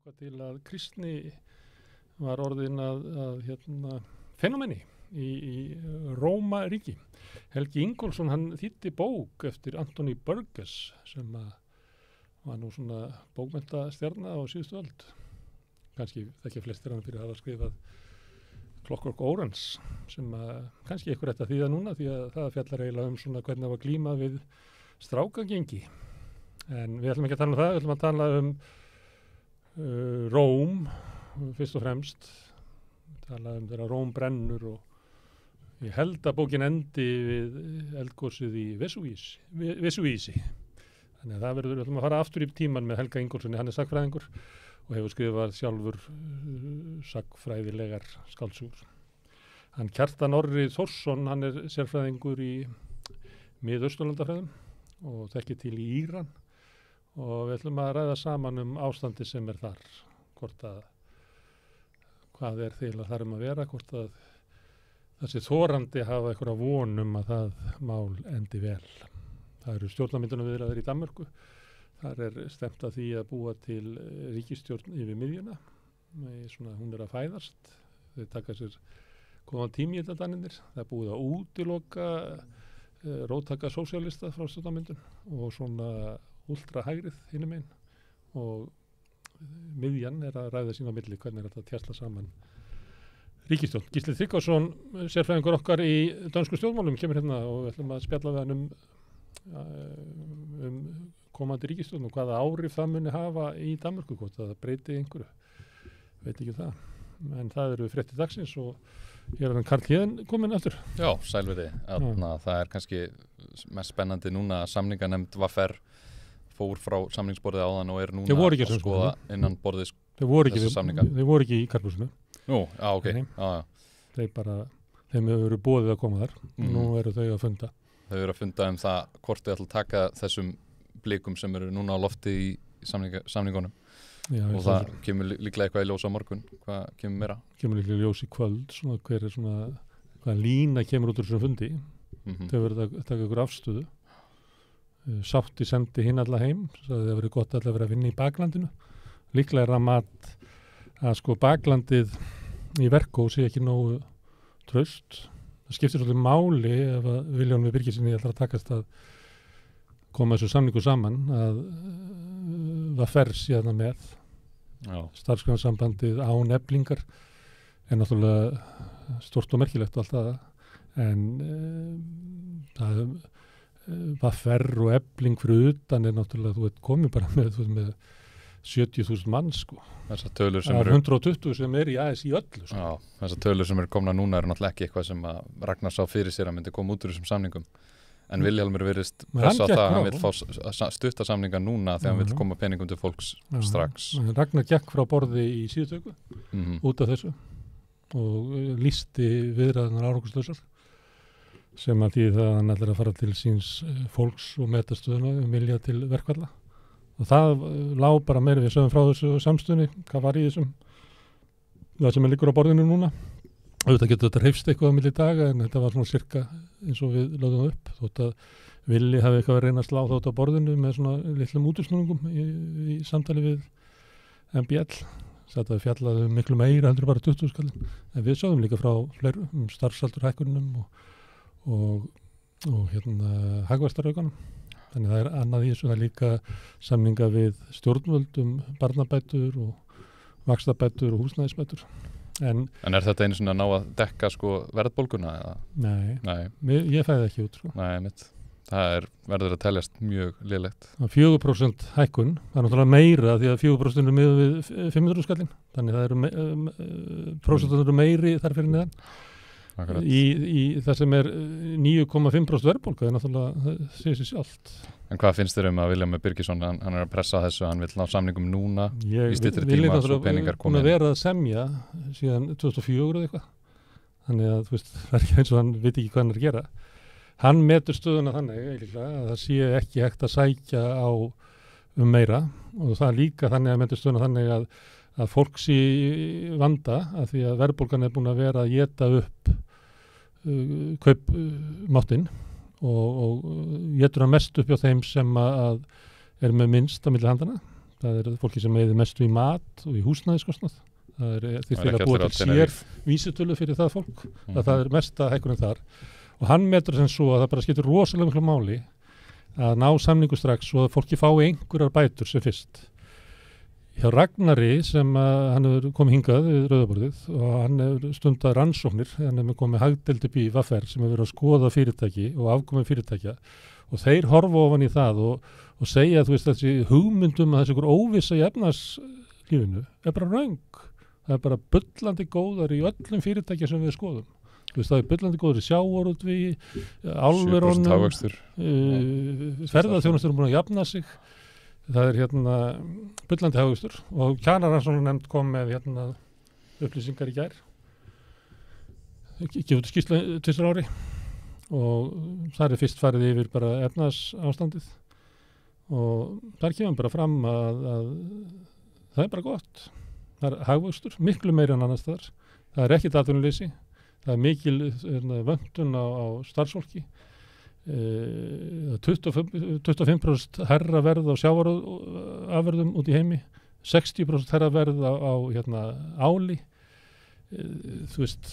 til að kristni var orðin að fenómeni í Rómaríki. Helgi Ingólfsson, hann þýddi bók eftir Anthony Burgess sem var nú svona bókmenntastjarna á síðustu öld. Kannski þekkja flestir hann fyrir að hafa skrifað Clockwork Orange sem kannski eitthvað rétt að þýða núna því að það fjallar eiginlega svona hvernig það var glíma við strákagengi. En við ætlum ekki að tala um það, við ætlum að tala um Róm fyrst og fremst, tala um þegar Róm brennur og ég held að bókin endi við eldgosið í Vesúvísi. Þannig að við ætlum að fara aftur í tíman með Helga Ingólfssoni, hann er sagnfræðingur og hefur skrifað sjálfur sagnfræðilegar skáldsögur. Hann Kjartan Orri Þórsson, hann er sérfræðingur í Mið-Austurlandafræðum og þekkir til í Íran og við ætlum að ræða saman ástandi sem er þar, hvað er til að þar að vera, hvort að þessi þorandi hafa einhverja von að það mál endi vel. Það eru stjórnarmyndunarviðræður í Danmörku. Þar er stefnt að því að búa til ríkisstjórn yfir miðjuna. Hún er að fæðast. Þau taka sér góðan tími í þetta Danirnir. Það er búið að útiloka róttaka sósíalista frá stjórnarmyndun og svona ultrahægrið hinum einn. Og miðjan er að ræða sín á milli hvernig er þetta tjasla saman ríkisstjórn. Gísli Tryggvason, sérfræðingur okkar í dönsku stjórnmálum, kemur hérna og við ætlum að spjalla við hann komandi ríkisstjórn og hvaða áhrif það muni hafa í Danmörku, hvort það breyti einhverju, veit ekki það. En það eru fréttir dagsins og hér er hann Karl Héðinn kominn aftur. Já, sælviti. Það er kannski mest spennandi núna að samninganefnd VR fór frá samningsborðið áðan og er núna að skoða innan borðið þessa samninga. Þeir voru ekki í Karphúsinu. Nú, já, ok. Þeim hefur verið boðið að koma þar. Nú eru þau að funda. Þau eru að funda það hvort þau ætla að taka þessum blikum sem eru núna á lofti í samningunum. Já, og það kemur líklega eitthvað í ljós á morgun. Hvað kemur meira? Kemur líklega í ljós í kvöld, hvað lína kemur út úr þessum fundi. Þau verður að taka ykkur afstöðu. Sátti sendi hinn alla heim, það hefur verið gott að vera að vinna í baklandinu. Líklega er það mat að baklandið í Verkó sé ekki nógu traust. Það skiptir svolítið máli ef að Vilhjálmur Birgissyni ætlar að takast að koma þessu samningu saman að það fer síðan með starfsgreinasambandið án Eflingar er náttúrulega stort og merkilegt og allt það en það VR og Efling fyrir utan er náttúrulega, þú veit, komið bara með 70.000 mann Þessar tölur sem eru 120 sem er í ASÍ öllu Já, þessar tölur sem eru komna núna eru náttúrulega ekki eitthvað sem að Ragnar sá fyrir sér að myndi koma út úr þessum samningum en Vilhjálmur virðist pressa á það að hann vil fá stutta samninga núna þegar hann vil koma peningum til fólks strax Ragnar gekk frá borði í síðustu viku út af þessu og lýsti viðræðunar árangurslausar sem að því það hann ætlar að fara til síns fólks og metastöðuna vilja til verkfalla og það lá bara meira við sögum frá þessu samstöðunni, hvað var í þessum það sem er liggur á borðinu núna auðvitað getur þetta hreyfst eitthvað á milli daga en þetta var svona cirka eins og við lögðum upp þótt að Villi hafi eitthvað að reyna að slá þótt á borðinu með svona litlum útusnúningum í samtali við MBL þetta fjallaði miklu meira heldur bara 20 skallin en við sögum líka frá fleiru starfsaldurhækkunum og hagvaxtaraukanum þannig það er annað í þessu, það er líka samninga við stjórnvöld barnabætur og vaxtabætur og húsnæðisbætur. En er þetta einu svona að ná að dekka verðbólguna? Nei. Ég fæði ekki út. Nei, það verður að teljast mjög lélegt. 4% hækkun, það er náttúrulega meira því að 4% miðað við 500 skallin, þannig það eru prósentur eru meiri þar fyrir neðan. Í það sem er 9,5% verðbólga er náttúrulega það segir sér sjálft. En hvað finnst þér að Vilhjálmur Birgisson hann er að pressa þessu, hann vil ná samningum núna í styttri tíma svo peningar komin? Ég vil vera að semja síðan 2004 eða eitthvað þannig að það er ekki eins og hann veit ekki hvað hann er að gera hann metur stöðuna þannig eiginlega að það sé ekki hægt að sækja á meira og það er líka þannig að metur stöðuna þannig að fólk sé vanda að því að verðbólgan er búin að vera að éta upp kaupmáttinn og étur hann mest upp hjá þeim sem að er með minnst á milli handana það fólki sem eyðir mestu í mat og í húsnæðiskostnað. Það þyrfti að búa til sér vísitölu fyrir það fólk, það mesta hækkunin þar. Og hann metur sem svo að það bara skiptir rosalega miklu máli að ná samningu strax og að fólki fái einhverjar bætur sem fyrst. Hjá Ragnari sem hann hefur komið hingað við Rauðaborðið og hann hefur stundað rannsóknir, hann hefur komið hagdeild upp í VR sem hefur verið að skoða fyrirtæki og afkomið fyrirtækja og þeir horfa ofan í það og segja þú veist þessi hugmyndum að þessi ykkur óvissa í efnahagslífinu bara röng. Það bara bullandi góðar í öllum fyrirtækja sem við skoðum. Þú veist það bullandi góðar í sjávarútvegi, álverónum, ferðaþjónustur búin að jafna sig. Það bullandi hagvöxtur og Kjararannsóknarnefnd kom með upplýsingar í gær. Gefur skýrslu 2 ári og þar fyrst farið yfir bara efnahagsástandið og þar kemur bara fram að það bara gott. Það hagvöxtur, miklu meiri en annars þar. Það ekkert atvinnuleysi, það mikil vöntun á starfsfólki. 25% herra verð á sjávarafurðum út í heimi, 60% herra verð á áli. Þú veist.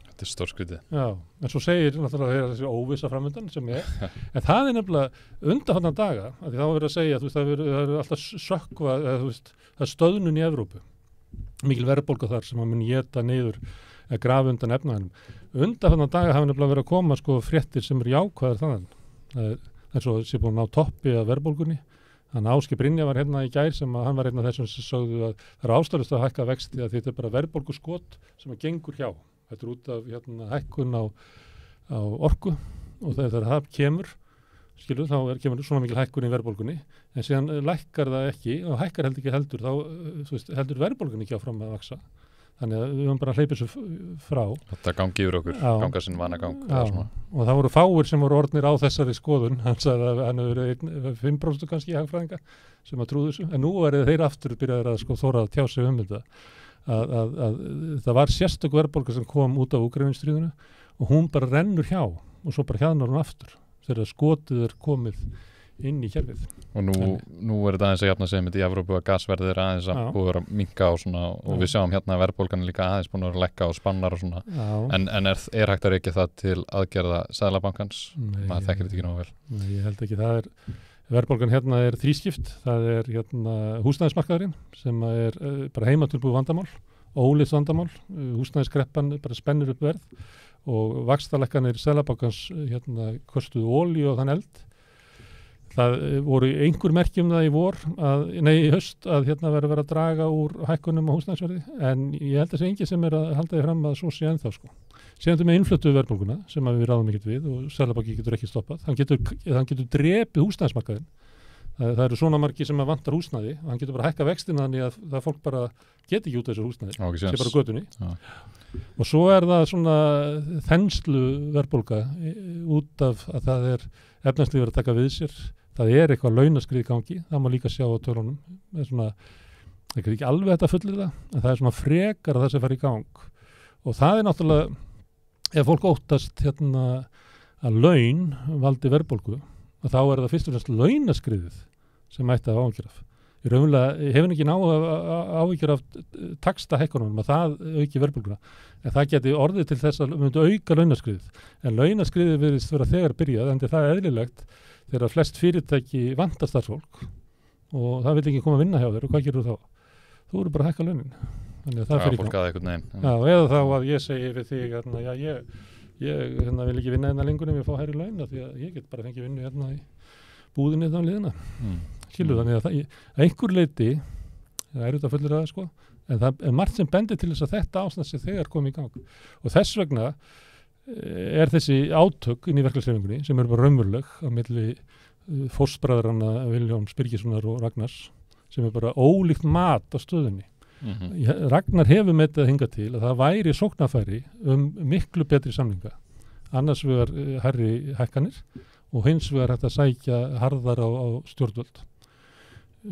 Þetta stórskrítið. Já, en svo segir náttúrulega þessi óvissa framöndan sem en það nefnilega undanfarna daga, að þá verður að segja, þú veist, það er alltaf sökkva, þú veist, það stöðnun í Evrópu. Mikil verðbólga þar sem að mun éta niður að grafa undan efnaðinum. Undanfarna daga hafa nefnilega verið að koma fréttir sem jákvæðar þannig. Það er svo sé búin að ná toppi af verðbólgunni. Þannig að Ásgeir Brynja var í gær sem að hann var einn af þessum sem sögðu að það er ástæðulaust að hækka vexti að þetta bara verðbólguskot sem að gengur hjá. Þetta út af hækkun á orku og þegar það kemur skilur þá kemur svona mikil hækkun í verðbólgunni en síðan lækkar það ekki og hækkar heldur þá heldur verðbólgunni ekki áfram að vaksa. Þannig að við höfum bara að hleypa þessu frá. Þetta gangi yfir okkur, ganga sinn vanagang. Og það voru fáir sem voru orðnir á þessari skoðun. Hann sagði að hann hefur verið 5% kannski í hagfræðinga sem að trúðu þessu. En nú verið þeir aftur byrjaðir að þóra að tjá sig þetta. Að það var sérstök verðbólga sem kom út af Úkraínustríðinu og hún bara rennur hjá og svo bara hjaðnar hún aftur þegar skotið komið inn í kerfið. Og nú er þetta aðeins að jafna sig með í Evrópu að gasverðið er aðeins að búið að minnka og svona og við sjáum verðbólgan líka aðeins búin að lekka og spannar og svona. En er hægt að rekja það til aðgerða Seðlabankans? Maður þekkir þetta ekki nógu vel. Nei, ég held ekki. Verðbólgan er þrískipt. Það er húsnæðismarkaðurinn sem er bara heimatilbúið vandamál, ólíkt vandamál. Húsnæðiskreppan bara spennur upp verð og vaxtalækkanir Seðlabankans kostuðu olíu og þann eld. Það voru einhver merki það í haust að verður að draga úr hækkunum á húsnæðisverði en ég held að sé engin sem er að halda því fram að svo sé ennþá Síðan með innfluttu verðbólguna sem við ráðum ekkert við og Seðlabanki getur ekki stoppað. Hann getur drepið húsnæðismarkaðinn. Það eru svona margir sem vantar húsnæði og hann getur bara hækka vextina þannig að það fólk bara geti ekki út af þessu húsnæði. Sé bara götunni. Og svo það svona þenslu verðbólga út af að það efnahagslífið að taka við sér. Það eitthvað launaskrið í gangi, það má líka sjá á tölunum. Það er ekki alveg þetta fullir það, en það svona frekar að það sem fara í gang. Og það náttúrulega, ef fólk óttast að laun valdi verðbólgu, þá það fyrst og fremst launaskriðið sem ætti að áhyggjur af. Í raunverulega hefur ekki áhyggjur af taxtahækkunum að það auki verðbólguna. En það geti orðið til þess að myndi auka launaskriðið. En launaskriðið virðist vera þegar byrjað, en það eðlilegt þegar flest fyrirtæki vantar starfsfólk og það vil ekki koma að vinna hjá þér og hvað gerur þá? Þú eru bara að hækka launin. Þannig að það fyrir fólk að eitthvað neginn. Já, eða þá að ég segi við þig ég vil ekki vinna lengur en ég fá hærri laun því að ég get bara fengið vinnu í búðinni þá liðina. Skilur þannig að einhver leyti það þetta fullir það en það margt sem bendir til þess að þetta ástand sem þegar komið í gang og þess vegna þessi átök inn í verkefnishreyfingunni sem bara raunveruleg á milli fóstbræðranna Vilhjálms Birgissonar og Ragnars sem bara ólíkt mat á stöðunni. Ragnar hefur metið hingað til að það væri sóknarfæri miklu betri samninga. Annars vegar hærri hækkanir og hins vegar hægt að sækja harðar á stjórnvöld.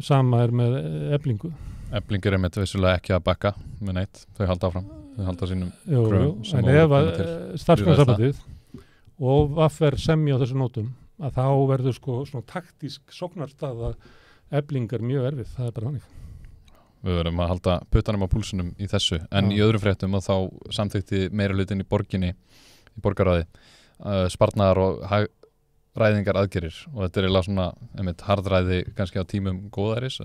Sama með Eflingu. Efling einmitt vissulega ekki að bakka með neitt. Þau halda áfram. Þau halda sínum kröfum. En ef að starfsmannasambandið og VR semja á þessum nótum að þá verður svona taktísk sóknarstaða efling mjög erfið, það bara þannig. Við verðum að halda puttanum á púlsunum í þessu, en í öðrum fréttum og þá samþykti meirihlutin í borginni, í borgarráði, sparnaðar og ræðingar aðgerir og þetta eiginlega svona harðræði kannski á tímum góðæris,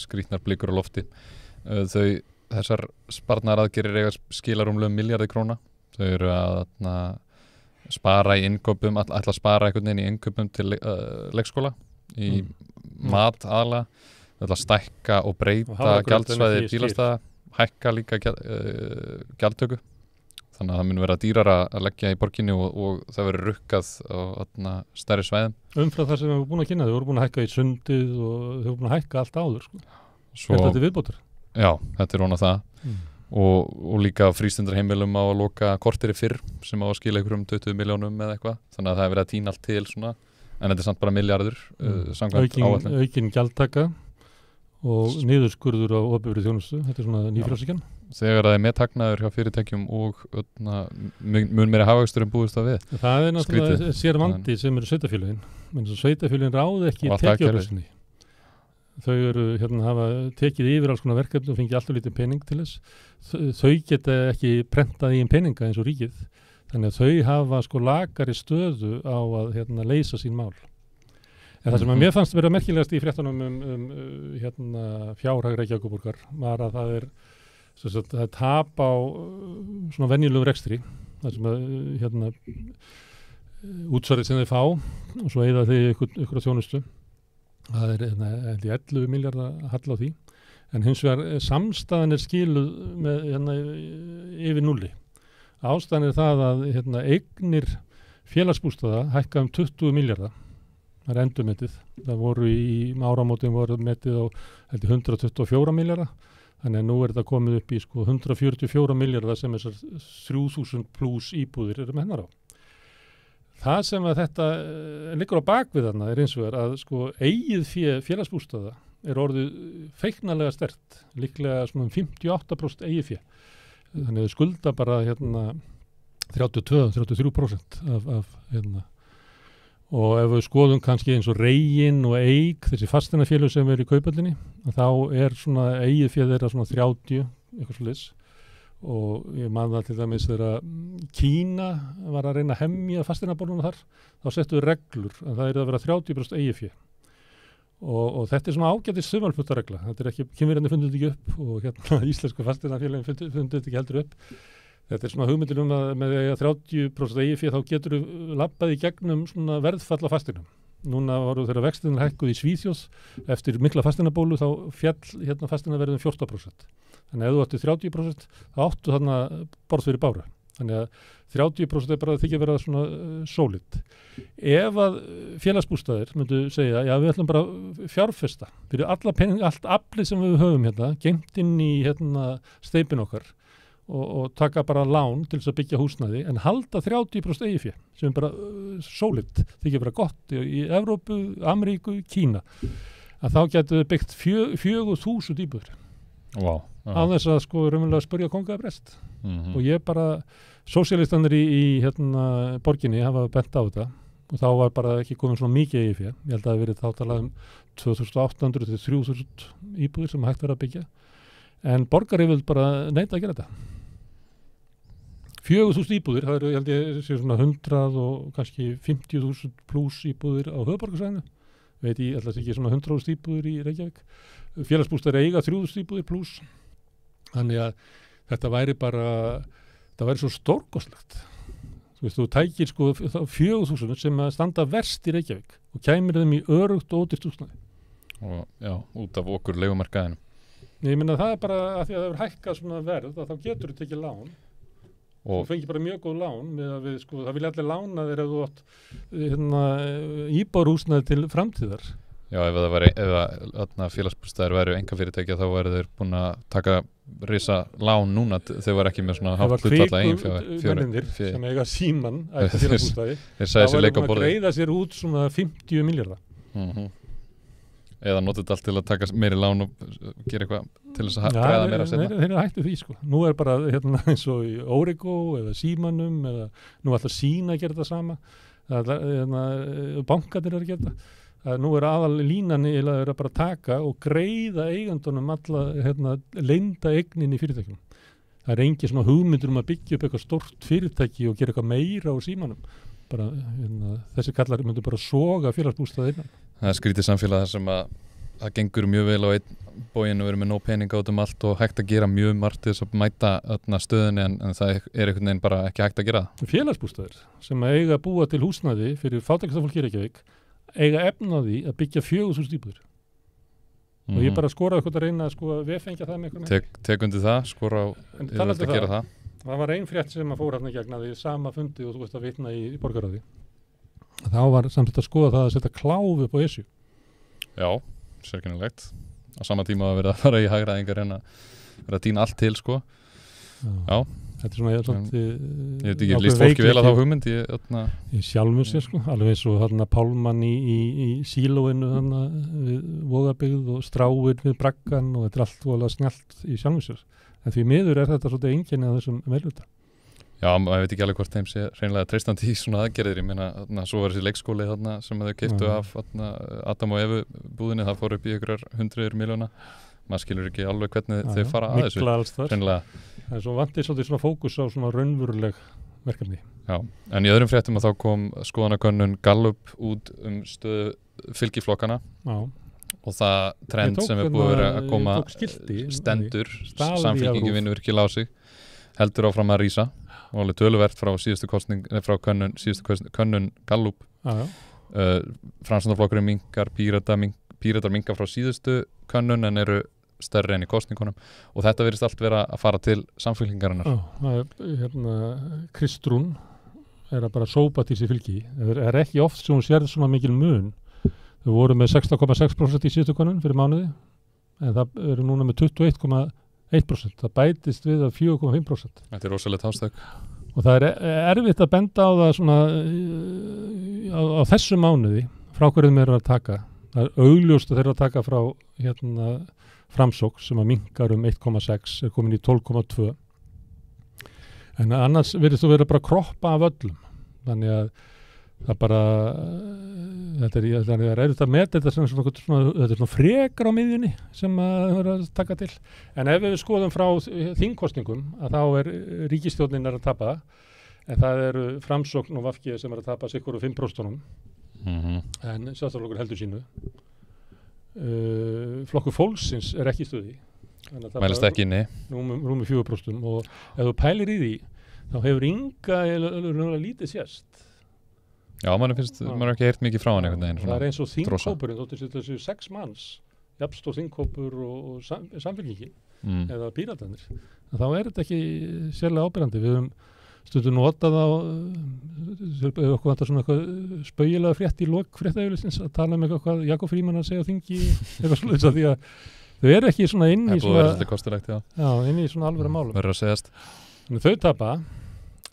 skrýtnar blikur á lofti. Þessar sparnaðar aðgerir eiga skilar rúmlega miljardi króna. Þau eru að spara í innkaupum, ætla að spara einhvern veginn í innkaupum til leikskóla, í mat aðalega. Þau ætla að stækka og breyta gjaldsvæði bílastæða, hækka líka gjaldtöku. Þannig að það mun vera dýrara að leggja í borginni og það verður rukkað á stærri svæðum. Umfram það sem við vorum búin að kynna, þau voru búin að hækka í Sundið og þau voru búin að hækka allt áður. Þetta er viðbótur. Já, þetta er það. Og líka frístundarheimilum á að loka korteri fyrr sem á að skila einhverjum 20 milljónum eða eitthvað. Þannig að það er verið að tína allt til svona, en þetta er samt bara milljarður samkvæmt áætlun. Aukin gjaldtaka og niðurskurður á opinberri þjónustu, þetta er svona nýfrjálshyggjan. Þegar það er meðhagnaður hjá fyrirtækjum og mun meira hagvöxtur en búist það við. Það er náttúrulega sér vandi sem eru sveitafélögin, menn svo sveitafélögin ráði ekki tekjuöflunni. Þau eru hafa tekið yfir alls konar verkefni og fengið alltaf lítið pening til þess. Þau geta ekki prentað í peninga eins og ríkið, þannig að þau hafa lakari stöðu á að leysa sín mál. En það sem að mér fannst vera merkilegast í fréttunum fjárhag Reykjavíkurborgar var að það er tap á svona venjulegum rekstri, það sem að útsvarið sem þau fá og svo eyða þau ykkur þjónustu. Það er 11 milljarða halla á því, en hins vegar samstæðan er skiluð með yfir núlli. Ástæðan er það að eignir félagsbústaða hækka 20 milljarða. Það er endurmetið. Það voru í áramótin voru metið á 124 milljarða. Þannig að nú er þetta komið upp í 144 milljarða sem þessar 3000 pluss íbúðir eru metnar á. Það sem að þetta liggur á bakvið þarna er eins og að eigið félagsbústaða er orðið feiknarlega sterkt, líklega 58% eigið fé. Þannig að skulda bara 32-33% af og ef við skoðum kannski eins og Reginn og Eik, þessi fasteignafélög sem eru í Kauphöllinni, þá er svona eigið féð þeirra svona 30, eitthvað svoleiðis. Og ég man það til dæmis þegar Kína var að reyna að hemja fasteignaborðuna þar, þá settu reglur að það er að vera 30% eigið fé. Og þetta er svona ágætis sumarputaregla. Þetta er ekki, kynverjarnir fundið þetta ekki upp og íslensku fasteignafélögin fundið þetta ekki heldur upp. Þetta er svona hugmyndir að með því að 30% eigið fé þá getur þú labbað í gegnum svona verðfall á fasteignum. Núna voru þeirra vextirnir hækkuð í Svíþjóð eftir mikla fasteignabólu þá fjall fasteignaverðin 14%. Þannig að ef þú átti 30% þá áttu þarna borð fyrir bára. Þannig að 30% er bara að þykja vera svona sólid. Ef að félagsbústaðir myndu segja, já við ætlum bara fjárfesta fyrir allt aflið sem við höfum geymt inn í steypin okkar og taka bara lán til þess að byggja húsnæði en halda 30% eigið fé sem er bara sólid, þykir bara gott í Evrópu, Ameríku, Kína að þá getur byggt 4.000 íbúðir. Wow. Á þess að raunverulega spyrja kongaði brest og ég bara sósíalistanir í borginni hafa bent á þetta og þá var bara ekki komin svona mikið eigið fé. Ég held að það hafi verið þá talað 2.800 til 3.000 íbúðir sem hægt verið að byggja en borgaryfirvöld bara neita að gera þetta. 4.000 íbúðir, það eru, ég held ég, svona 100 og kannski 50.000 pluss íbúðir á höfuðborgarsvæðinu. Veit ég, ætla ekki svona 100.000 íbúðir í Reykjavík. Félagsbústaðir eiga 3.000 íbúðir pluss. Þannig að þetta væri bara, það væri svo stórkostlegt. Þú tækir 4.000 sem að standa verst í Reykjavík og kæmir þeim í örugt og ódýrt húsnæði. Og já, út af okkur leigumarkaðinum. Ég meina það er bara að því að það er hækkað svona verð að þá getur þú tekið lán. Þú fengir bara mjög góð lán með að við, það vilja allir lána þér ef þú átt íbúðarhúsnæði til framtíðar. Já, ef félagsbústaðir væru einkafyrirtækja þá væru þeir búin að taka risa lán núna, þau var ekki með svona hátt hlutfalla eiginfjármennir sem eiga Símann félagsbústaði, þá væru búin að greiða sér út svona 50 milljarða. Eða notið allt til að taka meiri lán og gera eitthvað til þess að græða meira seinna. Þeir eru hættu því Nú er bara eins og í Origo eða Símanum eða nú alltaf Sína að gera það sama. Bankarnir eru að gera það. að nú aðal línan eiginlega að bara taka og greiða eigendunum alla leynda eignin í fyrirtækjum. Það engin svona hugmyndur að byggja upp eitthvað stórt fyrirtæki og gera eitthvað meira á símanum. Bara, þessi kallar myndu bara soga félagsbústað innan. Það skrítið samfélag þar sem að það gengur mjög vel á einn bóginn og verið með nóg peninga út allt og hægt að gera mjög margt til þess að mæta stöðunni en það einhvern veginn bara ekki hægt að gera það. Félagsbústaðir sem eiga að búa til húsnæði fyrir fátækasta fólk í Reykjavík eiga efnaði að byggja 4.000 íbúðir. Og ég bara skora eitthvað að reyna að veffengja það með eitthvað. Tekundi það, skora á að gera það. Það var ein frétt sem að fór hérna gegn að því sama fundi og þú veist að vitna í borgarráði. Þá var samt að skoða það að setja kláf upp á Esju. Já, sérkennilegt. Á sama tíma að vera að fara í hagræðingar en að vera að dýna allt til, sko. Já. Þetta er svona svolítið... Ég veit ekki, líst fólki vel að þá hugmynd í sjálfum sér, sko. Alveg eins og Pálmann í sílóinu við Vogabyggð og Stráin við Braggan og þetta er allt voðalega snjallt í sjálfum sér. En því miður er þetta svolítið einkenni að þessum meirhluta. Já, maður veit ekki alveg hvort þeim sé hreinlega treystandi í svona aðgerðir. Ég meina, svo var þessi leikskóli sem þau keyptu af Adam og Evu búðinni, það fór upp í einhverjar 100 milljóna. Maður skilur ekki alveg hvernig þau fara að þessu. Mikla alls þar. Hreinlega. En svo vantir svolítið svona fókus á svona raunveruleg verkefni. Já, en í öðrum fréttum að þá kom skoðanakönnun Gallup út stöðu fylgiflokkana. Já. Og það trend sem er búið að koma stendur, samfylkingin vinnur virkilega á sig, heldur áfram að rísa og alveg töluvert frá síðustu könnun Gallup. Framsóknarflokkurinn minnkar, Píratar minnka frá síðustu könnun en eru stærri enn í kosningunum og þetta virðist allt vera að fara til samfylkingarinnar. Kristrún er að bara sópa til sér fylgi. Það er ekki oft sem hún sér svona mikil mun. Þau voru með 16,6% í síðustu könnun fyrir mánuði en það eru núna með 21,1%. Það bætist við að 4,5%. Þetta er rosalegt hástökk. Og það er erfitt að benda á það svona á þessu mánuði frá hverjum þeir eru að taka. Það er augljóst að þeir eru að taka frá Framsókn sem að minnkar 1,6 er komin í 12,2. En annars virðist þú vera bara að kroppa af öllum. Þannig að það bara þetta er erfitt að meta þetta er svona frekar á miðjunni sem að vera að taka til. En ef við skoðum frá þingkosningum að þá er ríkisstjórnin að tapa en það eru Framsókn og VG sem er að tapa sikkur 5%. En Sjálfstæðisflokkur heldur sínu. Flokkur fólksins er ekki í stuði. Mælist ekki inni. Rúmi 4% og ef þú pælir í því þá hefur Inga lítið sést. Já, maður er ekki heyrt mikið frá hann einhvern veginn. Það er eins og þingkópurinn, þessu 6 manns, jafnstór þingkópur og samfélkingin eða Píratarnir. Þá er þetta ekki sérlega áberandi. Við höfum stundum notað á okkur vantar svona eitthvað spaugilega frétt í lok fréttaauglýsins að tala um eitthvað Jakob Frímann að segja á þingi eitthvað svoleiðis að því að þau eru ekki svona inn í svona inn í svona alvöru málum. Verður að segjast. Þau tapa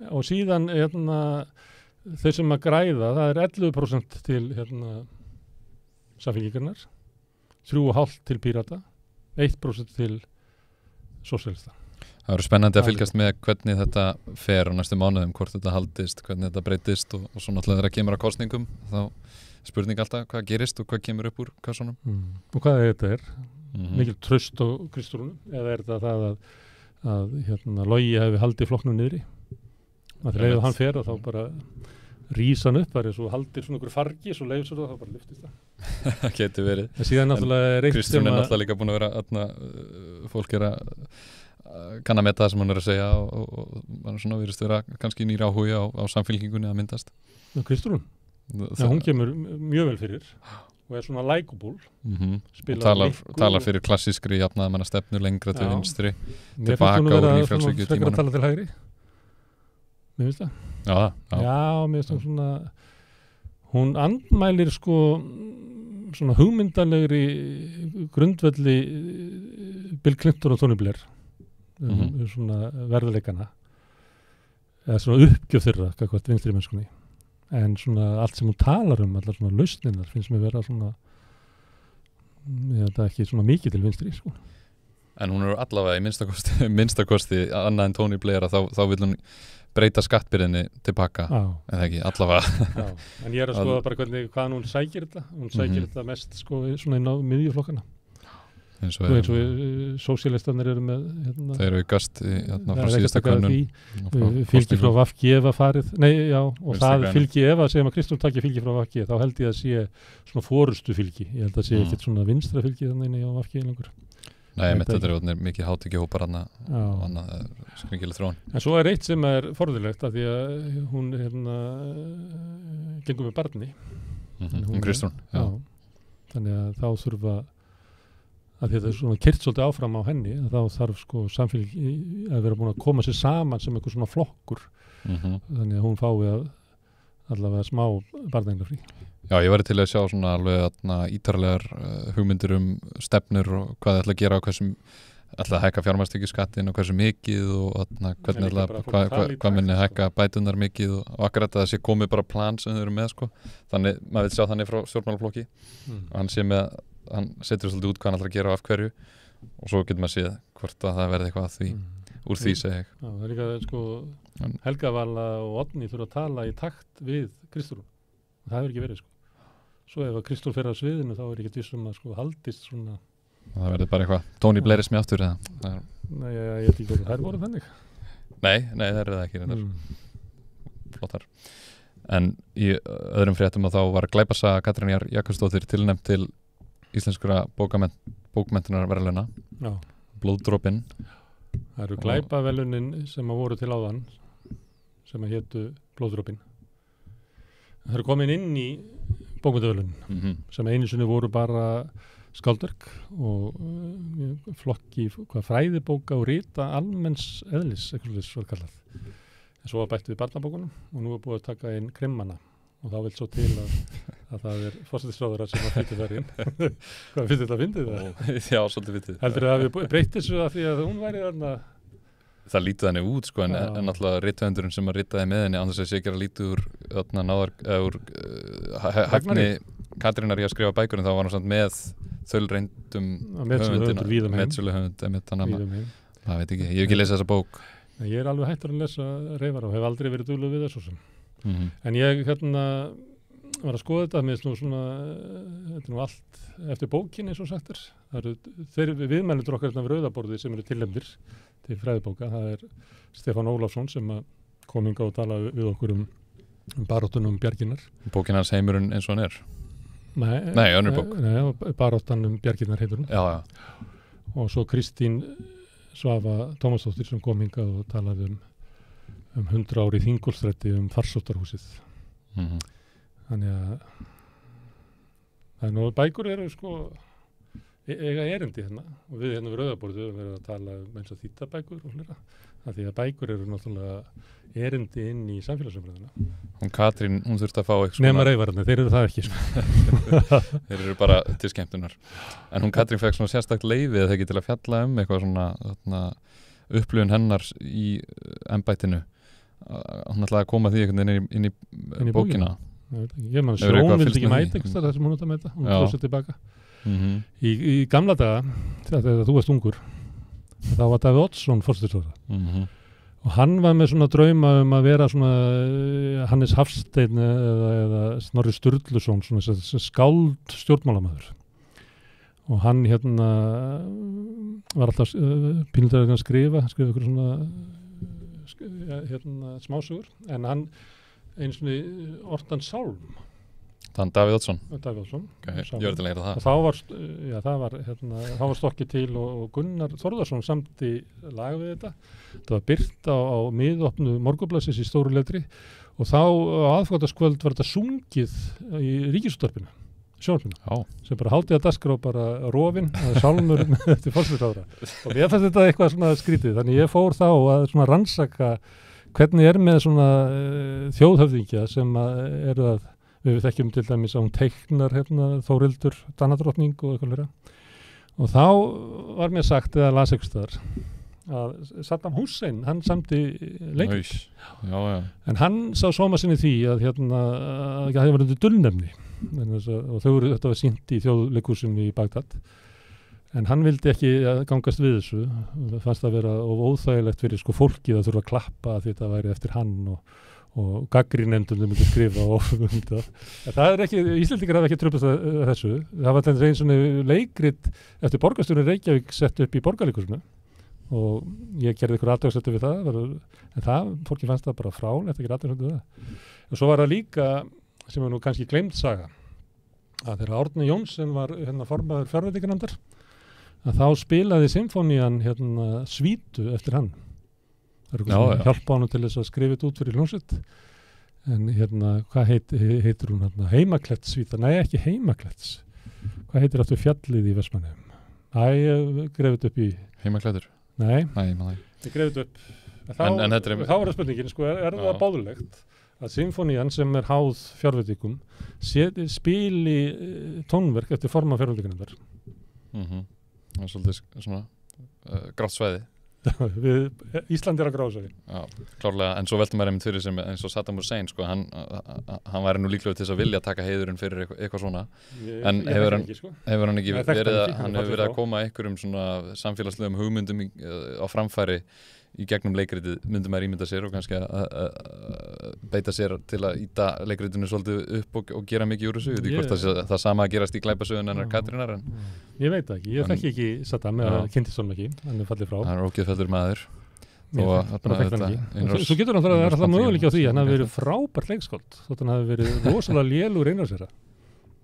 og síðan þau sem að græða, það er 11% til Samfylkingarinnar, 3,5% til Pírata, 1% til Sósíalista. Það verður spennandi að fylgjast með hvernig þetta fer á næstu mánuðum, hvort þetta haldist, hvernig þetta breytist og svo náttúrulega þegar kemur að kosningum, þá spurning alltaf hvað gerist og hvað kemur upp úr kassunum. Og hvað þetta er? Mikil traust á Kristrúnu, eða er þetta það að Logi hefði haldið flokknum niðri? Að þegar hann fer og þá bara rís hann upp, það er svo haldir svona ykkur fargi, svo leifir svo þá bara lyftist það. Það getur verið. En síðan náttúrulega Kristrún er náttúrulega líka búin að vera, fólk er að kann að meta það sem hann er að segja og svona virðist vera kannski nýr áhugi á samfylkingunni að myndast. Kristrún? Já, hún kemur mjög vel fyrir og er svona likeable. Og talar fyrir klassískri jafnaðarmannastefnu lengra til vinstri, tilbaka úr nýfrjálshyggju tímanum. Mér finnst hún að tala til hægri. Mér finnst það. Já, mér finnst hún svona, hún andmælir svona hugmyndalegri grundvelli Bill Clinton og Tony Blair. Svona verðuleikana eða svona uppgjöf þeirra gagnvart vinstri mennskunni en svona allt sem hún talar allar svona lausninnar finnst mér vera svona þetta ekki svona mikið til vinstri En hún er allavega í minnstakosti annað en Tony Blair að þá vil hún breyta skattbyrðinni tilbaka, eða ekki, allavega. En ég að skoða bara hvaðan hún sækir þetta. Hún sækir þetta mest sko svona inn á miðjuflokkana. Eins og sósíalistarnir eru með þeir eru aukast frá síðasta könnun. Fylgi frá VG var farið. Nei, já, og það fylgi, ef að segjum að Kristján taki fylgi frá VG, þá held ég að sé svona forustu fylgi. Ég held að sé ekkert svona vinstra fylgi þannig á VG lengur. Nei, þetta er mikið hátekjuhópar og annað skringileg þróun. En svo eitt sem forðulegt af því að hún gengur með barni. Kristrún, já. Þannig að þá þurfa að þetta svona kyrt svolítið áfram á henni, þá þarf sko samfélagi að vera búin að koma sér saman sem einhver svona flokkur. Þannig að hún fái allavega smá barneignarfrí. Já, ég væri til að sjá svona alveg ítarlegar hugmyndir stefnur og hvað þið ætla að gera og ætla að hækka fjármagnstekjuskattinn og hversu mikið og hvernig hvað minni hækka bætunar mikið og akkurat að það sé komið bara plan sem þau eru með sko. Þannig, maður vil sjá þannig frá stjórnmálaflokki og hann setur svolítið út hvað hann ætlar að gera og af hverju og svo getur maður séð hvort að það verði eitthvað að því úr því segi ég. Já, það er líka sko Helga Vala og Oddný þurfa að tala í takt við Kristrún. Það hefur ekki verið sko. Svo ef að Kristrún fer á sviðinu þá er ekki vissum að sko haldist svona. Það verður bara eitthvað Tony Blairis með aftur eða? Nei, ég veit ekki hvað það voru þannig. Nei, það er það ekki. Flottar. En í öðrum fréttum þá var glæpasaga Katrínar Jakobsdóttir tilnefnd til íslenskura bókmenntunarverðlauna. Blóðdropinn. Það eru glæpaverðlaunin sem voru til áðan sem hétu Blóðdropinn. Það eru komin inn í bókmenntaverðlaunin sem einu sinni voru bara skáldverk og flokki fræðibóka og rita almenns eðlis, eitthvað svo kallað. En svo var bætt við barnabókunum og nú er búið að taka inn krimmana og þá vil svo til að það er forsætisráðherra sem að flytja þar inn. Hvað finnst þetta að fyndið það? Já, svolítið fyndið. Heldur það að við breytt þessu af því að hún væri þarna? Það lítið henni út sko, en náttúrulega rithöfundurinn sem að ritaði með henni án þess að sé ekki að lítið úr hæfni Katrínar í að skrifa bækur en þá var hann samt með þaulreyndum metsöluhöfund það veit ekki, ég hef ekki lesað þessa bók. Ég er alveg hættur að lesa Reyfara og hef aldrei verið duglegur við þessu sem. En ég var að skoða þetta með svona, þetta er nú allt eftir bókinni eins og sagt er. Það eru þeir viðmælendur okkar við rauðaborðið sem eru tilnefndir til fræðibóka. Það er Stefán Ólafsson sem kom hingað og talaði við okkur um baráttunum Bjarginnar. Bókin hans Heimurinn eins og hann er? Nei, önnur bók. Nei, baráttunum Bjarginnar heitur hún. Já. Og svo Kristín Svava Tómasdóttir sem kom hingað og talaði um 100 ári Þingólfsstræti farsóttarhúsið. Þannig að bækur eru sko eiga erindi hérna og við hérna við rauðaborðið við verðum að tala eins og þýddabækur og hlera. Því að bækur eru náttúrulega erindi inn í samfélagsumræðuna. Hún Katrín, hún þurfti að fá eitthvað nema Reyfararnir, þeir eru það ekki sko. Þeir eru bara til skemmtunar. En hún Katrín fekk svona sérstakt leyfi eða ekki til að fjalla eitthvað svona upplifun hennar í embættinu. Hún ætlaði að koma því einhvern veginn inn í bókina. Ég man að Sjón vildi ekki mæta eitthvað þar sem hún átt að mæta. Hún tóð sér tilbaka. Í gamla daga, þegar þú varst ungur, þá var Davíð Oddsson forsætisráðherra. Og hann var með svona drauma að vera svona Hannes Hafstein eða Snorri Sturluson, svona skáld stjórnmálamaður. Og hann var alltaf pínulegt að skrifa ykkur svona smásögur, en hann eins og ortan sálm. Þann Davíð Oddsson? Davíð Oddsson. Okay, ég verði til að heyra það. Og þá var stokkið til og Gunnar Þórðarsson samti lag við þetta. Það var birt á miðopnu Morgunblaðsins í stóru letri og þá á aðfangadagskvöld var þetta sungið í Ríkisútvarpinu, sjónvarpinu, sem bara hátíða dagskrá bara rofinn, sálmur eftir forsætisráðherra. Og mér fannst þetta eitthvað svona skrítið, þannig ég fór þá að svona rannsaka hvernig með svona þjóðhöfðingja sem eru að við þekkjum til dæmis að hún teiknar Þórildur Danadrottning og eitthvað hlera. Og þá var mér sagt eða las einhvers staðar að Saddam Hussein, hann samti leikrit. En hann sá sóma sinni því að það var undir dulnefni og þetta var sýnt í þjóðleikhúsinu í Bagdad. En hann vildi ekki gangast við þessu. Það fannst að vera óþægilegt fyrir sko fólkið að þurfa að klappa að þetta væri eftir hann og gagnrýnendurnir myndi skrifa og mynda. Það ekki, Íslendingar hafa ekki truflast þessu. Það var alltaf einn svona leikrit eftir borgarstjórinn Reykjavík sett upp í Borgarleikhúsinu og ég gerði ykkur athugasemdir við það, en það, fólki fannst það bara frálegt, ekki athugasemdir við það. Og svo var það líka, sem er nú kannski gleymd saga, að þegar Árni Jónsson var formaður fjárveitinganefndar, að þá spilaði symfónían Svítu eftir hann. Það er eitthvað sem hjálpa honum til þess að skrifa þetta út fyrir hljómsveit. En hvað heitir hún Heimakletts Svíta? Nei, ekki Heimakletts. Hvað heitir aftur fjallið í Vestmannaeyjum? Ég greið þetta upp í... Heimaklettur? Nei, ég greið þetta upp. Þá var það spurningin, sko, er það báðulegt að symfónían sem er háð fjárveitingum spili tónverk eftir forma fjárveitinganefndar? Það er svolítið svona grátt svæði. Ísland er að gráða svæði. Já, klárlega, en svo veltum maður einmitt fyrir sem eins og Saddam Hussein, sko, hann væri nú líklega til þess að vilja taka heiðurinn fyrir eitthvað svona, en hefur hann ekki verið að koma einhverjum svona samfélagslegum hugmyndum á framfæri í gegnum leikritið, myndi maður ímynda sér og kannski að beita sér til að íta leikritinu svolítið upp og gera mikið úr þessu. Ég veit ekki hvort það sama að gerast í glæpasögun hennar Katrínar. Ég veit ekki, ég þekki ekki Saddam eða kynntist honum ekki, hann er fallið frá. Hann er ógeðfelldur maður. Svo getur hann alltaf möguleiki á því, hann hafi verið frábært leikskáld, þótt hann hafi verið rosalega lélugur einhversira.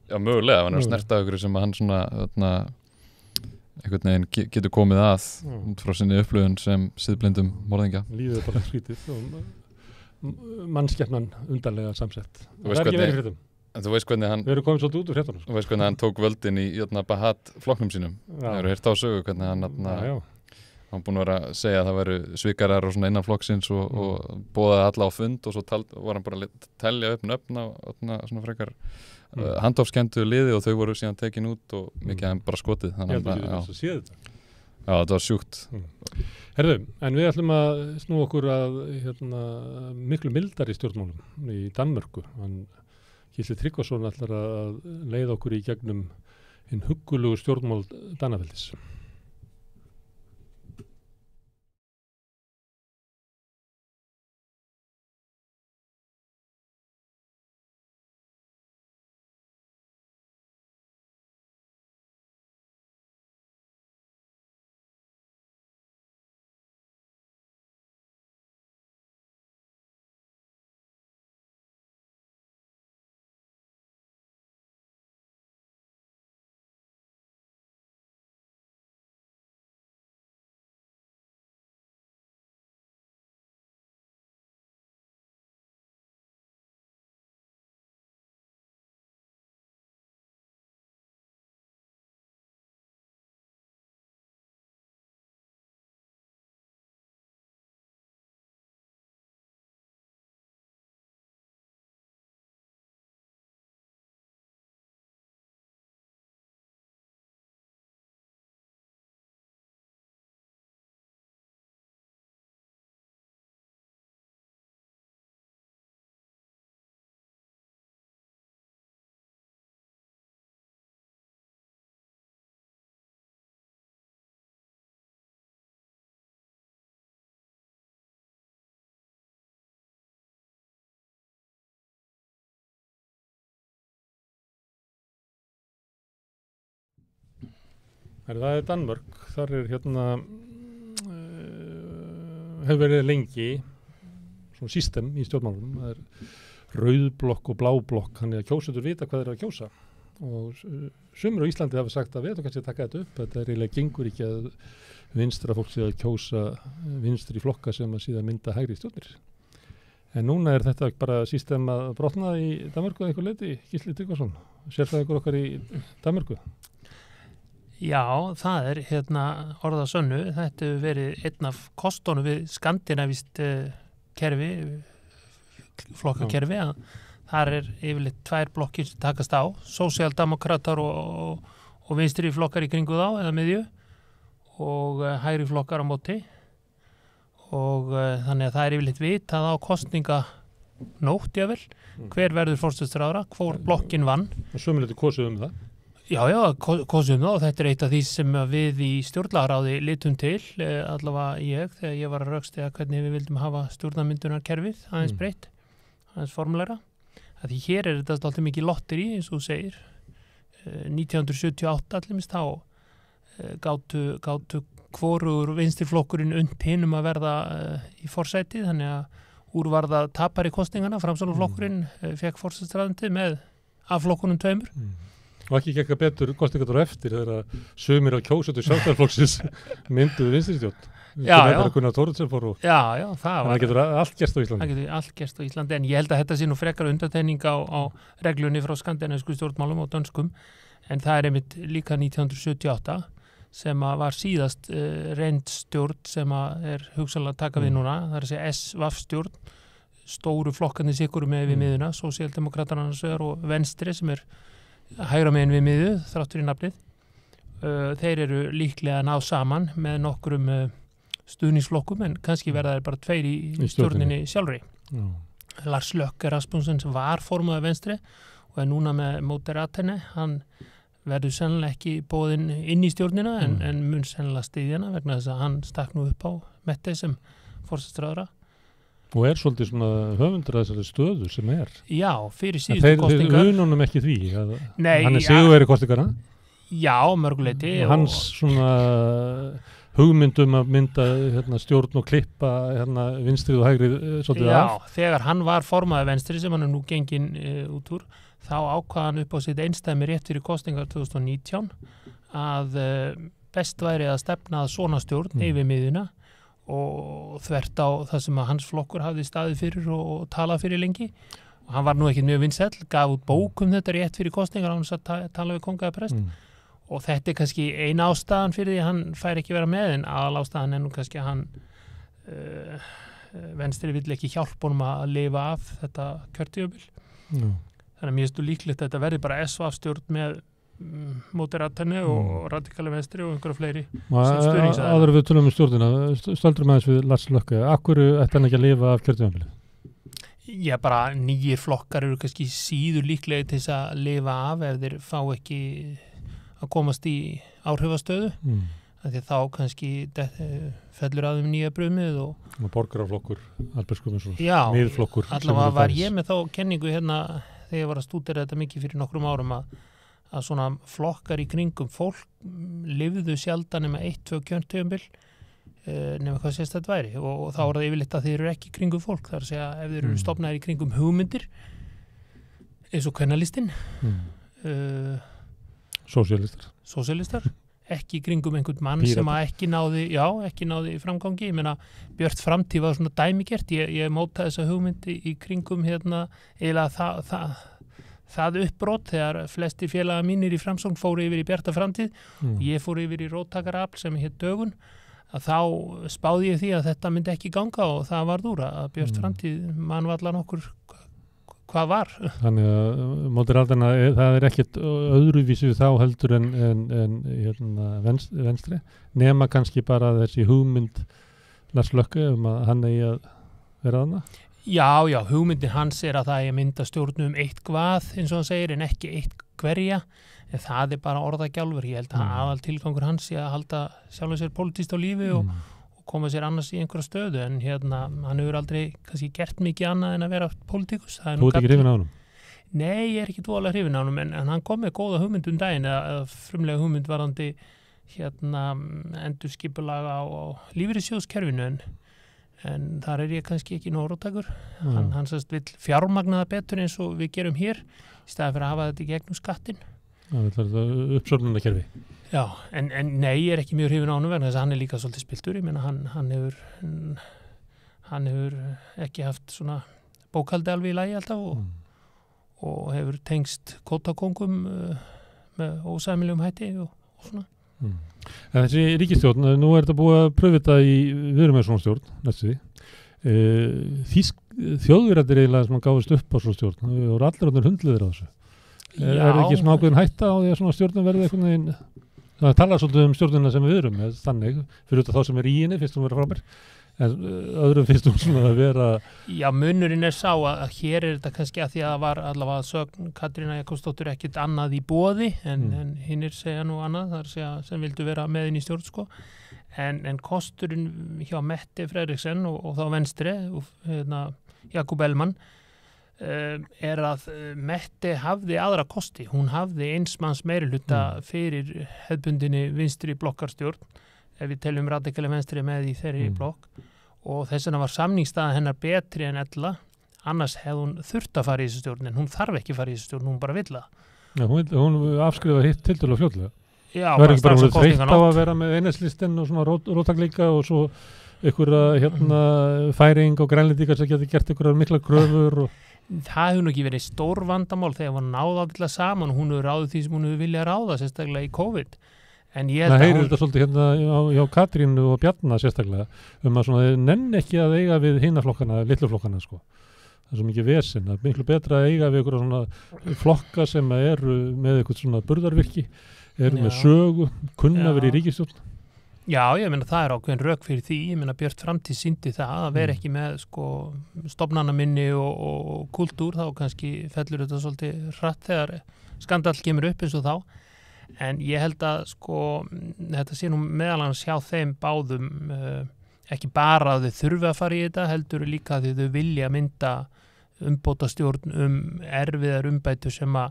Já, mögulega, hann er snertaður sem hann svona einhvern veginn getur komið að út frá sinni upplöfun sem siðblindum morðingja. Lífið er bara skrítið og mannskepnan undarlega samsett. Það er ekki verið fréttum. En þú veist hvernig hann... Við erum komið svolítið út úr fréttunum. Þú veist hvernig hann tók völdin í Bahat flokknum sínum. Það eru heyrt á sögu hvernig hann búinn að vera að segja að það væru svikarar og svona innan flokksins og boðaði alla á fund og svo var hann bara að telja upp nöfn á svona frekar handofskenndu liði og þau voru síðan tekin út og mikið hann bara skotið. Ég held að þú séð þetta. Já, þetta var sjúkt. Herðu, en við ætlum að snúa okkur að miklu mildari stjórnmálum í Danmörku. Gísli Tryggvason ætlar að leiða okkur í gegnum hinn huggulegu stjórnmál Danaveldis. Það er Danmörk, þar er hefur verið lengi svona system í stjórnmálum. Það er rauðblokk og bláblokk, þannig að kjósendur vita hvað þeir eru að kjósa. Og sumir á Íslandi hafa sagt að við ætlum kannski að taka þetta upp, þetta er eiginlega gengur ekki að vinstra fólk sé að kjósa vinstri flokka sem að síðan mynda hægri stjórnir. En núna er þetta bara system að brotna í Danmörku eða eitthvað leyti, Gísli Tryggvason, sérfræðingur okkar í Danmörku. Já, það er orða sönnu. Þetta hefur verið einn af kostunum við skandinavískt kerfi, flokkakerfi. Þar er yfirleitt tvær blokkir sem takast á, sósíaldemókratar og vinstri flokkar í kringu þá eða miðju og hægri flokkar á móti. Og þannig að það er yfirleitt vitað á kosninganótt, hver verður forsætisráðherra, hvor blokkin vann. Og sömuleiðis kosið það. Já, kosum það og þetta er eitt af því sem við í stjórnlagaráði litum til, allavega ég, þegar ég var að rökstyðja hvernig við vildum hafa stjórnarmyndunarkerfið aðeins breytt, aðeins formulegra. Því hér er þetta alltaf mikið lotteri, eins og þú segir. 1978 allimist þá gátu hvorugur vinstirflokkurinn hinum að verða í forsætið, þannig að úr var það tapari kosningana, Framsóknarflokkurinn fekk forsætisráðuneyti með af flokkunum tveimur. Og ekki gekka betur kosningaður eftir þegar sumir á kjósættu Sjálfstæðisflokksins mynduðu vinstristjórn. Já, það getur allt gerst á Íslandi. Það getur allt gerst á Íslandi, en ég held að þetta sé nú frekar undantekning á reglunni frá skandinavísku stjórnmálum og dönskum, en það er einmitt líka 1978 sem að var síðast reynd stjórn sem að er hugsanlega að taka við núna, það er að segja SVAF-stjórn, stóru flokkarnir sikkur með við miðuna, Sósíaldemókratarnir annars vegar og Venstri sem er hægra megin við miðu, þráttur í nafnið. Þeir eru líklega að ná saman með nokkrum stuðningsflokkum, en kannski verða þeir bara tveir í stjórninni sjálfri. Lars Løkke Rasmussen sem var formaður Venstri og er núna með Moderaterna, hann verður sennilega ekki boðinn inn í stjórnina en mun sennilega styðjana vegna þess að hann stakk nú upp á Mette sem forsætisráðherra. Og er svolítið svona höfundur að þessari stöðu sem er. Já, fyrir síðustu kostingar. Þeir ununum ekki því. Nei, hann er sigurvegari kostingarna. Já, mörguleiti. Hans svona hugmyndum að mynda stjórn og klippa vinstrið og hægrið svolítið af. Já, þegar hann var formaður Venstri sem hann er nú genginn út úr, þá ákvað hann upp á sitt einstæmi rétt fyrir kostingar 2019 að best væri að stefna að svona stjórn yfir miðuna og þvert á það sem að hans flokkur hafði staðið fyrir og talað fyrir lengi og hann var nú ekki mjög vinsæll, gaf út bók þetta rétt fyrir kosningar á hans að tala við kongaði prest og þetta er kannski eina ástæðan fyrir því að hann fær ekki vera með en aðal ástæðan er nú kannski að hann Venstri vill ekki hjálpa honum að lifa af þetta kjörtímabil þannig að mér stu líklegt að þetta verði bara SVAF-stjórn með Moderaterna og radikali Venstri og einhverja fleiri sem stuðningsaðilar. Áður við tölum stjórnina, stöldrum aðeins við Lars Løkke. Akkur ætti hann ekki að lifa af kjörtímabilið? Já, bara nýjir flokkar eru kannski síður líklega til þess að lifa af ef þeir fá ekki að komast í áhrifastöðu. Því þá kannski fellur að nýja brumið og borgaraflokkur, Albertskuminsson, miðflokkur. Allavega var ég með þá kenningu hérna þegar ég var að stúdera þetta mikið fyrir nokkrum árum að svona flokkar í kringum fólk lifðu sjaldan nema 1-2 kjörtímabil nema hvað sést þetta væri og þá er það yfirleitt að þeir eru ekki í kringum fólk, það er að segja ef þeir eru stofnaðir í kringum hugmyndir eins og kvennalistinn sósíalistar ekki í kringum einhvern mann sem að ekki náði framgangi. Ég meina Björt framtíð var svona dæmigert, ég mótaði þessa hugmyndi í kringum eiginlega það uppbrot þegar flesti félaga mínir í Framsókn fóru yfir í Bjarta framtíð og ég fór yfir í róttakarafl sem hétt Dögun að þá spáði ég því að þetta myndi ekki ganga og það var úr að Björt framtíð mann var allan okkur hvað var. Þannig að Moderaterna, það er ekkert öðruvísi þá heldur en Venstri nema kannski bara þessi hugmynd Lars Løkke að hann eigi að vera þarna. Já, hugmyndin hans er að það er mynda stjórnum eitt hvað, eins og hann segir, en ekki eitt hverja, en það er bara orðagjálfur. Ég held að aðal tilgangur hans sé að halda sjálfur sér pólitískt á lífi og koma sér annars í einhverja stöðu, en hann hefur aldrei kannski gert mikið annað en að vera pólitíkus. Þú ert ekki hrifin á honum? Nei, ég er ekki dvoðalega hrifin á honum, en hann kom með góða hugmynd daginn, eða frumlega hugmynd varðandi endurskipulaga á lífeyrissjóðskerfinu, en þar er ég kannski ekki nóg róttækur. Hann sérst vill fjármagnaða betur eins og við gerum hér í staði fyrir að hafa þetta í gegnum skattin. Það er þetta uppsöfnunarkerfi. Já, en nei, ég er ekki mjög hrifin á honum vegna þess að hann er líka svolítið spiltur. Ég meina hann hefur ekki haft svona bókaldi alveg í lagi alltaf og hefur tengst kótakóngum með ósæmilegum hætti og svona. En þessi ríkisstjórn, nú er þetta búið að pröfa þetta við erum með svona stjórn, næstu því. Þjóðverðir eiginlega sem gáðist upp á svona stjórn, það voru allir ánir hundliðir á þessu. Er ekki svona ákveðin hætta á því að svona stjórnum verði einhvern veginn, það talar svolítið stjórnina sem við erum með þannig, fyrir út af þá sem er í henni, fyrst hún verður frábær. en öðrum finnst hún svona að vera... Já, munurinn sá að hér þetta kannski að því að það var allavega sögn Katrínar Jakobsdóttur ekkert annað í boði en hinnir segja nú annað, það segja sem vildu vera með inn í stjórn sko. En kosturinn hjá Mette Frederiksen og þá venstri, Jakob Ellmann, að Mette hafði aðra kosti. Hún hafði einsmanns meirihluta fyrir hefðbundinni vinstri blokkarstjórn, ef við teljum radikali venstri með í þeirri blokk, og þess vegna var samningsstaða hennar betri en ella, annars hefði hún þurft að fara í þessu stjórn, en hún þarf ekki að fara í þessu stjórn, hún bara vill það. Já, hún afskrifa hitt tiltölulega fljótlega. Já, bara strax á kosninganótt. Þreytt á að vera með einhelslistinn og svona róttaglíka og svo einhverja færing og grænlendingar sem geti gert einhverjar mikla kröfur og... Það hefur nú ekki verið stór vandamál þegar hún náði allir saman og hún hefur ráðið því sem hún hefur viljað ráða, sérstaklega í COVID. En ég held að heyrir þetta svolítið hjá Katrínu og Bjarna sérstaklega að svona nenn ekki að eiga við hinaflokkana, litluflokkana sko. Það er svo mikið vesen, það er miklu betra að eiga við einhverja svona flokka sem eru með eitthvað svona burðarvirki, eru með sögu, kunna verið í ríkisstjórn. Já, ég meina það ákveðin rök fyrir því, ég meina Björt framtíð sýndi það að vera ekki með sko stofnanaminni og kultúr, þá kannski fellur þetta svolítið hratt þegar skandall kemur upp eins og þá. En ég held að sko þetta sé nú meðal annars hjá þeim báðum ekki bara að þau þurfi að fara í þetta, heldur líka að þau vilja mynda umbótastjórn erfiðar umbætur sem að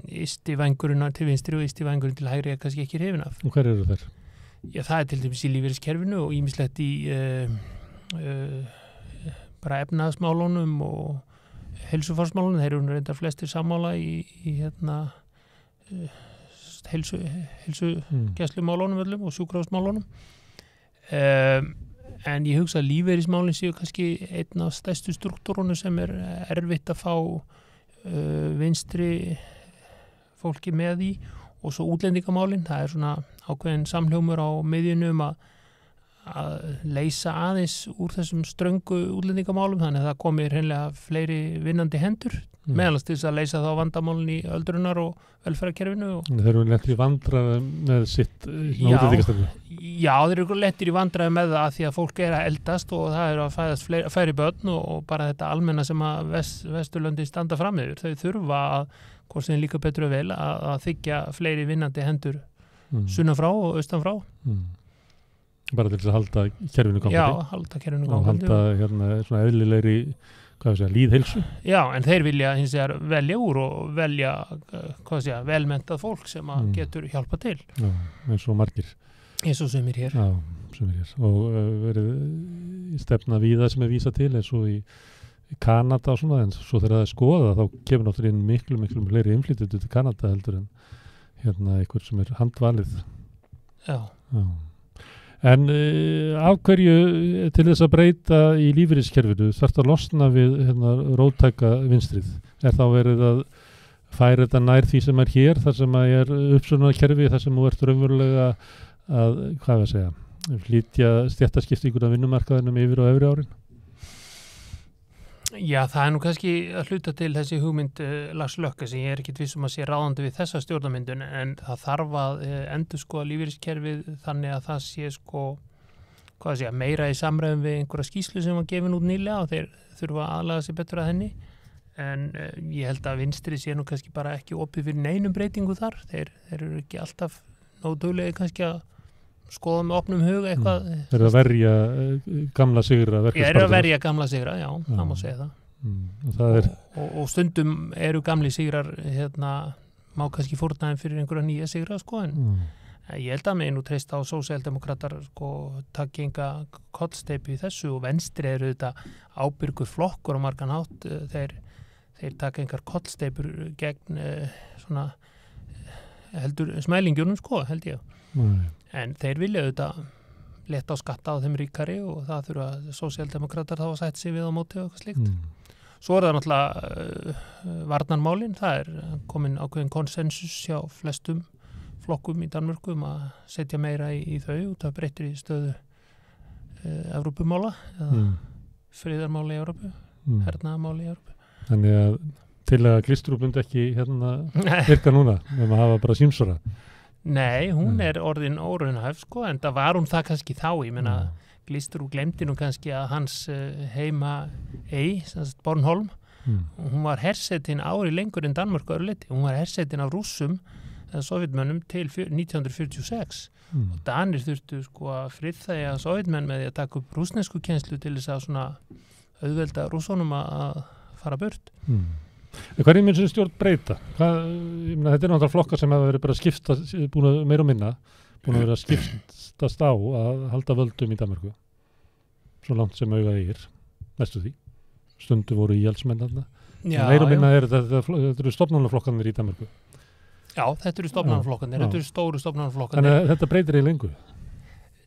ystivængurinn til vinstri og ystivængurinn til hægri er kannski ekki hrifin af. Og hver eru þeir? Já, það til dæmis í lífeyriskerfinu og ýmislegt í bara efnahagsmálunum og heilsufarsmálunum, þeir eru reyndar flestir sammála í heilsugæslumálunum öllum og sjúkrahúsmálunum. En ég hugsa að lífeyrismálin séu kannski einn af stærstu struktúrunum sem er erfitt að fá vinstri fólki með í og svo útlendingamálin, það er svona ákveðin samhljómur á miðjunum að leysa aðeins úr þessum ströngu útlendingamálum, þannig að það komi hreinlega fleiri vinnandi hendur meðalans til þess að leysa þá vandamálin í öldrunar og velferðarkerfinu. Þeir eru lettir í vandræði með sitt útlendingastarfi? Já, þeir eru lettir í vandræði með það að því að fólk er að eldast og það eru að fæðast færri börn og bara þetta almenna sem að Vesturlöndi standa fram yfir. Þau þurfa að, hvort sem líka betur og vel, að þykja fleiri vinnandi hendur sunnan frá og austan frá. Bara til þess að halda kerfinu gangandi? Já, halda kerfinu gangandi. Og halda svona eðlilegri líðheilsu? Já, en þeir vilja hins vegar velja úr og velja velmentað fólk sem að getur hjálpa til. Já, eins og margir. Eins og sumir hér. Já, sumir hér. Og verið í stefna víða sem er vísa til eins og í Kanada og svona, en svo þegar það er skoða þá kemur náttúrulega inn miklu fleiri innflytjendur til Kanada heldur en einhver sem er handvalið. Já. En af hverju til þess að breyta í lífeyriskerfinu þarf að losna við róttæka vinstrið? Er þá verið að færa þetta nær því sem er hér, þar sem að er uppsöfnunarkerfi, þar sem þú ert raunverulega að, flytja stéttaskiptinguna vinnumarkaðinum yfir á efri árin? Já, það er nú kannski að hluta til þessi hugmynd Lars Løkke sem ég er ekkit viss að sé ráðandi við þessa stjórnarmyndun, en það þarf að endurskoða lífeyriskerfið þannig að það sé meira í samræðum við einhverja skýrslu sem var gefin út nýlega og þeir þurfa að aðlaga sig betur að henni. En ég held að vinstri sé nú kannski bara ekki opið fyrir neinum breytingu þar. Þeir eru ekki alltaf nógu duglegir kannski að skoða með opnum huga eitthvað. Þeir eru að verja gamla sigra. Þeir eru að verja gamla sigra, já, það má segja það. Og það og stundum eru gamli sigrar má kannski fórnaðin fyrir einhverja nýja sigra sko, en ég held að mig nú treysta á sósíaldemókratar sko takki enga kollsteypu í þessu og venstri eru þetta ábyrgur flokkur á margan hátt. Þeir taka engar kollsteypur gegn svona heldur smælingjunum sko, held ég. En þeir vilja auðvitað leta á skatta á þeim ríkari og það þurfa sósíaldemókratar þá að sætt sig við á móti og eitthvað slíkt. Svo er það náttúrulega varnarmálin, það er komin ákveðin konsensus hjá flestum flokkum í Danmörku að setja meira í þau og það breytir í stöðu Evrópumála eða friðarmála í Evrópu, hernaðarmála í Evrópu. Þannig að til að Glistrup ekki virka núna, að hafa bara símsvara. Nei, hún er orðin óraunhæf sko, en það var hún það kannski þá, ég meina glýstur og glemdi nú kannski að hans heima Bornholm, hún var hersetin ári lengur en Danmörku örleiti. Hún var hersetin af Rússum eða Sovjetmönnum til 1946 og Danir þurftu sko að friðþægja Sovjetmenn með því að taka upp rússnesku kennslu til þess að svona auðvelda rússónum að fara burt. Hverju mun þessi stjórn breyta? Þetta er náttúrulega flokkar sem hafa verið bara skipta, búin að meira og minna, búin að vera að skiptast á að halda völdum í Danmörku. Svo langt sem augað er, næstu því. Stundu voru íhaldsmenn þarna. Meira og minna þetta eru stofnanaflokkarnir í Danmörku. Já, þetta eru stofnanaflokkarnir, þetta eru stóru stofnanaflokkarnir. Þannig að þetta breytir í lengu?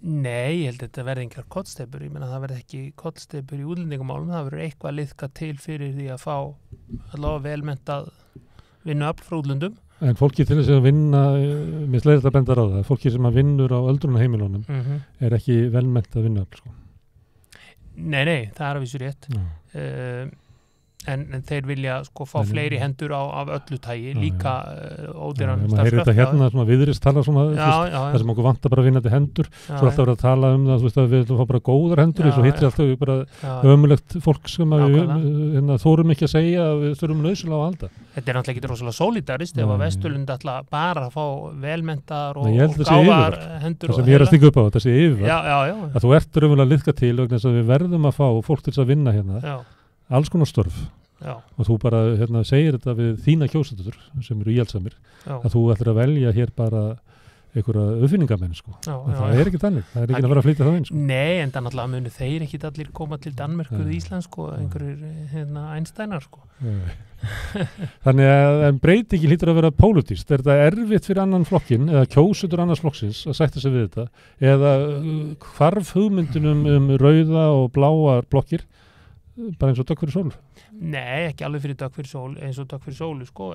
Nei, ég held að þetta verði engar kollsteypur. Ég meina það verði ekki kollsteypur í útlendingamálum, það verður eitthvað liðka til fyrir því að fá allavega velmenntað vinnuafl frá útlendum. En fólki til þess að vinna, mér slegir þetta bendar á það, fólki sem að vinnur á öldrunarheimilunum er ekki velmenntað vinnuafl, sko. Nei, það er að vísu rétt. En þeir vilja sko fá fleiri hendur af öllu tægi, líka ódýran starfskraft. Maður heyrir þetta hérna, svona viðrist tala svona, það sem okkur vantar bara vinnandi hendur, svo alltaf verið að tala um það, þú veist að við viljum fá bara góðar hendur, svo hittir alltaf bara ömulegt fólk sem við þórum ekki að segja að við þurfum nauðsynlega á að halda. Þetta er náttúrulega ekki rosalega sólidarist ef að Vesturlund alltaf bara að fá velmenntar og gáðar hendur. Það sem ég er að stíka upp á, þetta sé yfirvart, að þú ert raunverulega að liðka til vegna þess að við verðum að fá fólk til að vinna hérna. Alls konar störf og þú bara segir þetta við þína kjósendur sem eru íhaldsamir að þú ætlir að velja hér bara einhverja uppfinningamenn sko. Það er ekki þannig, það er ekki að vera að flytja það inn sko. Nei, en þannig að munu þeir ekki allir koma til Danmörku eða Ísland sko, einhverjir Einsteinar sko. Þannig að breyti ekki hlýtur að vera pólitískt. Er þetta erfitt fyrir annan flokkin eða kjósendur annars flokksins að sætta sig við þetta eða hvarf hugmyndunum rauða og bláar blokkir bara eins og Dögg fyrir sólu? Nei, ekki alveg fyrir Dögg fyrir sólu, eins og Dögg fyrir sólu sko.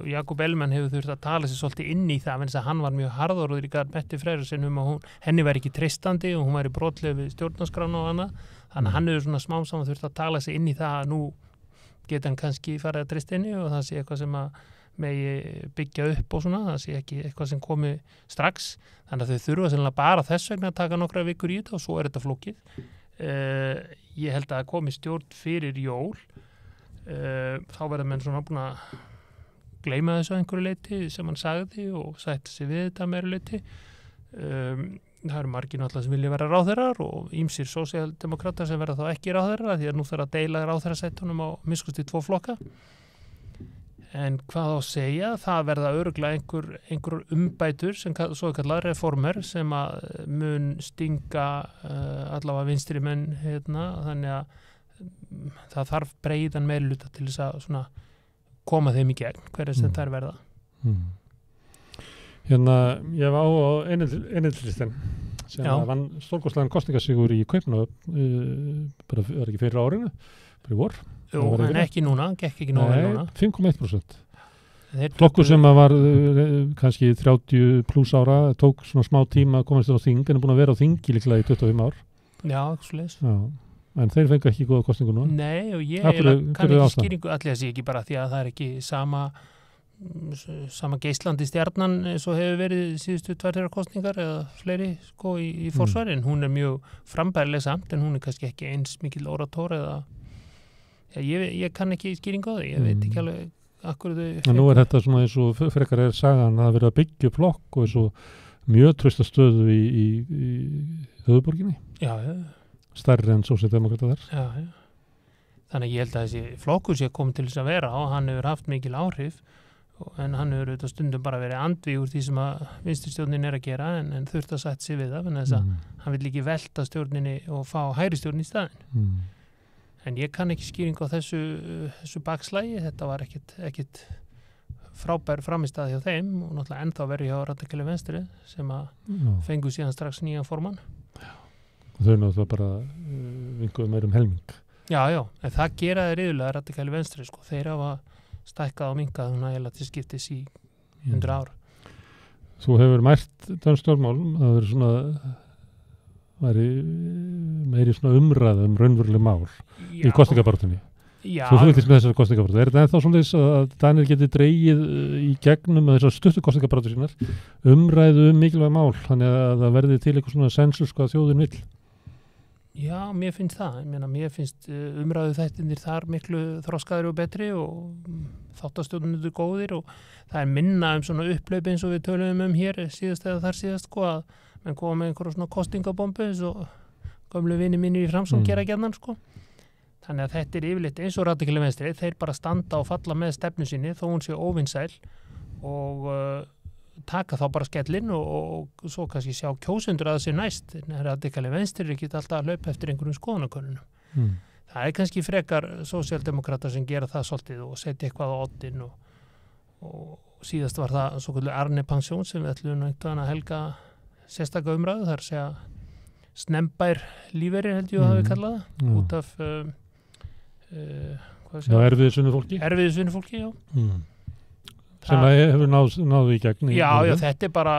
Jakob Ellemann hefur þurft að tala sér svolítið inn í það, en hann var mjög harðorður í garð Mette Frederiksen að henni væri ekki treystandi og hún væri brotleg við stjórnarskrána og annað, þannig að hann hefur svona smám saman þurft að tala sér inn í það að nú geta hann kannski farið að treysta henni og það sé eitthvað sem að megi byggja upp og svona, það sé ekki eitthvað sem komi strax, þannig að þau þurfa sennilega bara þess vegna að taka nokkra vikur í þetta og svo er þetta flókið. Ég held að komi stjórn fyrir jól þá verða menn svona búin að gleyma þessu einhverju leyti sem hann sagði og sætti sig við þetta meira leyti. Það eru margir náttúrulega sem vilja vera ráðherrar og ýmsir sósíaldemókratar sem verða þá ekki ráðherrar því að nú þarf að deila ráðherrasætunum á miskusti 2 flokka. En hvað á að segja, það verða örugglega einhver umbætur sem svo kallar reformer sem að mun stinga allavega vinstri menn þannig að það þarf breiðan meirihluta til þess að svona koma þeim í gegn, hverja sem þær verða. Hérna, ég var á einhildlistin sem vann stórkostlegan kosningasígur í Kaupmannahöfn bara var ekki fyrir árinu, bara í vor. Jú, en ekki núna, gekk ekki nóg núna. 5,1%. Flokkur sem var kannski 30 pluss ára, tók svona smá tíma að komast á þing, en er búin að vera á þingi líklega í 25 ár. Já, ekki svo leys. En þeir fengu ekki góða kosningu nú. Nei, og ég kann ekki skýringu, allir að sé ekki bara því að það er ekki sama geislandi stjarnan eins og hefur verið síðustu 2-3 kosningar eða fleiri sko í forsvarin. Hún er mjög frambærileg samt, en hún er kannski ekki eins mikil oratór eða ég kann ekki skýringu á því, ég veit ekki alveg akkur þau... Nú er þetta svona eins og frekar er sagan að vera að byggja flokk og eins og mjög trausta stöðu í höfuðborginni. Já. Stærri en sósíaldemókrata þar. Já. Þannig ég held að þessi flokkur sé komið til þess að vera og hann hefur haft mikil áhrif en hann hefur auðvitað stundum bara verið andvíg úr því sem að vinstristjórnin er að gera en þurft að sætt sig við það, en þess að hann vill ekki velta stjórninni og fá hægri stjórn í staðinn. En ég kann ekki skýringu á þessu bakslægi, þetta var ekkit frábær framistað hjá þeim og náttúrulega ennþá verið hjá Radikale Venstre sem að fengu síðan strax nýjan formann. Þau náttúrulega bara vinguðu meir helming. Já, en það gera þeir yfirlega Radikale Venstre, sko. Þeir hafa stækkað og minkað þannig að til skiptis í 100 ár. Þú hefur mælt dansk stjórnmál, það verður svona meiri svona umræða raunveruleg mál í kosningabaráttunni. Þú fylgist með þessari kosningabaráttu. Er þetta ennþá svoleiðis að Danir geti dregið í gegnum þessar stuttu kosningabaráttu sínar umræðu mikilvæg mál, þannig að það verði til eitthvað svona sensus hvað þjóðin vill? Já, mér finnst það. Mér finnst umræðu þættinir þar miklu þroskaðri og betri og þáttastjórnundur góðir og það er minna svona upplaup eins og við tölum hér síðast eða þar síðast sko að menn koma með einhverjum svona kostingabombu eins og gömlu vini mínir í Framsókn gera gjarnan sko. Þannig að þetta yfirleitt eins og radikali venstri, þeir bara standa og falla með stefnu sinni þó hún sé óvinsæl og taka þá bara skellinn og svo kannski sjá kjósendur að það sé næst. Radikali venstri er ekki alltaf að hlaupa eftir einhverjum skoðanakönnunum. Það er kannski frekar sósíaldemókratar sem gera það svolítið og setja eitthvað á oddinn og síðast var það svoköldu Arne Pensjón sem við ætlum einhvern að helga sérstaka umræðu, þar segja snembær lífeyrir held ég að hafi kallað það út af erfiðisvinnu fólki já sem að hefur náðu í gegn já, þetta er bara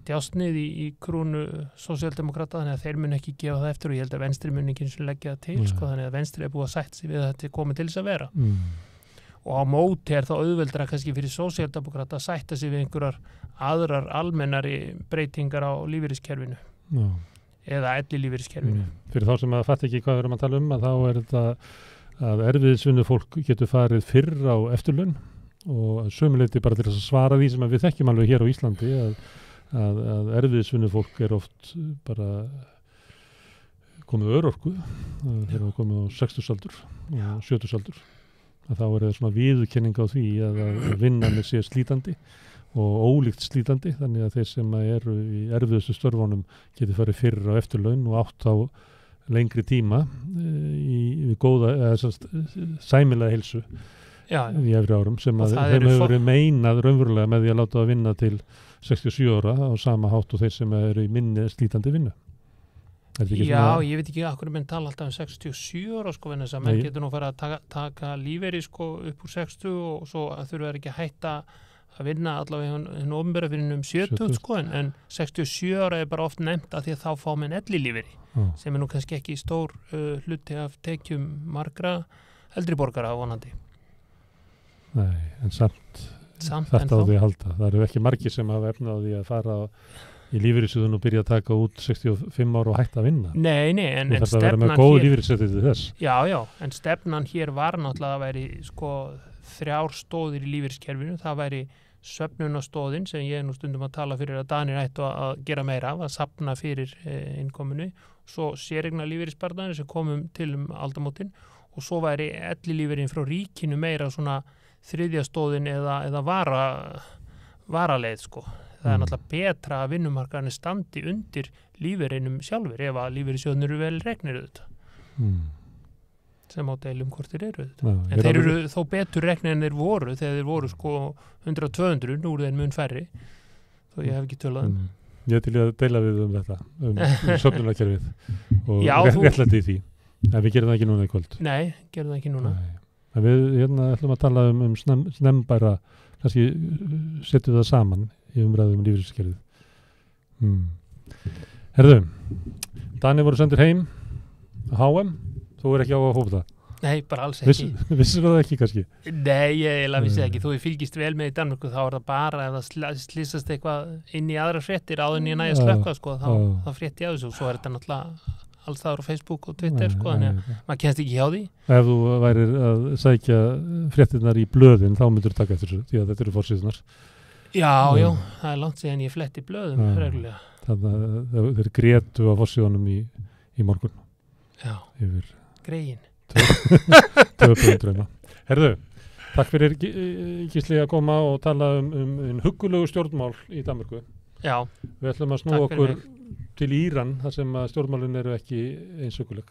djásnið í krúnu sósíaldemókrata, þannig að þeir mun ekki gefa það eftir og ég held að venstri mun ekki eins og leggja það til sko, þannig að venstri er búið að sætt sig við að þetta er komið til þess að vera og á móti er það auðveldra kannski fyrir sósíaldemókrata að sætta sig við einhverjar aðrar almennari breytingar á lífeyriskerfinu eða ellilífeyriskerfinu. Fyrir þá sem að fatta ekki hvað við erum að tala að þá er þetta að erfiðisvinnu fólk getur farið fyrr á eftirlaun og sömuleyti bara til þess að svara því sem við þekkjum alveg hér á Íslandi að erfiðisvinnu fólk er oft bara komið örorku þegar það komið á 60-aldur og 70-aldur að þá er það svona viðurkenning á því að vinnan sé slítandi og ólíkt slítandi, þannig að þeir sem eru í erfiðustu störfunum geti farið fyrr á eftirlaun og átt á lengri tíma í góða sæmilega heilsu í efri árum sem að þeim hefur verið meinað raunverulega með því að láta að vinna til 67 ára á sama hátt og þeir sem eru í minni slítandi vinnu. Já, ég veit ekki akkur menn tala alltaf 67 ára sko, en þess að menn getur nú fara að taka lífeyri sko upp úr 60 og svo að þurfa ekki að hætta að vinna allavega hinn ofnbæra fyrir 70 sko, en 67 ára er bara oft nefnt að því að þá fá menn ellilífeyri sem er nú kannski ekki stór hluti af tekjum margra eldri borgara vonandi. Nei, en samt þetta á því að halda. Það eru ekki margir sem hafa efna á því að fara í lífeyrissjóðun og byrja að taka út 65 ára og hætta að vinna. Nei, en stefnan hér... Það verður með góð lífeyrissjóði til þess. Já, en stefnan hér var náttúrulega að væri sko 3 stóðir í lífeyriskerfinu. Það væri söfnunarstóðin sem ég er nú stundum að tala fyrir að Danir ættu að gera meira af, að safna fyrir innkominu. Svo séregna lífeyrissparnaðir sem komum til aldamótin og svo væri ellilífeyrin frá ríkinu meira svona þriðja stóðin eða varaleið sko. Það er náttúrulega betra að vinnumarkaðarnir standi undir lífeyrinum sjálfur ef að lífeyrissjóðnir eru vel reknir sem á deilum hvort þeir eru en þeir eru þó betur reknir en þeir voru þegar þeir voru sko 100-200 nú eru þeir mun færri þó ég hef ekki tölað Ég til að deila við þetta söfnunarkerfið og réttlæti í því en við gerum það ekki núna í kvöld. Nei, gerum það ekki núna. En við ætlum að tala snembæra, kannski setjum það saman í umræðum lífeyriskerfið. Herðu, Dani voru sendir heim HM, þú er ekki á að hópa það? Nei, bara alls ekki. Vissir það ekki kannski? Nei, ég vissi það ekki. Þú fylgist vel með í Danmörku, þá er það bara ef það slýsast eitthvað inn í aðra fréttir áður en ég næja slökka, sko, þá frétti ég á þessu og svo er þetta náttúrulega alls þar á Facebook og Twitter, sko, þannig að maður kennst ekki hjá því. Ef þú værir að sækja fréttirnar í blöðin, þá myndur þú taka eftir þessu, því að þetta eru forsíðunar. Já, það er langt síðan ég fletti blöðum reglulega. Þannig að þeir grétu á forsíðunum í morgun. Já, greiðin. Herðu, takk fyrir Gísli að koma og tala um huggulegu stjórnmál í Danmörku. Já. Við ætlum að snúa okkur til Íran þar sem að stjórnmálin eru ekki eins hugguleg.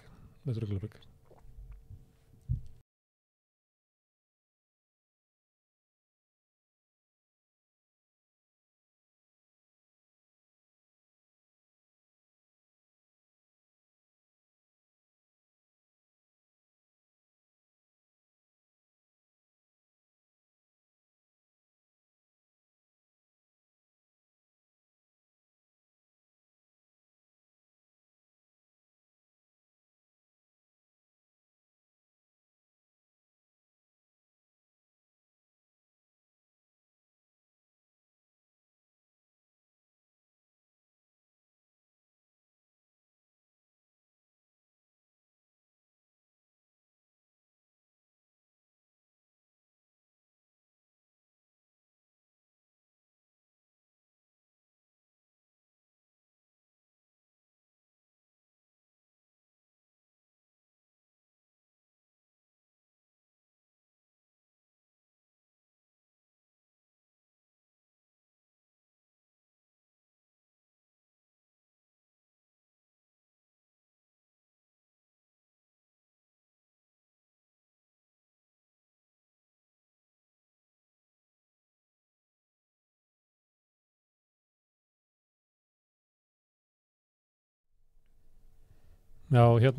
Já, ég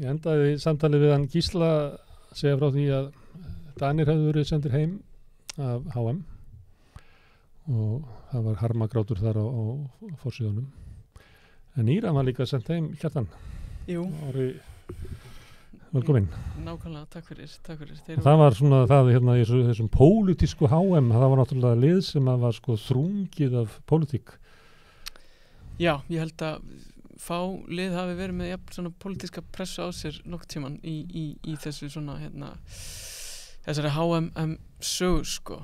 endaði samtalið við hann Gísla segja frá því að Danir hefðu verið sendir heim af HM og það var harmagrátur þar á forsíðunum. En Íran var líka sendt heim, Kjartan. Jú. Ári, velkomin. Nákvæmlega, takk fyrir. Það var svona það í þessum pólitísku HM, það var náttúrulega lið sem að var sko þrungið af pólitík. Já, ég held að fá lið hafi verið með svona pólitíska pressu á sér nokkuð tíman í þessu svona þessari HM sögur sko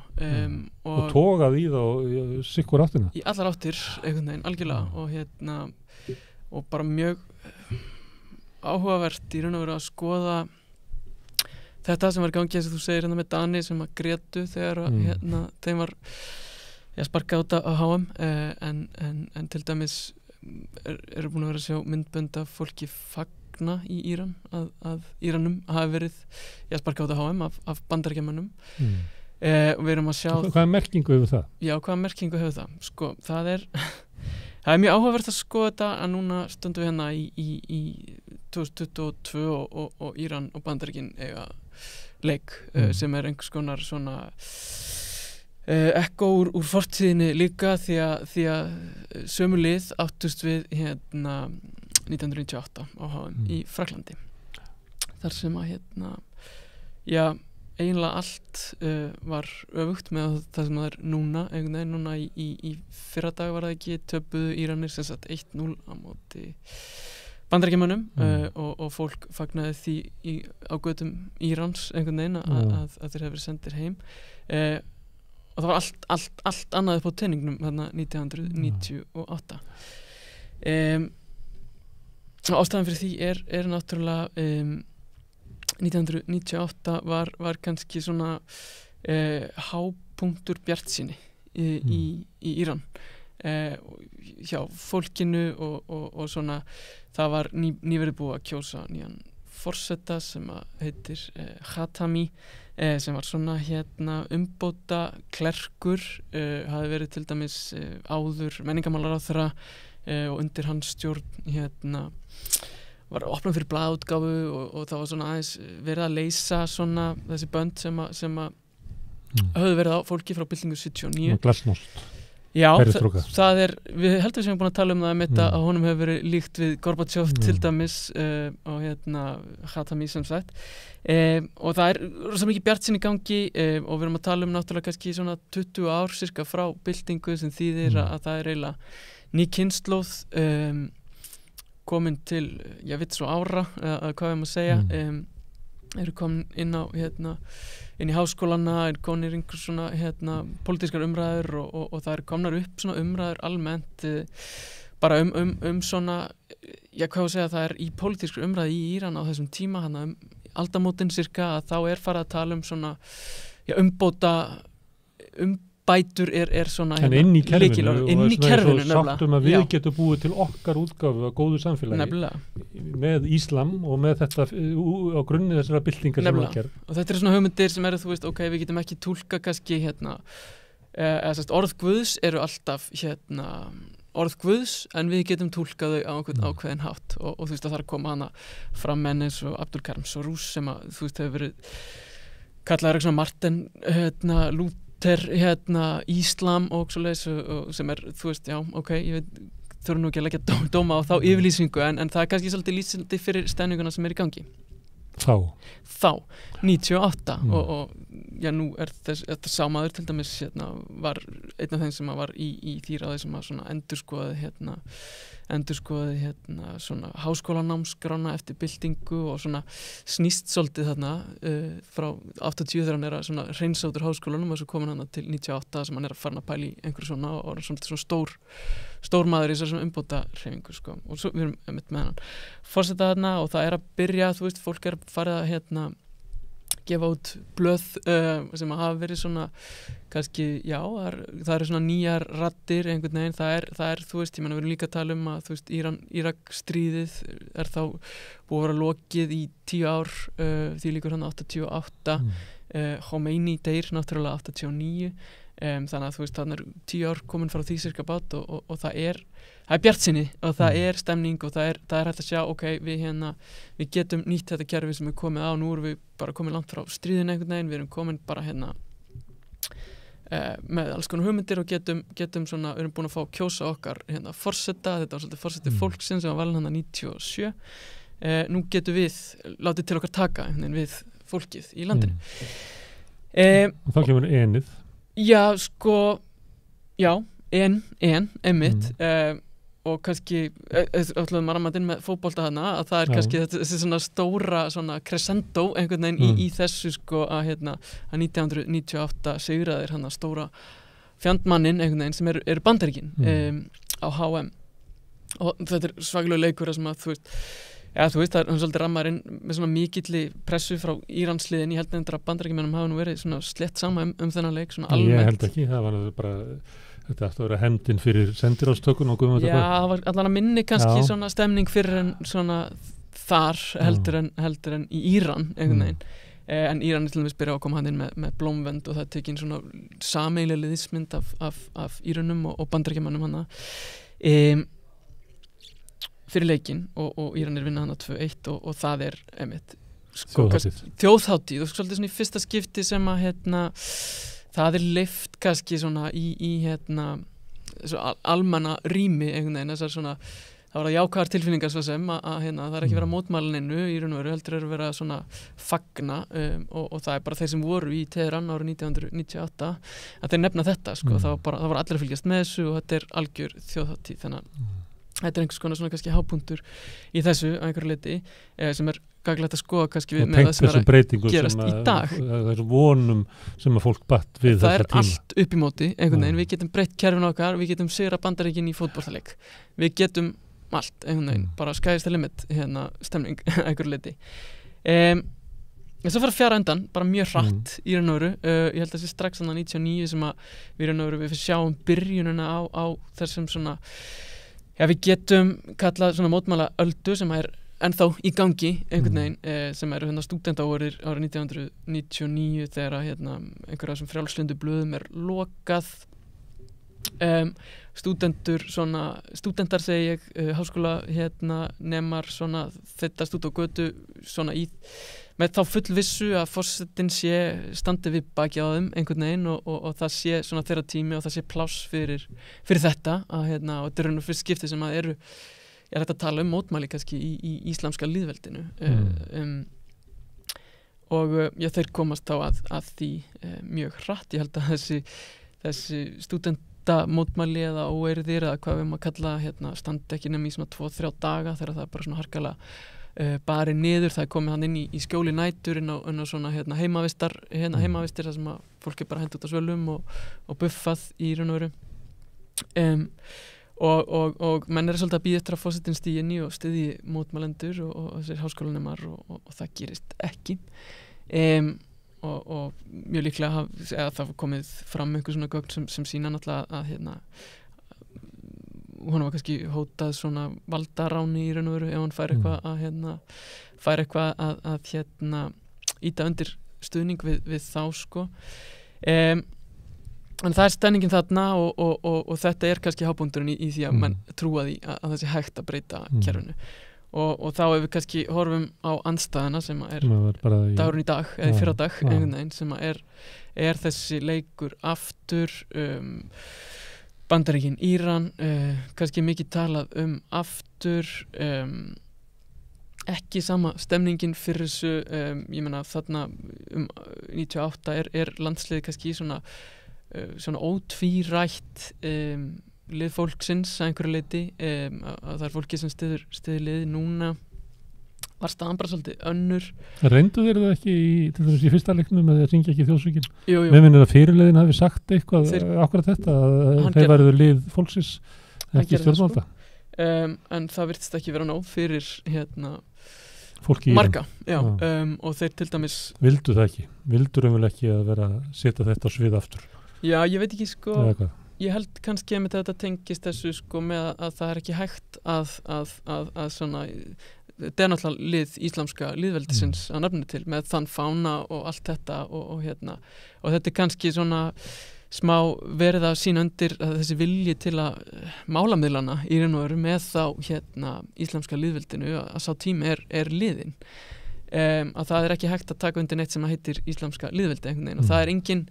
og tógað í þá sikkur áttina í allar áttir einhvern veginn algjörlega og bara mjög áhugavert í raun og veru að skoða þetta sem var gangið eins og þú segir með Dani sem að grétu þegar þeim var sparkað út á HM en til dæmis eru búin að vera að sjá myndbönd af fólki fagna í Íran að Íranum hafi verið sparkað út á HM af bandaríkjamönnum og við erum að sjá Hvaða merkingu hefur það? Já, hvaða merkingu hefur það? Sko, það er mjög áhugavert að skoða þetta að núna stöndum við hérna í 2022 og Íran og bandaríkin eiga leik sem er einhvers konar svona ekko úr fortíðinni líka því að sömu lið áttust við 1998 á HM í Fraklandi þar sem að eiginlega allt var öfugt með það sem það er núna í fyrradag var það ekki töpuðu Íranir sem sagt 1-0 á móti bandaríkjamönnum og fólk fagnaði því á götum Írans einhvern veginn að þeir hefur verið sendir heim og það var allt annað upp á teningnum þarna 1998 ástæðan fyrir því er náttúrulega 1998 var kannski svona hápunktur bjartsýni í Íran hjá fólkinu og svona það var nýverið búið að kjósa nýjan forseta sem að heitir Khatami sem var svona umbóta klerkur hafði verið til dæmis áður menningarmálaráðherra og undir hans stjórn var opnað fyrir blaðútgáfu og það var svona aðeins verið að leysa svona þessi bönd sem að höfðu verið á fólki frá byltingu 79 Glasnost Já, það er, við heldur sem við búin að tala það með þetta að honum hefur verið líkt við Gorbachev til dæmis og Khatami sem sagt og það er rosa mikið bjartsýni í gangi og við erum að tala náttúrulega kannski svona 20 ár cirka frá byltingu sem þýðir að það er eiginlega ný kynslóð komin til, ég veit svo ára hvað við maður segja eru komin inn á inn í háskólana, er komin í einhver svona pólitískar umræður og það er komnar upp svona umræður almennt bara svona hvað ég segja, það er í pólitískar umræði í Íran á þessum tíma aldamótin cirka að þá er farið að tala svona umbóta umbætur er svona inn í kerfinu nefnilega sáttum að við getum búið til okkar útgáfu á góðu samfélagi nefnilega. Með íslam og með þetta á grunni þessara byltingar sem að gera og þetta svona hugmyndir sem eru þú veist við getum ekki túlka kannski orð Guðs eru alltaf orð Guðs en við getum túlkað þau á einhvern ákveðin hátt og þú veist að það er að koma hana fram menn eins og Abdul Karim Soros sem að þú veist hefur verið kallaður eitthvað Martin Luther Íslam og svoleiðis sem er þú veist ég veit þurfa nú ekki að leggja dóma á þá yfirlýsingu en það er kannski svolítið lýsandi fyrir stemninguna sem er í gangi þá 98 og nú er þetta sámaður til dæmis var einn af þeim sem var í því ráði sem að svona endurskoðaði svona háskólanámskrána eftir byltingu og svona snýst svolítið þarna frá 80 þegar hann er að svona hreinsa út úr háskólanum og svo komin hann til 98 sem hann er að fara að pæla í einhverju svona og svona stór maður í þessar umbóta hreyfingu sko. Og svo við erum með hann forseta þarna og það er að byrja þú veist, fólk er farið að gefa út blöð sem að hafa verið svona kannski, það eru svona nýjar raddir einhvern veginn, það er þú veist, ég menna við erum líka að tala að þú veist, Írak stríðið er þá búið að vera lokið í 10 ár því líkur hann 88 Khomeini deyr náttúrulega 89 þannig að þú veist, þannig 10 ár komin frá því cirka bát og það er bjartsýni og það er stemning og það er hægt að sjá, ok, við getum nýtt þetta kerfi sem er komið á, nú erum við bara komið langt frá stríðin einhvern veginn, við erum komin bara með alls konar hugmyndir og getum svona, við erum búin að fá kjósa okkar forseta, þetta var svolítið forseti fólksins sem var valinn 97, nú getum við látið til okkar taka við fólkið í landinu. Og þá kemur enið. Já, sko, já, einmitt, og kannski, ætlaðum maður að inn með fótbolta þarna, að það er kannski þessi svona stóra svona crescendo einhvern veginn í þessu sko að 1998 sigraðir hann að stóra fjandmannin einhvern veginn sem eru Bandaríkin á HM og þetta er svakalega leikur sem að þú veist, það er hann svolítið rammarinn með svona mikilli pressu frá Íransliðin, ég held að Bandaríkjamennum hafa nú verið svona slett sama þennan leik svona almennt. Ég held ekki, það var bara þetta ætti að vera hefndin fyrir sendiráðstökun og guðum þetta bara. Já, það var allan að minni kannski svona stemning fyrir en svona þar heldur en í Íran einhvern veginn. En Íran er til dæmis byrjað að koma hann inn með blómvend og það tekin svona sameiginlega liðsmynd af Írunum og Bandaríkjamönnum hann fyrir leikinn og Íran vinna hann 2-1 og það einmitt sko, þjóðhátíð og svolítið svona í fyrsta skipti sem að það er leyft kannski svona í almenna rými einhvern veginn, þessar svona það var jákvæðar tilfinningar svo sem að það er ekki verið að mótmæla neinu í raun og veru, heldur verið að svona fagna og það er bara þeir sem voru í Teheran árið 1998 að þeir nefna þetta sko, það var allir að fylgjast með þessu og þetta er algjör þjóðhátíð, þannig að þetta er einhvers konar svona kannski hápunktur í þessu að einhverju leyti sem er gaglegt að skoða kannski við með það sem er að gerast í dag. Það er vonum sem að fólk batt við þetta tíma. Það er allt upp í móti einhvern veginn, við getum breytt kerfinu okkar, við getum sigra Bandaríkin í fótboltaleik, við getum allt einhvern veginn, bara sky's the limit stemning einhverju leyti. Svo fyrir að fjara undan, bara mjög hratt í raun og veru, ég held að það sé strax 99 sem að við raun og veru við sjáum byrjunina á þessum svona við getum kallað svona mótmæla öldu sem er ennþá í gangi einhvern veginn sem eru stúdentaárir árið 1999 þegar einhverja sem frjálslyndu blöðum er lokað stúdentar segi ég háskóla nemar svona þittast út á götu svona með þá fullvissu að forsetinn sé standi við baki á þeim einhvern veginn og það sé svona þeirra tími og það sé pláss fyrir þetta að og þetta er raun og fyrst skipti sem að er hægt að tala mótmæli kannski í íslamska lýðveldinu og þeir komast þá að því mjög hratt. Ég held að þessi stúdentamótmæli eða óeirðir eða hvað við maður kalla standi ekki nema í svona 2-3 daga þegar það er bara svona harkalega barið niður, það er komið hann inn í skjóli nætur inn á svona heimavistir þar sem að fólk er bara hent út á svölum og buffað í raun og veru og menn er svolítið að bíða eftir að forsetinn stígi inn í og styðji mótmælendur og þessir háskólanemar og það gerist ekki og mjög líklega að það komið fram einhver svona gögn sem sýna náttúrulega að hún var kannski hótað svona valdaráni í raun og veru ef hann fær eitthvað að íta undir stuðning við þá sko en það er stemmingin þarna og þetta er kannski hápunkturinn í því að menn trúa því að það sé hægt að breyta kerfinu og þá ef við kannski horfum á andstæðina sem er dagurinn í dag eða fyrradag einhvern veginn sem er þessi leikur aftur Bandaríkin, Íran, kannski mikið talað aftur, ekki sama stemningin fyrir þessu, ég meina þarna 98 er landsliðið kannski svona ótvírætt lið fólksins að einhverju leyti, að það er fólki sem styður liðið núna. Var staðan bara svolítið önnur. Reyndu þeir það ekki í fyrsta leiknum að þeir syngja ekki þjóðsöngin? Jú. Við minnum að fyrirliðin hafi sagt eitthvað akkurat þetta að þeir væru lið fólksins ekki stjórnvalda. En það virtist ekki vera nóg fyrir fólki í marga. Og þeir til dæmis vildu það ekki. Vildu raunverulega ekki að vera að setja þetta á svið aftur. Já, ég veit ekki sko. Ég held kannski að þetta tengist þessu sko með að það er ekki hægt að svona þetta er náttúrulega lið íslamska lýðveldisins að nafni til með þann fána og allt þetta og þetta er kannski svona smá verið að sína undir að þessi vilji til að málamiðlana í raun og veru með þá íslamska lýðveldinu að sá tími er liðinn. Að það ekki hægt að taka undir neitt sem heitir íslamska lýðveldi einhvern veginn og það engin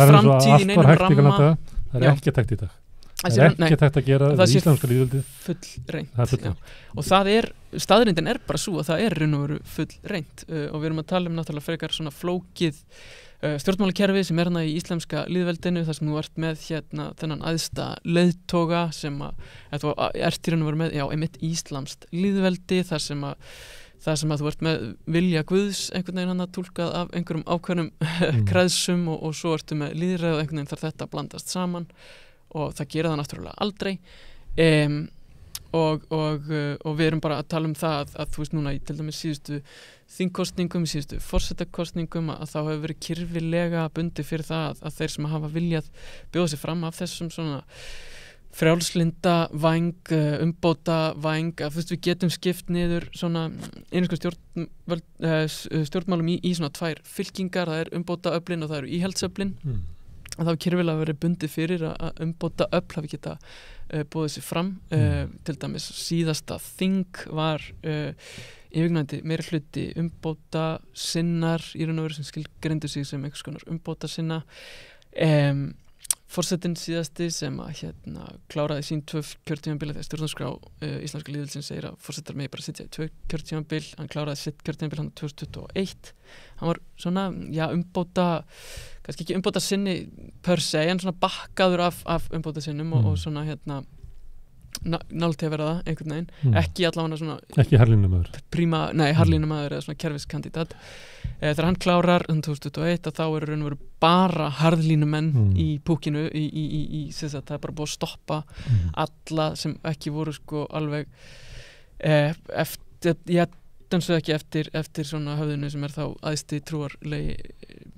framtíð í neinum ramma. Það ekki hægt í dag. Það ekki hægt að gera íslamska lýðveldi fullreynt. Og staðreyndin bara svo að það raun og veru fullreynt og við erum að tala náttúrulega frekar svona flókið stjórnmálakerfi sem hérna í íslamska lýðveldinu þar sem þú ert með þennan æðsta leiðtoga sem að þú ert í raun og veru með einmitt íslamskt lýðveldi þar sem að þú ert með vilja Guðs einhvern veginn hann að túlkað af einhverjum ákveðnum kreðsum og svo ertu með lýðræði og einhvern veginn þar þetta blandast saman og það gera það náttúrulega aldrei og við erum bara að tala það að þú veist núna í til dæmis síðustu þingkostningum, síðustu forsetakostningum að þá hefur verið kyrfilega bundið fyrir það að þeir sem hafa viljað bjóða sig fram af þessum svona frjálslinda væng, umbóta væng, að við getum skipt niður svona einsku stjórnmálum í svona tvær fylkingar, það umbóta öflin og það eru íhaldsöflin að það hefur kyrfilega verið bundið fyrir að umbóta öfl hafi geta búið sér fram til dæmis síðasta þing var yfirgnæfandi meiri hluti umbóta sinnar í raun og veru sem skilgreindu sig sem einhvers konar umbóta sinna forsetinn síðasti sem að kláraði sín 2 kjörtímabil þegar stjórnarskrá íslamska lýðveldisins segir að forsetar megi bara sitja í 2 kjörtímabil, hann kláraði sitt kjörtímabil hann 2021, hann var svona umbóta, kannski ekki umbóta sinni per se, en svona bakkaður af umbóta sinnum og svona nálægt til að vera það einhvern veginn, ekki allavega svona ekki harlínumæður harlínumæður eða svona kerfiskandidat þegar hann klárar 2021 að þá raun og veru bara harðlínumenn í púkinu það bara búið að stoppa alla sem ekki voru sko alveg dansuð ekki eftir svona höfðinu sem þá æðsti trúarlegi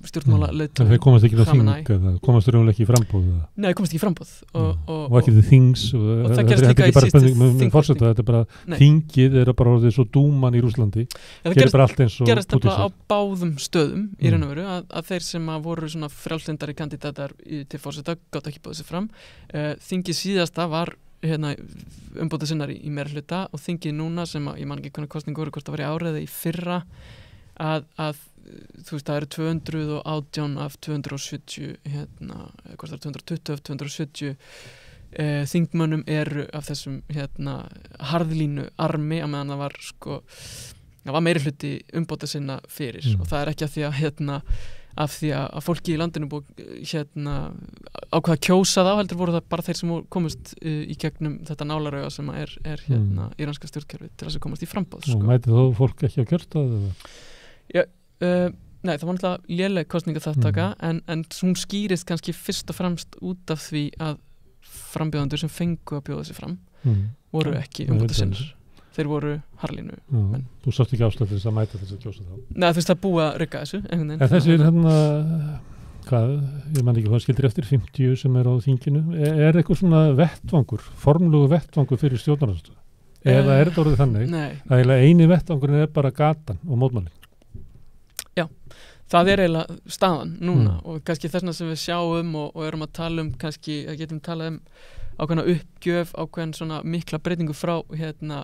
stjórnmálaleiðtogi. En þeir komast ekki á þing eða komast raunlega ekki í framboð? Nei, komast ekki í framboð. Og ekki til þings og það gerst líka í síðustu þingkosningum. Þetta bara þingið bara orðið svo dúman í Rússlandi. Gerir bara allt eins og gerist bara á báðum stöðum í raun og veru að þeir sem voru svona frjálslyndari kandidatar til forseta gátu ekki búið sér fram. Þingið síðasta var umbóta sinnar í meira hluta og þingið núna sem ég man ekki hvernig kostningu voru hvort það var í árið eða í fyrra að þú veist það eru 218 af 270 hvort það eru 220 af 270 þingmönnum eru af þessum harðlínu armi að meðan það var sko það var meiri hluti umbóta sinna fyrir og það ekki af því að fólki í landinu búið ákveða að kjósa þá heldur voru það bara þeir sem komust í gegnum þetta nálarauga sem er íranska stjórnkerfi til þess að komast í framboð sko. Og mæti þó fólk ekki á kjörstað? Nei, það var náttúrulega léleg kosningaþátttaka en hún skýrist kannski fyrst og fremst út af því að frambjóðendur sem fengu að bjóða sig fram voru ekki umbóta sinnar. Þeir voru harlínu. Þú sást ekki ástæð til þess að mæta þess að kjósa þá? Nei, þú veist að búa að rykka þessu. En þessi hvað, ég man ekki hvað skildir eftir, 50 sem á þinginu. Eitthvað svona vettvangur, formlugu vettvangur fyrir stjórnarandstöðu? Eða þetta orðið þannig? Nei. Það eini vettvangurinn bara gatan og mótmælin? Já, það eiginlega staðan núna og kannski þessna sem við sjáum og erum að tala kannski, getum talað ákveðna uppgjöf, ákveðin svona mikla breytingu frá ef við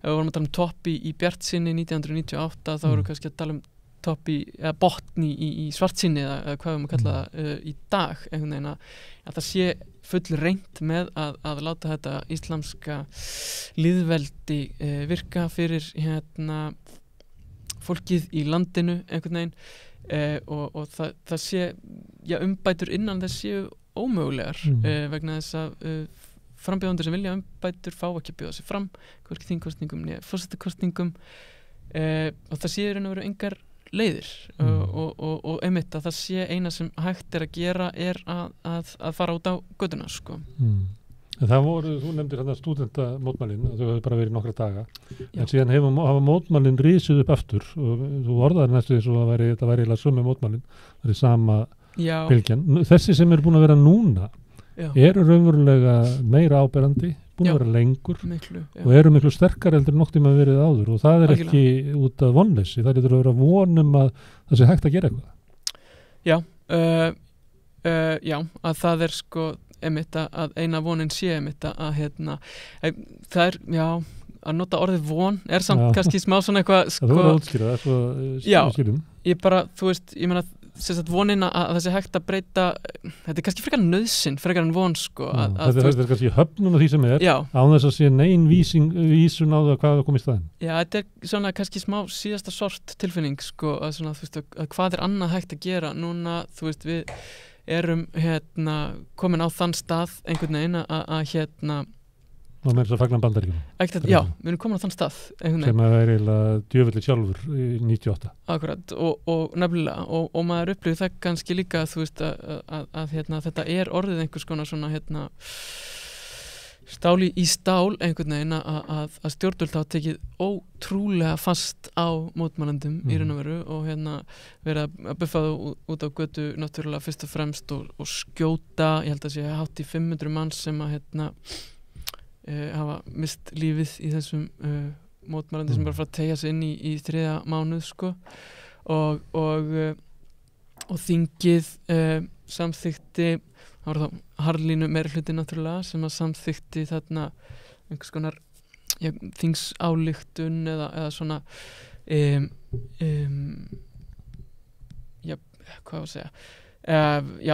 vorum að tala topp í Bjartsýni 1998 þá vorum við kannski að tala topp eða botni í Svartsýni eða hvað við erum að kalla það í dag einhvern veginn að það sé full reynt með að láta þetta íslamska lýðveldi virka fyrir fólkið í landinu einhvern veginn og það sé umbætur innan þess séu ómögulegar vegna þess að frambjóðendur sem vilja umbætur fá ekki að bjóða sig fram hvorki þingkosningum né forsetakosningum og það sé raun og veru engar leiðir og einmitt að það sé eina sem hægt að gera að fara út á götuna sko. Það voru, þú nefndir þarna stúdentamótmælin þau hefur bara verið nokkra daga en síðan hafa mótmælin risið upp aftur og þú orðaði næstu eins og þetta væri eiginlega sömu mótmælin það er sama bylgjan. Þessi sem eru búin að vera núna eru raunverulega meira áberandi, búin að vera lengur og eru miklu sterkar heldur en nokktíma verið áður og það er ekki út af vonleysi, það er að vera vonum að það sé hægt að gera eitthvað. Já, Já, að það sko einmitt að eina vonin sé einmitt að það já, að nota orðið von samt kannski smá svona eitthvað það voru að útskýra það svo skilum. Ég bara, þú veist, ég meina vonina að það sé hægt að breyta þetta kannski frekar nauðsyn, frekar en von sko, þetta kannski höfnun á því sem án þess að sé nein vísun á það hvað það kom í staðinn. Já, þetta svona kannski smá síðasta sort tilfinning sko, að svona, þú veist, að hvað annað hægt að gera núna, þú veist, við erum komin á þann stað einhvern veginn að og með þess að fagna Bandaríkjunum. Já, við erum komin á þann stað sem að vera eiginlega djöfulli sjálfur í 98. Akkurat, og nefnilega og maður upplifir það kannski líka þú veist að þetta orðið einhvers konar svona stáli í stál einhvern veginn að stjórnvöld hafa tekið ótrúlega fast á mótmælendum í raun og veru og verið að buffa þau út á götu náttúrulega fyrst og fremst og skjóta, ég held að sé hátt í 500 manns sem að hafa mist lífið í þessum mótmælandi sem bara fara að teygja sig inn í 3. mánuð sko og þingið samþykti, það var þá harðlínu meirihluti náttúrulega sem að samþykti þarna einhvers konar þingsályktun eða svona hvað var að segja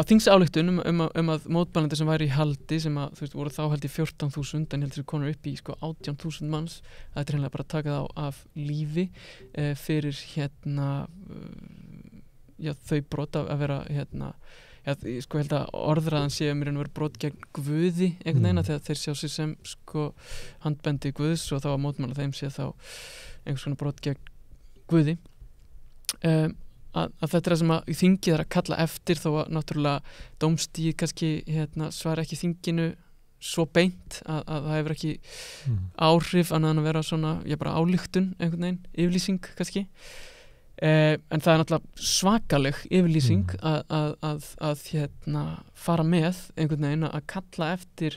þingsályktun að mótmælendur sem væri í haldi sem að, þú veist, voru þá held í 14.000 en heldur sem konur upp í sko 18.000 manns það hreinlega bara að taka þá af lífi fyrir þau brot að vera sko held að orðræðan sé mér en vera brot gegn Guði einhvern veginn þegar þeir sjá sig sem sko handbendi Guðs og þá að mótmæla þeim sé þá einhvers konar brot gegn Guði að þetta sem að þingið að kalla eftir þó að náttúrulega dómstigið kannski svara ekki þinginu svo beint að það hefur ekki áhrif annað en að vera svona, bara ályktun einhvern veginn, yfirlýsing kannski en það náttúrulega svakaleg yfirlýsing að fara með einhvern veginn að kalla eftir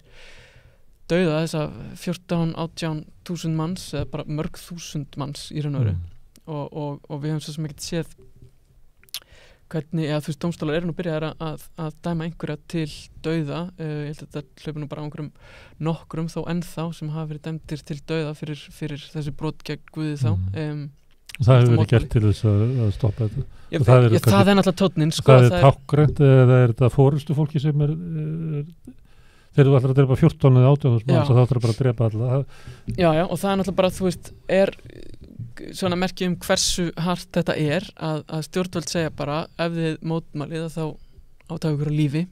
dauða þessa 14-18.000 manns eða bara mörg þúsund manns í raun og veru og við höfum svo sem ekkert séð hvernig, þú veist, dómstólar nú byrjaðir að dæma einhverja til dauða, ég held að þetta hlaupi nú bara á nokkrum þó ennþá sem hafa verið dæmdir til dauða fyrir þessi brot gegn Guði þá það hefur verið gert til þess að stoppa þetta það er náttúrulega tónninn sko, það er tákgrænt eða er þetta fórustu fólki sem þeir eru alltaf að drepa 14 eða 18 manns þá ætlar bara að drepa alla já, og það er náttúrulega bara, þú veist, svona merki hversu hart þetta að stjórnvöld segja bara ef þið mótmælið þá átaka ykkur á lífi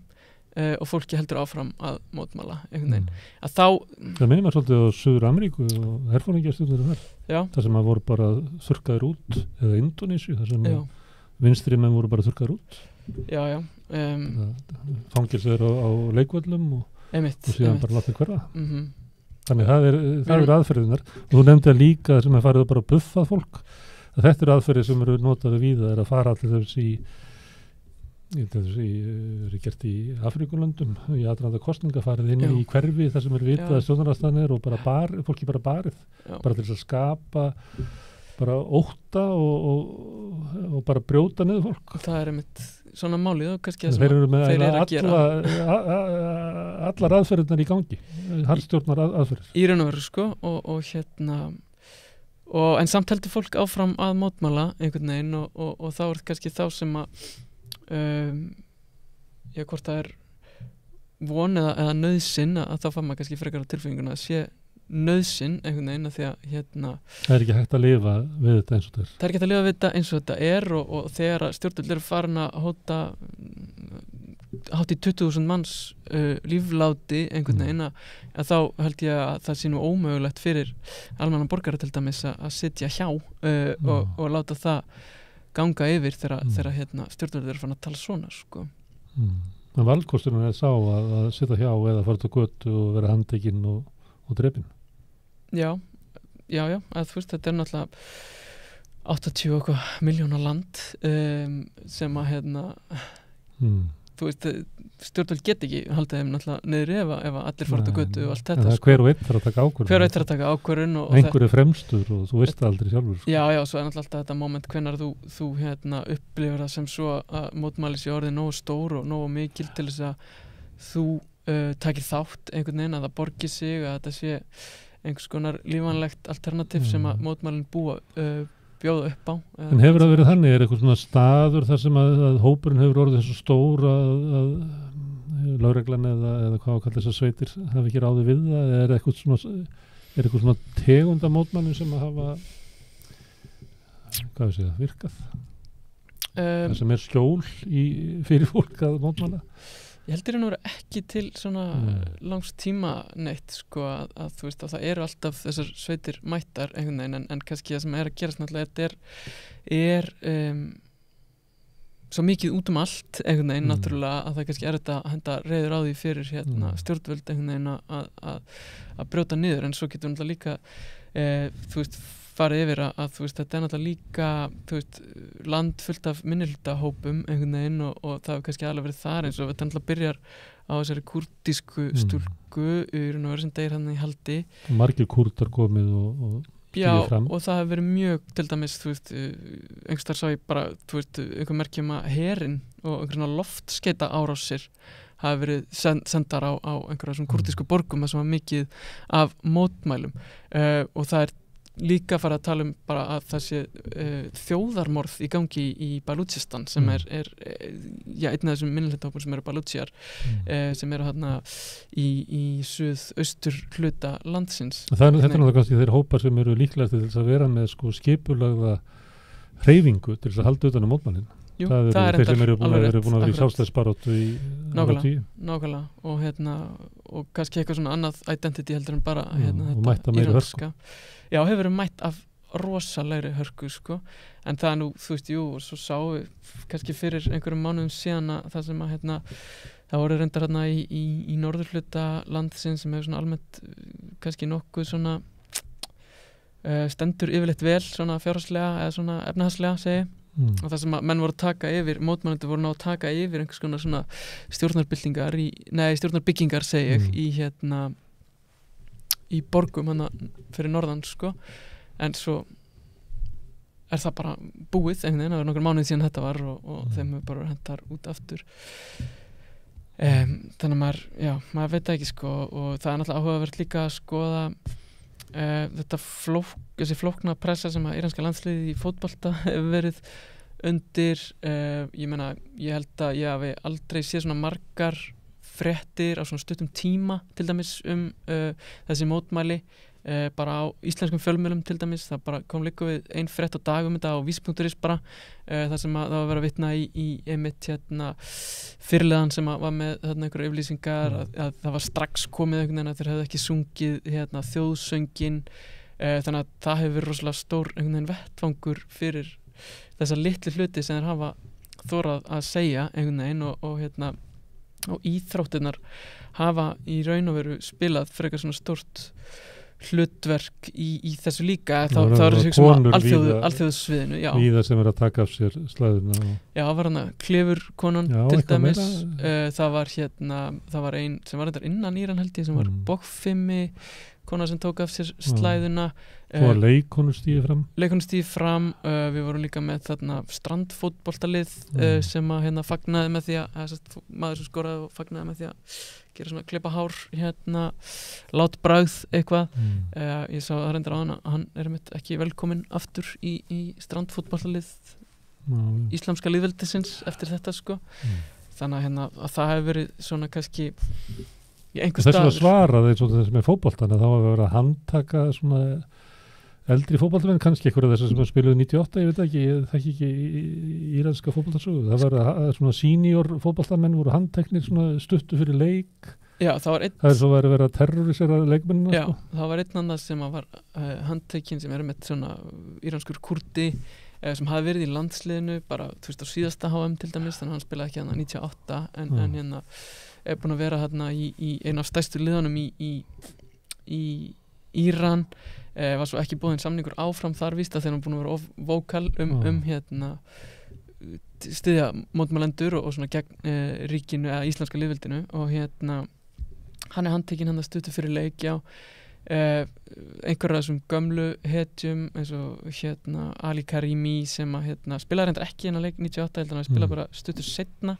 og fólki heldur áfram að mótmæla einhvern veginn að þá það minnir maður svolítið á Suður-Ameríku og herforingjastjórnir þar sem að voru bara þurrkaðir út eða Indónesíu þar sem vinstri menn voru bara þurrkaðir út fangelsir á leikvöllum og síðan bara látið hverfa þannig það er aðferðinar og þú nefndi að líka sem er farið bara að buffa fólk að þetta eru aðferðir sem eru notaði víða að fara allir þessi eru gert í Afríkulöndum í aðdraganda kosninga farið inn í hverfi þar sem eru vitað stjórnarandstaðnir og fólki bara barið bara til þess að skapa bara ótta og bara brjóta niður fólk það er einmitt svona málið og kannski þeir eru með allar aðferðirnar í gangi harðstjórnar aðferðir í raun og veru sko og en samt heldur fólk áfram að mótmæla einhvern veginn og þá er kannski þá sem að hvort það er von eða nauðsyn að þá fær maður kannski frekar á tilfinninguna að sé nauðsyn einhvern veginn að því að það er ekki hægt að lifa við þetta eins og þetta það er ekki hægt að lifa við þetta eins og þetta og þegar stjórnvöld eru farin að hóta hátt í 20.000 manns lífláti einhvern veginn að þá held ég að það sé nú ómögulegt fyrir almennan borgara til dæmis að sitja hjá og láta það ganga yfir þegar stjórnvöld eru farin að tala svona sko. En valkosturinn sá að sitja hjá eða fara til götu og vera handtekinn og drepinn Já, að þú veist, þetta er náttúrulega 80 miljóna land sem að þú veist, stjórnvöld get ekki haldið þeim náttúrulega niður ef allir fór út á götu og allt þetta hver og einn þarf að taka ákvörðun hver og einn þarf að taka ákvörðun einhver er fremstur og þú veist það aldrei sjálfur já, svo er náttúrulega alltaf þetta moment hvenær þú upplifir það sem svo að mótmæli sé orðið nógu stór og nógu mikil til þess að þú takir þátt einhvern veginn að það borgi sig að þetta sé einhvers konar lífanlegt alternativ sem að mótmælin bjóða upp á. En hefur það verið þannig, eitthvað svona staður þar sem að hópurinn hefur orðið svo stór að lögreglan eða hvað kallar þessar sveitir hafi ekki ráðið við það, eða er eitthvað svona tegunda mótmælum sem að hafa virkað? Það sem skjól fyrir fólk að mótmæla? Ég heldur nú ekki til svona langs tíma neitt sko að þú veist að það eru alltaf þessar sveitir mættar einhvern veginn en kannski það sem að gerast náttúrulega þetta er svo mikið út allt einhvern veginn náttúrulega að það kannski þetta að henda reiður á því fyrir stjórnvöld einhvern veginn að brjóta niður en svo getur náttúrulega líka þú veist farið yfir að þú veist þetta er náttúrulega líka þú veist land fullt af minnihlutahópum einhvern veginn og það hefur kannski alveg verið þar eins og þetta náttúrulega byrjar á þessari kúrdísku stúlku í raun og veru sem deyr hann í haldi margir kúrdar komið og stíðið fram og það hefur verið mjög til dæmis þú veist einhverstaðar sá ég bara þú veist einhver merkjum að herinn og einhverjana loftskeita árásir hafa verið sendar á einhverja svona kúrdísku borgum þar sem var mikið af mótmælum og það er líka fara að tala bara að það sé þjóðarmorð í gangi í Balúchistan sem er einn af þessum minnihlutahópum sem eru Balúchjar sem eru hérna í suðaustur hluta landsins. Þetta er náttúrulega kannski þeir hópar sem eru líklegast til þess að vera með skipulagða hreyfingu til þess að halda utan mótmælin. Jú, það eru þeir sem eru búin að vera í sjálfstæðisbaráttu í nákvæmlega og kannski eitthvað svona annað identity heldur en bara og mætta meiri hörku. Já, hefur verið mætt af rosalegri hörku sko, en það er nú, þú veist, og svo sáum við kannski fyrir einhverjum mánuðum síðan að það sem að það voru reyndar í norðurhluta landsins sem hefur svona almennt kannski nokkuð svona stendur yfirleitt vel svona fjárhagslega eða svona efnahagslega segi og það sem að menn voru að taka yfir mótmælendur voru að taka yfir einhvers konar svona stjórnarbyggingar segi ég í borgum hana fyrir norðan sko en svo er það bara búið einhvern veginn, það var nokkur mánuð síðan þetta var og þeim hefur bara hentar út aftur þannig að maður veit ekki sko og það er náttúrulega áhugavert líka að skoða þetta þessi flókna pressa sem að íranska landsliðið í fótbolta hefur verið undir ég meina, ég held að ég hafi aldrei séð svona margar fréttir á svona stuttum tíma til dæmis þessi mótmæli bara á íslenskum fjölmiðlum til dæmis, það bara kom líka við ein frétt á dag þetta á vísi.is bara þar sem að það var að vera að vitna í einmitt fyrirliðan sem var með einhverjar yfirlýsingar að það var strax komið einhvern veginn að þeir hefðu ekki sungið þjóðsöngin þannig að það hefur verið rosalega stór einhvern veginn vettvangur fyrir þessa litlu hluti sem þeir hafa þorað að segja einhvern veginn og íþróttirnar hafa í raun og veru spilað frekar svona stórt hlutverk í þessu líka það er þessu alþjóðsviðinu víða sem er að taka af sér slæðuna já, það var klefurkonan til dæmis það var ein sem var innan Íran held ég sem var bogfimmi kona sem tók af sér slæðuna svo var leikonu stíði fram við vorum líka með þarna strandfótboltalið sem að fagnaði með því að maður sem skoraði og fagnaði með því að gera svona klippa hár lát bragð eitthvað ég sá það reyndar á hann er ekki velkominn aftur í strandfótboltalið íslamska lýðveldisins eftir þetta sko þannig að það hefur verið svona kannski þess að svaraði eins og þess með fótboltan að þá hafa verið að handtaka svona eldri fótboltamenn kannski einhverja þessar sem spiluðu 98 ég veit ekki, ég þekki ekki íranska fótboltasögu, það var að svona senior fótboltamenn voru handteknir svona stuttu fyrir leik það er svo verið að terrorisera leikmennina það var einn annað sem var handtekinn sem er með svona íranskur kurdi sem hafi verið í landsliðinu bara þú veist á síðasta HM til dæmis þannig að hann spilaði ekki 98 en er búin að vera í einu af stærstu liðunum í Íran var svo ekki búinn samningur áfram þar víst að þeir eru búin að vera vókal styðja mótmælendur og svona gegn ríkinu eða íslenska lýðveldinu og hann handtekinn hann að stuttu fyrir leik einhverja þessum gömlu hetjum eins og Ali Karimi sem að spilaði reyndar ekki hennar leik 98, heldur hann að spila bara stuttur seinna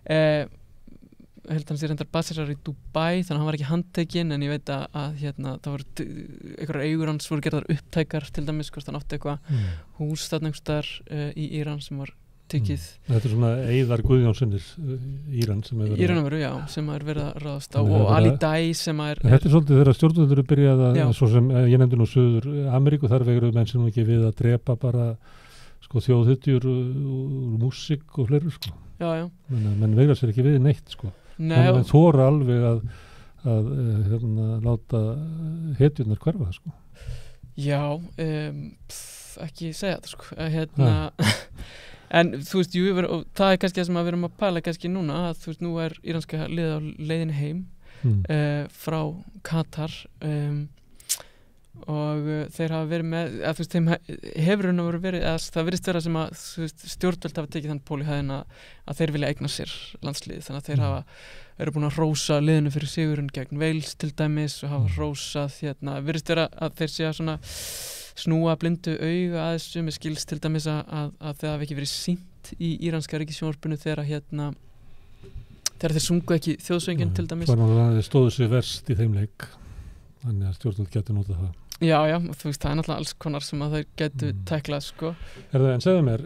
held hann sér reyndar baserar í Dubai þannig að hann var ekki handtekinn en ég veit að það voru einhverjar eigur hans voru gerðar upptækar til dæmis hvort hann átti eitthvað hús þarna einhvers staðar í Íran sem var tekið. Þetta svona Eiðar Guðjónssonir Íran sem sem verið að ráðast á og Ali Dai sem Þetta svolítið þegar stjórnvöldur byrjað svo sem ég nefndi nú Suður Ameríku þar vegur menn sem ekki við að drepa bara þjóðhetjur úr músík og fleiri menn vegra sér ekki við neitt menn þóra alveg að láta hetjurnar hverfa Já ekki segja þetta en þú veist, og það kannski það sem við erum að pæla kannski núna að þú veist, nú íranska liðið á leiðinni heim frá Katar og þeir hafa verið með þú veist, þeim hefur verið það virðist vera sem að stjórnvöld hafa tekið þann pól í hæðina að þeir vilja eigna sér landslið, þannig að þeir eru búin að rósa liðinu fyrir sigurinn gegn Wales til dæmis og hafa rósað virðist vera að þeir sé að svona snúa blindu auga að þessu með skilst til dæmis að það hafi ekki verið sýnt í íranska ríkissjónvarpinu þegar þeir sungu ekki þjóðsöngin til dæmis það stóðu sér verst í þeim leik þannig að stjórnvöld getur notað það Já, þú veist, það náttúrulega alls konar sem að þeir getur tæklað En segðu mér,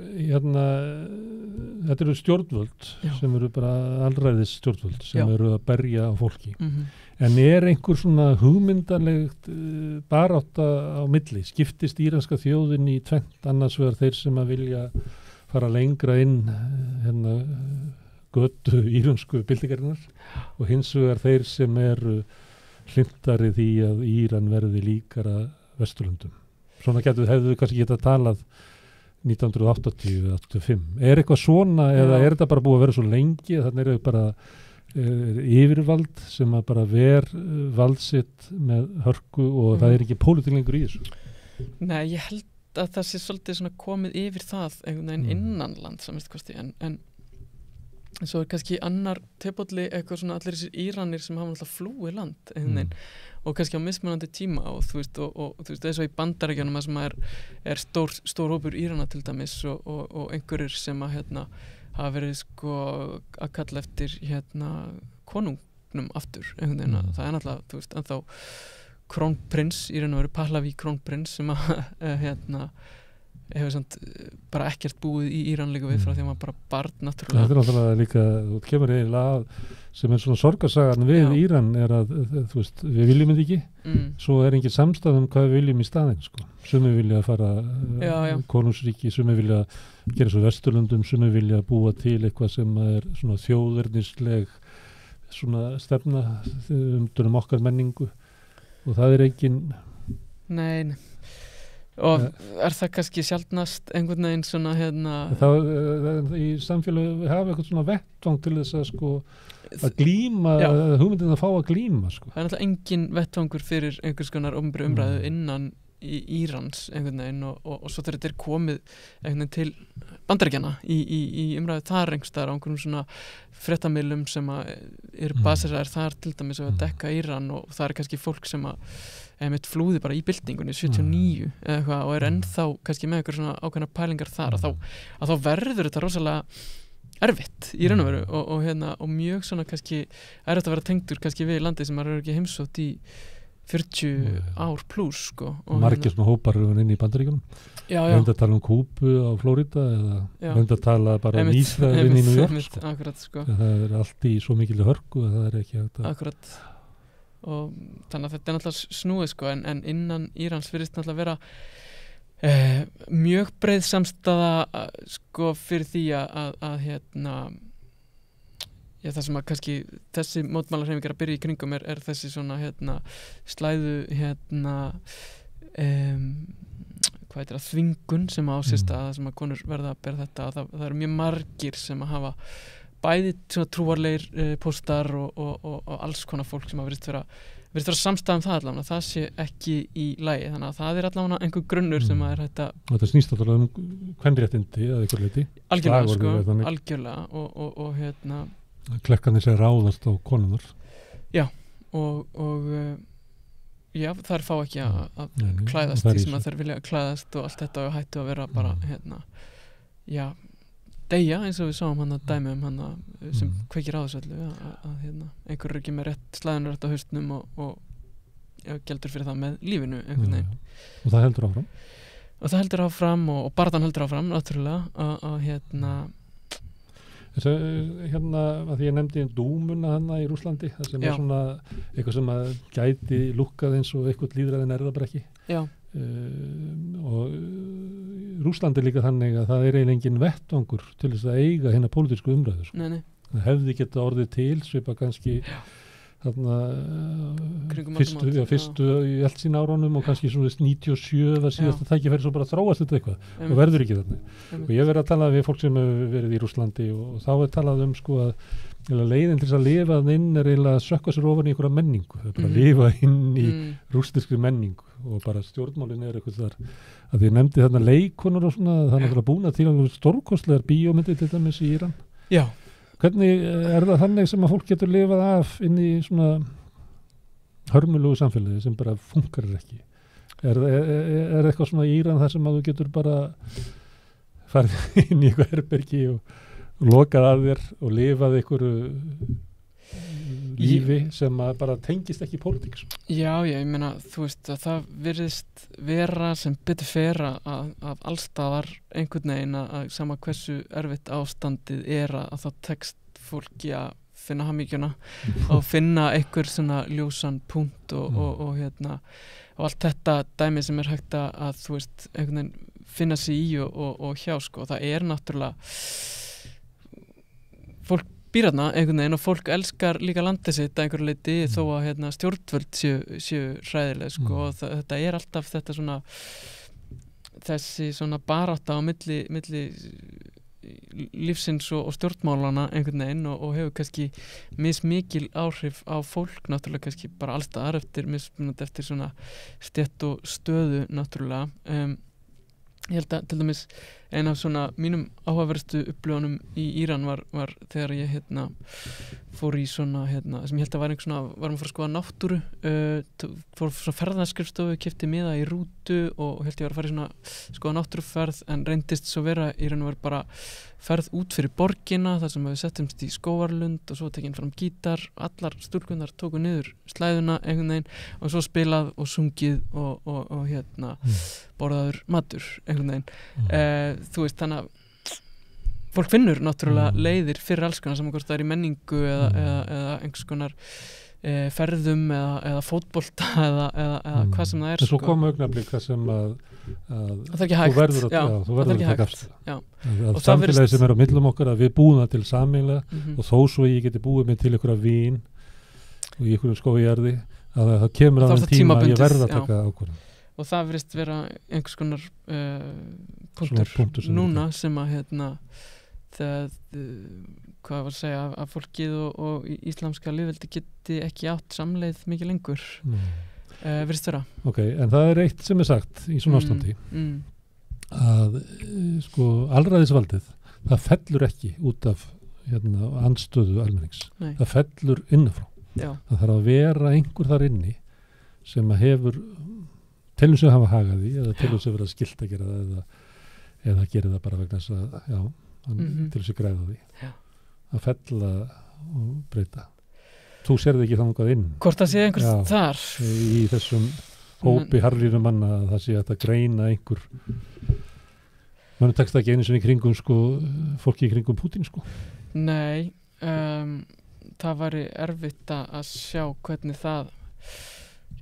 þetta eru stjórnvöld sem eru bara alræðis stjórnvöld sem eru að berja á fólki En einhver svona hugmyndanlegt barátta á milli? Skiptist íranska þjóðin í tvennt annars vegar þeir sem að vilja fara lengra inn götu íransku byltingarinnar og hins vegar þeir sem eru hlintari því að Íran verði líkara Vesturlöndum. Svona hefðu kannski getað talað 1980-85. Eitthvað svona eða þetta bara búið að vera svo lengi að þannig bara yfirvald sem að bara vald sitt með hörku og það ekki pólitík lengur í þessu? Nei, ég held að það sé svolítið svona komið yfir það einhvern veginn innanland en svo kannski annar tepolli eitthvað svona allir þessir Íranir sem hafa alltaf flúið land og kannski á mismunandi tíma og þú veist eins og í Bandaríkjunum sem stór hópur Írana til dæmis og einhverjir sem að hafa verið að kalla eftir konungnum aftur einhvern veginn það náttúrulega þú veist ennþá krónprins í raun og veru Pahlaví krónprins sem að hefur samt bara ekkert búið í Íran líka við frá því að maður bara barn náttúrulega. Þetta náttúrulega líka, þú kemur eiginlega að sem svona sorgarsagan við Íran að þú veist, við viljum þetta ekki svo engin samstæð hvað við viljum í staðinn sumi vilja fara konungsríki, sumi vilja gera svo Vesturlöndum, sumi vilja búa til eitthvað sem svona þjóðernisleg svona stefna okkar menningu og það engin Nei og það kannski sjaldnast einhvern veginn svona í samfélagi hafa eitthvað svona vettvang til þess að glíma hugmyndin að fá að glíma Það náttúrulega engin vettvangur fyrir einhvers konar opinberri umræðu innan í Írans einhvern veginn og svo þegar þetta komið einhvern veginn til Bandaríkjanna í umræðu þar einhverstaðar á einhverjum svona fréttamiðlum sem eru baseraðir þar til dæmis að dekka Íran og það kannski fólk sem mitt flúði bara í byltingunni 79 eða eitthvað og ennþá kannski með einhver svona ákveðna pælingar þar að þá verður þetta rosalega erfitt í raun og veru og mjög svona kannski erfitt að vera tengdur kannski við landið sem maður ekki heimsótt í 40 ár pluss Margir svona hópar inn í Bandaríkjunum reynda að tala Kúbu á Flórida eða reynda að tala bara Ísrael inn í New York Akkurat það allt í svo mikil hörku að það ekki hægt að Akkurat og þannig að þetta náttúrulega snúið en innan Írans virðist náttúrulega vera mjög breið samstaða fyrir því að það sem að kannski þessi mótmálahreyfingar að byrja í kringum þessi svona slæðu hvað heitir þvingun sem á sér stað sem að konur verða að bera þetta og það eru mjög margir sem að hafa bæði trúarlegir póstar og alls konar fólk sem virðist vera samstæðum það allavega, það sé ekki í lagi, þannig að það allavega einhver grunnur sem að hægt að þetta snýst allavega kvenréttindi að einhver leyti algjörlega sko, algjörlega og klekkanir sem ráðast á konurnar og já, þær fá ekki að klæðast því sem að þær vilja klæðast og allt þetta hættu að vera bara já, deyja eins og við sáum hann að dæmi sem kveikir á þessu öllu að einhver er ekki með rétt slæðunur rétt á haustnum og geldur fyrir það með lífinu einhvern veginn og það heldur áfram og barðan heldur áfram náttúrulega að að því ég nefndi dúmuna hana í Rússlandi það sem er svona eitthvað sem að gæti lukkað eins og eitthvað líðræðin er það bara ekki og Rússlandi líka þannig að það er eiginlega engin vettvangur til þess að eiga hérna pólitísku umræðu sko. Það hefði geta orðið til svipa kannski þarna fyrstu í allt sín árunum og kannski svona 97 var síðast að tækifæri svo bara þróast þetta eitthvað og verður ekki þarna og ég verið að tala við fólk sem hefur verið í Rússlandi og þá er talað sko að leiðin til þess að lifa inn er eiginlega að sökka sér ofan í einhverja menningu það er bara að lifa inn í rússneskri menningu og bara stjórnmálin er eitthvað þar að ég nefndi þarna leikonur og svona það er náttúrulega búin að til alveg stórkostlegar bíómyndir til dæmis í Íran hvernig er það þannig sem að fólk getur lifað af inn í svona hörmulegu samfélagi sem bara funkar ekki er eitthvað svona í Íran þar sem að þú getur bara farið inn í eitthvað herbergi og lokað að þér og lifað einhverju lífi sem að bara tengist ekki pólitík Já, ég meina, þú veist að það virðist vera sem betur fer að allstaðar einhvern veginn að sama hversu erfitt ástandið er að þá tekst fólki að finna hamingjuna og finna einhver svona ljósan punkt og allt þetta dæmi sem er hægt að þú veist, einhvern veginn finna sig í og hjá sko, það er náttúrulega fólk býr þarna einhvern veginn og fólk elskar líka landið sitt að einhverju leyti þó að stjórnvöld séu hræðileg sko, og þetta er alltaf þetta svona þessi svona barátta á milli lífsins og stjórnmálana einhvern veginn og hefur kannski mismikil áhrif á fólk náttúrulega kannski bara allstaðar eftir svona stétt og stöðu náttúrulega ég held að til dæmis ein af svona mínum áhugaverðustu upplifunum í Íran var þegar ég fór í svona sem ég held að var einhver svona varum að fara að skoða náttúru fór svona ferðaskrifstofu, keypti miða í rútu og held ég var að fara í svona skoða náttúruferð en reyndist svo vera í raun og veru bara ferð út fyrir borgina þar sem við settumst í skógarlund og svo tekinn fram gítar, allar stúlkunar tóku niður slæðuna einhvern veginn og svo spilað og sungið og borðaður matur einhvern veginn þú veist þannig að fólk finnur náttúrulega leiðir fyrir alls konar saman hvort það er í menningu eða einhvers konar ferðum eða fótbolta eða hvað sem það er en svo kom augnablik það sem að það er ekki hægt þú verður að taka afstöðu að samfélagi sem er á millum okkar að við búum það til sameiginlega og þó svo ég geti búið mig til einhverja vín og í einhverjum skóijarði að það kemur á þann tíma að ég verða að taka ákvörðun og það virðist vera einhvers konar punktur núna sem að þegar hvað var að segja að fólkið og íslamska lýðveldi geti ekki átt samleið mikið lengur virðist vera Ok, en það er eitt sem er sagt í svona ástandi að sko allræðisvaldið það fellur ekki út af andstöðu almennings það fellur innanfrá það þarf að vera einhver þar inni sem að hefur til þess að hafa hagað því eða til þess að vera skylt að gera það eða gera það bara vegna þess að til þess að græða því að fella og breyta þú sérði ekki þangað inn hvort það sé einhvers þar í þessum hópi harlínu manna að það sé að greina einhver mann tekst ekki einu sem í kringum sko, fólki í kringum Pútín sko Nei það væri erfitt að sjá hvernig það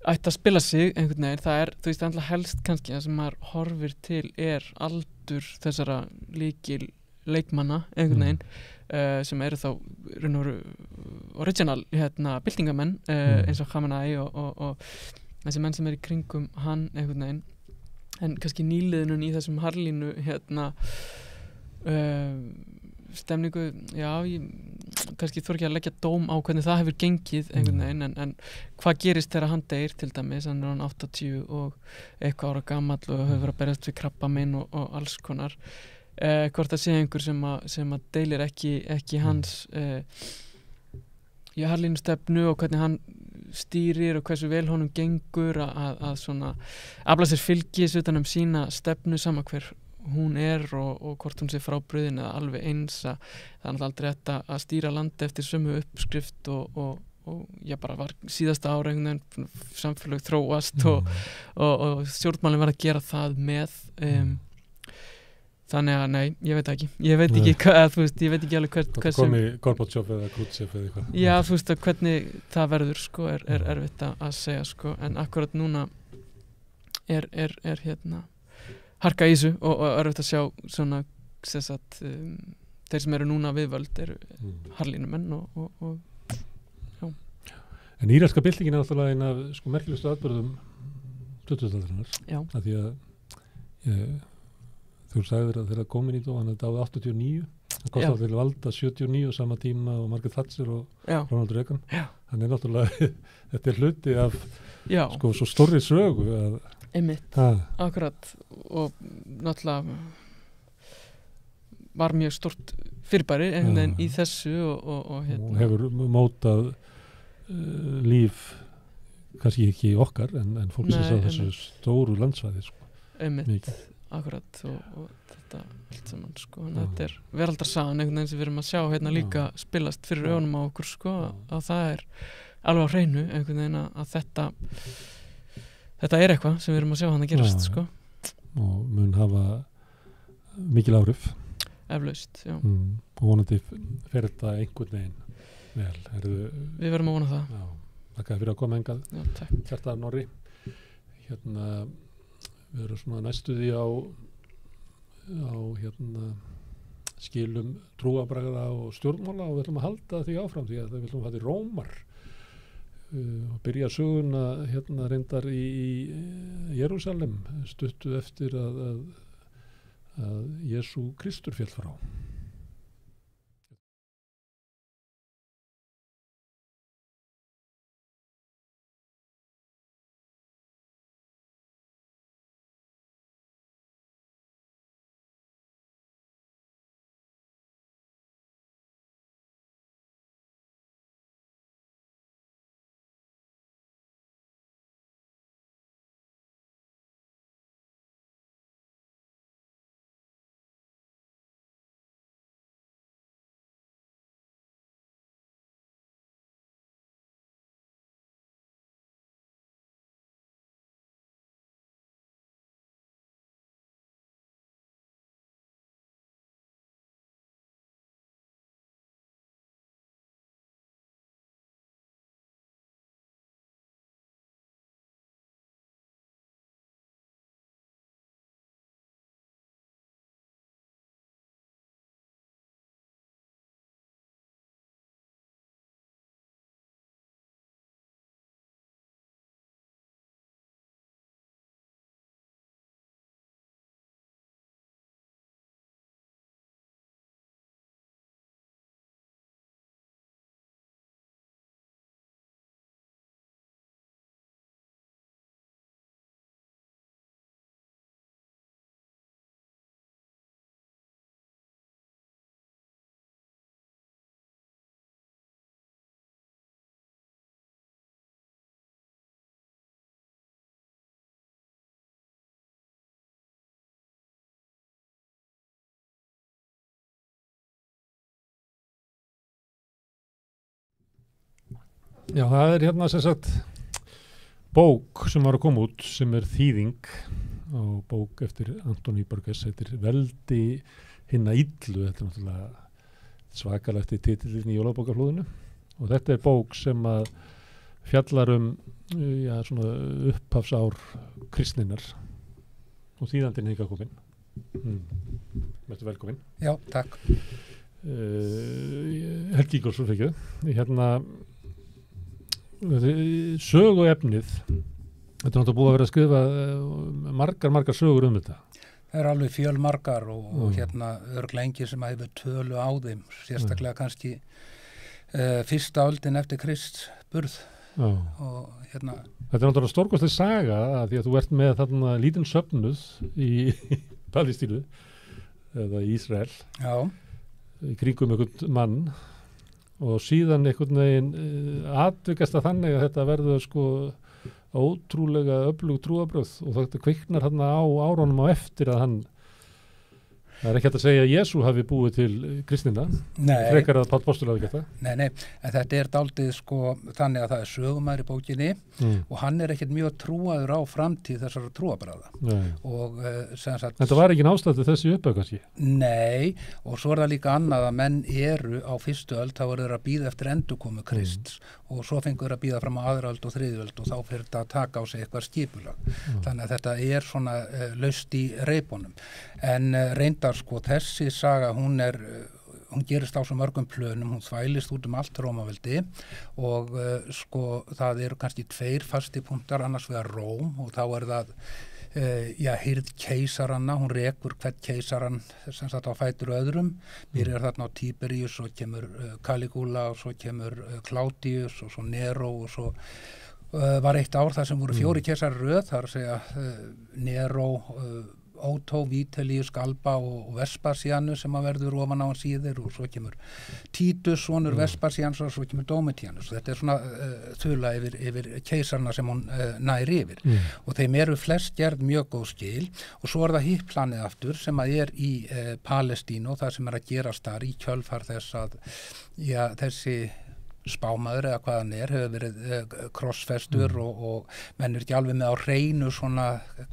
ætti að spila sig einhvern veginn, það er, þú veist, alltaf helst kannski það sem maður horfir til er aldur þessara líkil leikmanna einhvern veginn sem eru þá raun og veru original byltingamenn eins og Khamenei og þessi menn sem eru í kringum hann einhvern veginn en kannski nýliðnun í þessum harlínu stemningu, já, kannski þarf ekki að leggja dóm á hvernig það hefur gengið einhvern veginn, en hvað gerist þegar hann deyr til dæmis, hann 80 og eitthvað ára gamall og hefur verið að berjast við krabbamein og alls konar, hvort það sé einhver sem að deilir ekki hans Harlínu stefnu og hvernig hann stýrir og hversu vel honum gengur að svona afla sér fylgis utan sína stefnu sama hver hún og hvort hún sé frábrugðin eða alveg eins að það er aldrei hægt að stýra landi eftir sömu uppskrift og ég bara var síðasta ára samfélag þróast og stjórnmálin var að gera það með þannig að nei, ég veit ekki hvað, þú veist, ég veit ekki alveg hvað sem komi Gorbachev eða Khrushchev eða eitthvað já, þú veist, hvernig það verður sko, er erfitt að segja sko, en akkurat núna er hérna harka í þessu og erfitt að sjá svona sagt, þeir sem eru núna viðvöld eru harlínumenn og já. En íraska byltingin er náttúrulega eina af sko merkilegustu atburðum 2000-aldarinnar af því að þú sagðir að þeirra komin í þetta og hann dáði 89 hann kostaði til valda 79 sama tíma og Margaret Thatcher og Ronald Reagan hann er náttúrulega þetta er hluti af sko svo stórri sögu að einmitt, akkurat og náttúrulega var mjög stort fyrirbæri einhvern veginn í þessu og hérna. Og hefur mótað líf kannski ekki okkar en fólksins á þessu stóru landsvæði sko. Einmitt, akkurat og þetta allt saman sko, þetta er veraldarsagan einhvern veginn sem við erum að sjá hérna líka spilast fyrir augunum á okkur sko, að það er alveg á hreinu einhvern veginn að þetta er eitthvað sem við erum að sjá hann að gerast sko. Og mun hafa mikil áhrif eflaust, já og vonandi fer þetta einhvern veginn vel við verðum að vona það þakka fyrir að koma hingað Kjartan Orri hérna við erum svona næstuði á hérna skilum trúarbragða og stjórnmála og við ætlum að halda því áfram því að við ætlum að hafa því rómar og byrja söguna hérna reyndar í Jerúsalem stuttu eftir að Jesú Kristur féll frá. Já, það er hérna sem sagt bók sem var að koma út sem er þýðing á bók eftir Anthony Burgess, heitir Veldi hinna illu, þetta er náttúrulega svakalegt í titillinn í jólabókaflóðinu og þetta er bók sem að fjallar svona upphafsár kristninnar og þýðandinn hingað komin. Vertu velkomin. Já, takk. Helgi Ingólfsson fekk hérna söguefnið þetta er náttúrulega búið að vera að skrifa margar sögur þetta. alveg fjölmargar og hérna örugglega enginn sem hefur tölu á þeim, sérstaklega kannski fyrsta öldin eftir Krists burð. Og hérna Þetta náttúrulega stórkostleg saga að því að þú ert með þarna lítinn söfnuð í Palestínu eða í Ísrael í kringum einhvern mann og síðan einhvern veginn atvikast að þannig að þetta verður sko ótrúlega öflug trúarbrögð og þetta kviknar þarna á árunum á eftir að hann það ekki hægt að segja að Jesú hafi búið til kristnina, frekar að Páll Póstur hafi gert það. Nei, en þetta dálítið sko þannig að það sögumæður í bókinni og hann ekkert mjög trúaður á framtíð þessara trúarbragða. Og sem sagt þetta var ekki ástæðu þessi uppöð kannski? Nei, og svo það líka annað að menn eru á fyrstu öld, þá eru þeir að bíða eftir endurkomu Krists og svo fengur þeir að bíða fram á aðra öld og þriðju öld og þá fyrir þetta að taka á sig eitthvað skipulag. Þannig að þetta svona laust í reipunum. En reyndar sko þessi saga, hún gerist á svo mörgum plönum, hún þvælist út allt Rómaveldi og sko það eru kannski 2 fastipunktar, annars vegar Róm og þá það hirð keisaranna, hún rekur hvern keisaran sem sagt á fætur öðrum, byrjar þarna á Tiberius og kemur Caligula og svo kemur Claudius og svo Nero og svo var eitt ár þar sem voru 4 keisarar röð, þar að segja Nero, Otto, Vitellius, Galba og Vespasianus sem að verður ofan á hann síður og svo kemur Titus, sonur Vespasianus og svo kemur Domitianus. Þetta svona þula yfir keisarna sem hún nær yfir og þeim eru flest gerð mjög góð skil og svo það hitt-planið aftur sem að í Palestínu og það sem að gerast þar í kjölfar þess að þessi spámaður eða hvað hann hefur verið krossfestur og menn ekki alveg með á hreinu svona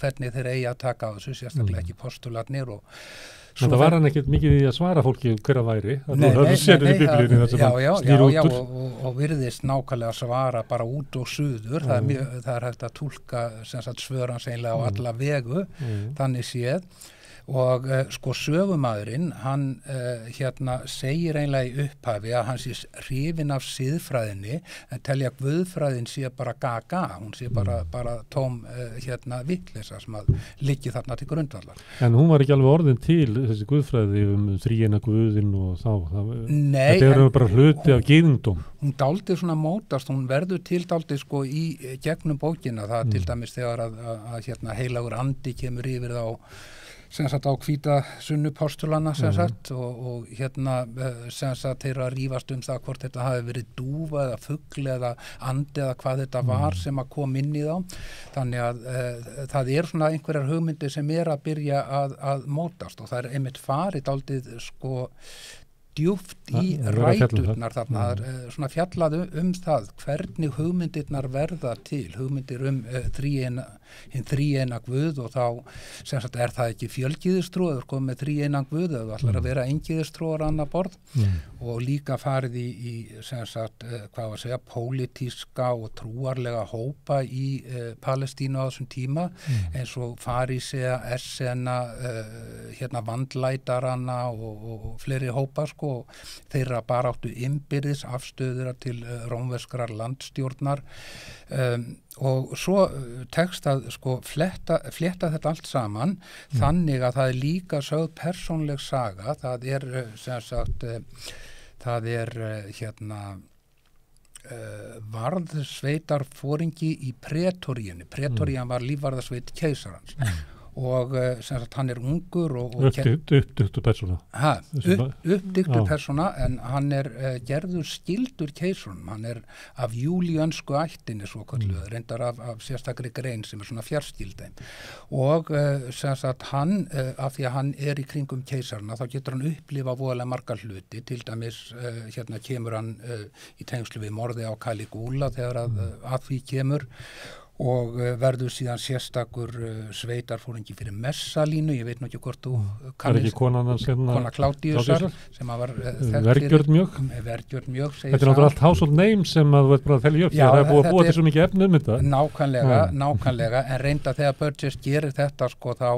hvernig þeir eigi að taka á þessu, sérstaklega ekki postulatnir og þetta var hann ekkert mikið í að svara fólki hverja væri og virðist nákvæmlega svara bara út og suður, það hægt að túlka sem sagt svöran seinlega á alla vegu, þannig séð og sko sögumadurinn hann segir eiginlega í upphafi að hann sé hrifinn af siðfræðinni en telja guðfræðin sé bara gaga, hún sé bara tóm vitleysa sem að liggi þarna til grundvallar. En hún var ekki alveg orðin til þessi guðfræði þríeina guðinn og Nei, þetta bara hluti af gyðingdóm. Hún dálítið svona mótast, hún verður til dálítið sko í gegnum bókina, það til dæmis þegar að heilagur andi kemur yfir þá sem sagt á hvíta sunnu postulana sem sagt og sem sagt þeir að rífast það hvort þetta hafi verið dúfa eða fugl eða andi eða hvað þetta var sem að kom inn í þá. Þannig að það svona einhverjar hugmyndir sem að byrja að mótast og það einmitt farið dálítið sko djúpt í ræturnar þarna, svona fjallaðu það hvernig hugmyndirnar verða til, hugmyndir hinn þríeina guð og þá sem sagt það ekki fjölgyðistrúar komið með þríeina guð eða ætlar að vera eingyðistrúar annað borð og líka farið í sem sagt hvað að segja pólitíska og trúarlega hópa í Palestínu á þessum tíma eins og Farísea, Essena vandlætarana og fleiri hópa sko og þeirra baráttu innbyrðis afstöður til rómverskrar landstjórnar og svo tekst að sko fletta þetta allt saman þannig að það líka sögð persónleg saga, það sem sagt það varðsveitarforingi í Pretoríunni. Pretorían var lífvarðasveit keisarans og sem sagt hann ungur og uppdyktur persóna uppdyktur persóna en hann gerður skyldur keisarunum, hann af júlíönsku ættinni svo kalluð, reyndar af sérstakri grein sem svona fjarskyldein og sem sagt hann af því að hann í kringum keisarana þá getur hann upplifa voðalega margar hluti, til dæmis kemur hann í tengslu við morði á Caligula þegar að því kemur og verður síðan sérstakur sveitarforingi fyrir Messalínu, ég veit nú ekki hvort þú kannist, kona Claudiusar sem að var vergjörð mjög þetta náttúrulega allt household name sem að þú veit bara að telja upp það búið að búa til svo mikið efni þetta nákvæmlega, en reynda þegar Burgess gerir þetta sko þá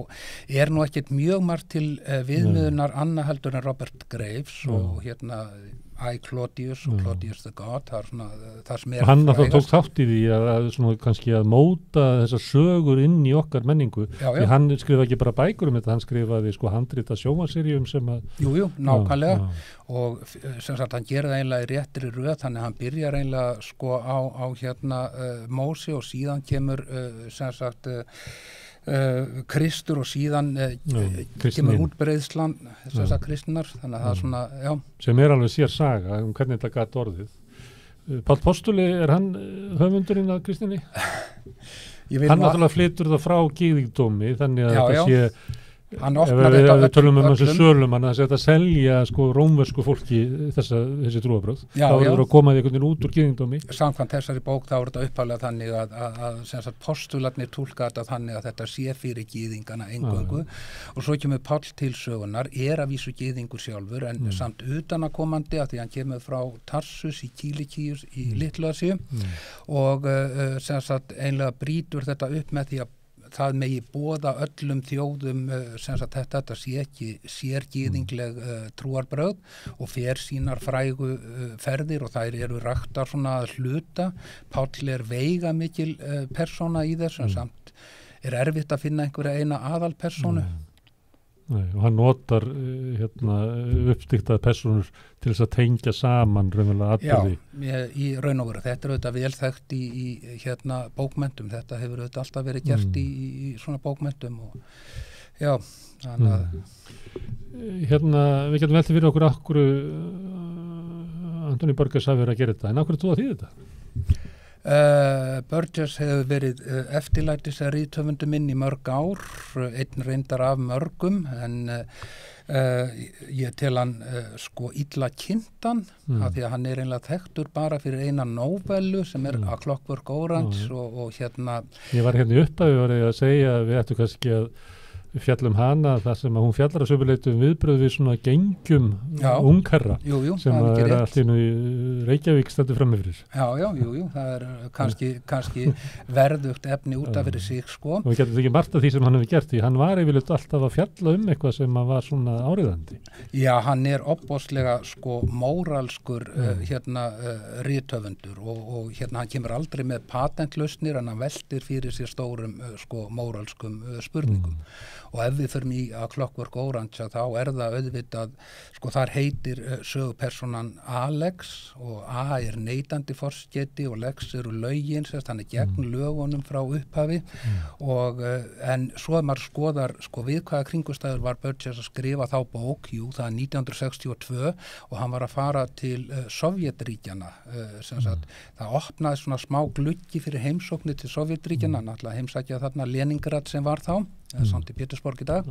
nú ekkert mjög margt til viðmiðunar annað heldur en Robert Graves og I, Claudius og Claudius the God, það svona það sem og hann alltaf tók þátt í því að svona kannski að móta þessar sögur inn í okkar menningu, því hann skrifaði ekki bara bækur þetta, hann skrifaði handrita sjónvarpsseríum sem að Jú, nákvæmlega og sem sagt hann gerir það eiginlega í réttri röð, þannig að hann byrjar eiginlega sko á Mósi og síðan kemur sem sagt Kristur og síðan kemur útbreiðslan þessar kristnar, þannig að það svona, sem alveg sér saga hvernig þetta gat orðið. Páll Postuli, hann höfundurinn að kristinni? Hann náttúrulega flytur það frá gyðingdómi, þannig að þetta sé ef við tölum þessu sölum að þetta selja rómversku fólki þessi trúarbrögð, þá verður að koma því einhvern veginn út úr gyðingdómi. Samkvæmt þessari bók þá er þetta upphaflega þannig að sem sagt postularnir túlka þetta þannig að þetta sé fyrir gyðingana eingöngu og svo kemur Páll til sögunar, að vísu gyðingur sjálfur en samt utanakomandi að því hann kemur frá Tarsus í Kílikíus í Litlu-Asíu og sem sagt einlega brýtur þetta upp með því að það megi boða öllum þjóðum sem sagt þetta sé ekki sérgyðingleg trúarbrögð og fer sínar frægu ferðir og þær eru raktar svona að hluta. Páll veigamikil persóna í þessu en samt erfitt að finna einhverja eina aðalpersónu. Nei, og hann notar uppstyktaða persónur til þess að tengja saman raunverulega atburði. Já, í raun og veru. Þetta auðvitað vel þekkt í bókmenntum. Þetta hefur auðvitað alltaf verið gert í svona bókmenntum og já, þannig að við getum veltið fyrir okkur Antoni Burgess hafi verið að gera þetta, en okkur þú að þýða þetta? Burgess hefur verið eftirlætis að rithöfundu minn í mörg ár, einn reyndar af mörgum en ég tel hann illa kynntan af því að hann eiginlega þekktur bara fyrir eina nóvellu sem A Clockwork Orange og Ég var í upphafi að segja að við ættum kannski að fjallum hana þar sem að hún fjallar að sömuleitu viðbröð við svona gengjum ungherra sem að allt í Reykjavík stendur fram yfir. Jú, það er kannski verðugt efni út af fyrir sig sko. Og við getum ekki margt af því sem hann hefur gert því hann var yfirleitt alltaf að fjalla eitthvað sem að var svona áriðandi. Já, hann óbóðslega móralskur rithöfundur og hann kemur aldrei með patentlausnir en hann veltir fyrir sér stórum móralskum spurningum. Og ef við förum í A Clockwork Orange þá það auðvitað, þar heitir sögupersonan Alex og A neytandi forsketi og Lex eru lögin, hann gegn lögunum frá upphafi og en svo maður skoðar við hvaða kringustæður var Burgess að skrifa þá bók, það 1962 og hann var að fara til Sovjetríkjana, það opnaði svona smá gluggi fyrir heimsóknir til Sovjetríkjana, náttúrulega heimsækja þarna Leningrad sem var þá samt í Pétursborg í dag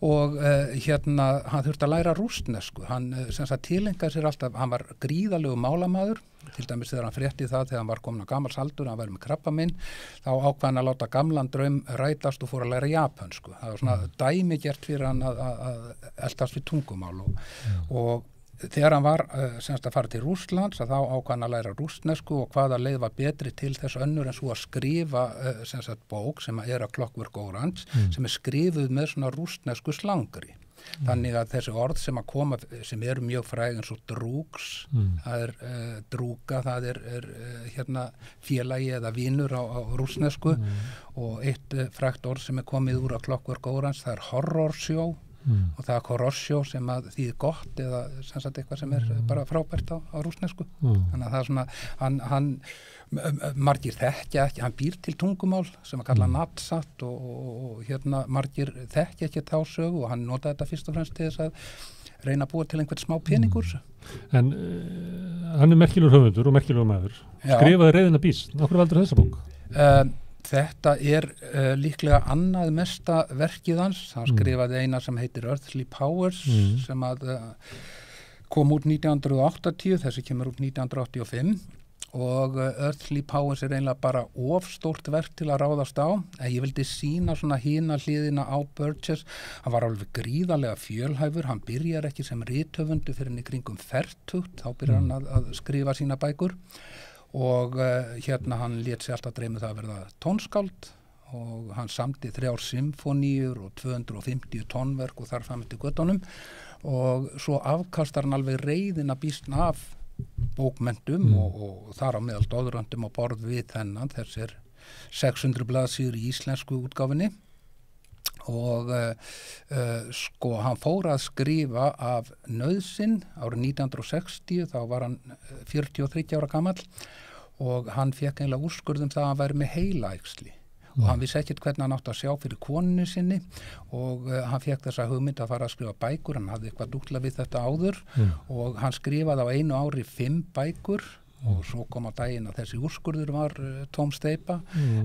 og hann þurfti að læra rússnesku, hann tilengaði sér alltaf, hann var gríðalegu málamaður, til dæmis þegar hann frétti það þegar hann var komin á gamals aldur, hann væri með krabbamein, þá ákvað hann að láta gamlan draum rætast og fór að læra japansku, það var svona dæmigert fyrir hann að eltast við tungumál og þegar hann var að fara til Rússlands þá ákvað hann að læra rússnesku og hvaða leið var betri til þess önnur en svo að skrifa bók sem A Clockwork Orange sem skrifuð með svona rússnesku slangri. Þannig að þessi orð sem að koma sem eru mjög fræg eins og drúgs, það drúga, það félagi eða vinur á rússnesku og eitt frægt orð sem komið úr A Clockwork Orange, það horrorsjó og það Korossjó sem að þýðir gott eða eitthvað sem bara frábært á rússnesku. Þannig að það svona, margir þekkja ekki, hann býr til tungumál sem að kalla natsat og margir þekkja ekki þá sögu og hann notaði þetta fyrst og fremst til þess að reyna að búa til einhvern smá peningur. En hann merkilegur höfundur og merkilegur maður. Skrifaði Reiðina Býst. Af hverju valdur þessa bók? Þetta líklega annað mesta verkið hans. Hann skrifaði eina sem heitir Earthly Powers sem að kom út 1980, þessi kemur út 1985 og Earthly Powers eiginlega bara of stórt verk til að ráðast á en ég vildi sýna svona hina hliðina á Burgess. Hann var alveg gríðarlega fjölhæfur, hann byrjar ekki sem rithöfundur fyrir í kringum fertugt, þá byrjar hann að skrifa sína bækur og hann lét sig alltaf dreyma það að verða tónskáld og hann samdi 3 symfóníur og 250 tónverk og þar fram eftir göttunum og svo afkastar hann alveg reiðina býsna af bókmentum og þar á meðal doðröndum á borð við þennan, þessir 600 blaðsíður í íslensku útgáfinni og sko hann fór að skrifa af nauðsinn árið 1960, þá var hann 43 ára gamall og hann fekk eiginlega úrskurð það að hann væri með heilaæxli og hann vissi ekkert hvernig hann átti að sjá fyrir konunni sinni og hann fekk þessa hugmynd að fara að skrifa bækur, hann hafði eitthvað dútlað við þetta áður og hann skrifaði á einu ári 5 bækur og svo kom á daginn að þessi úrskurður var tóm steypa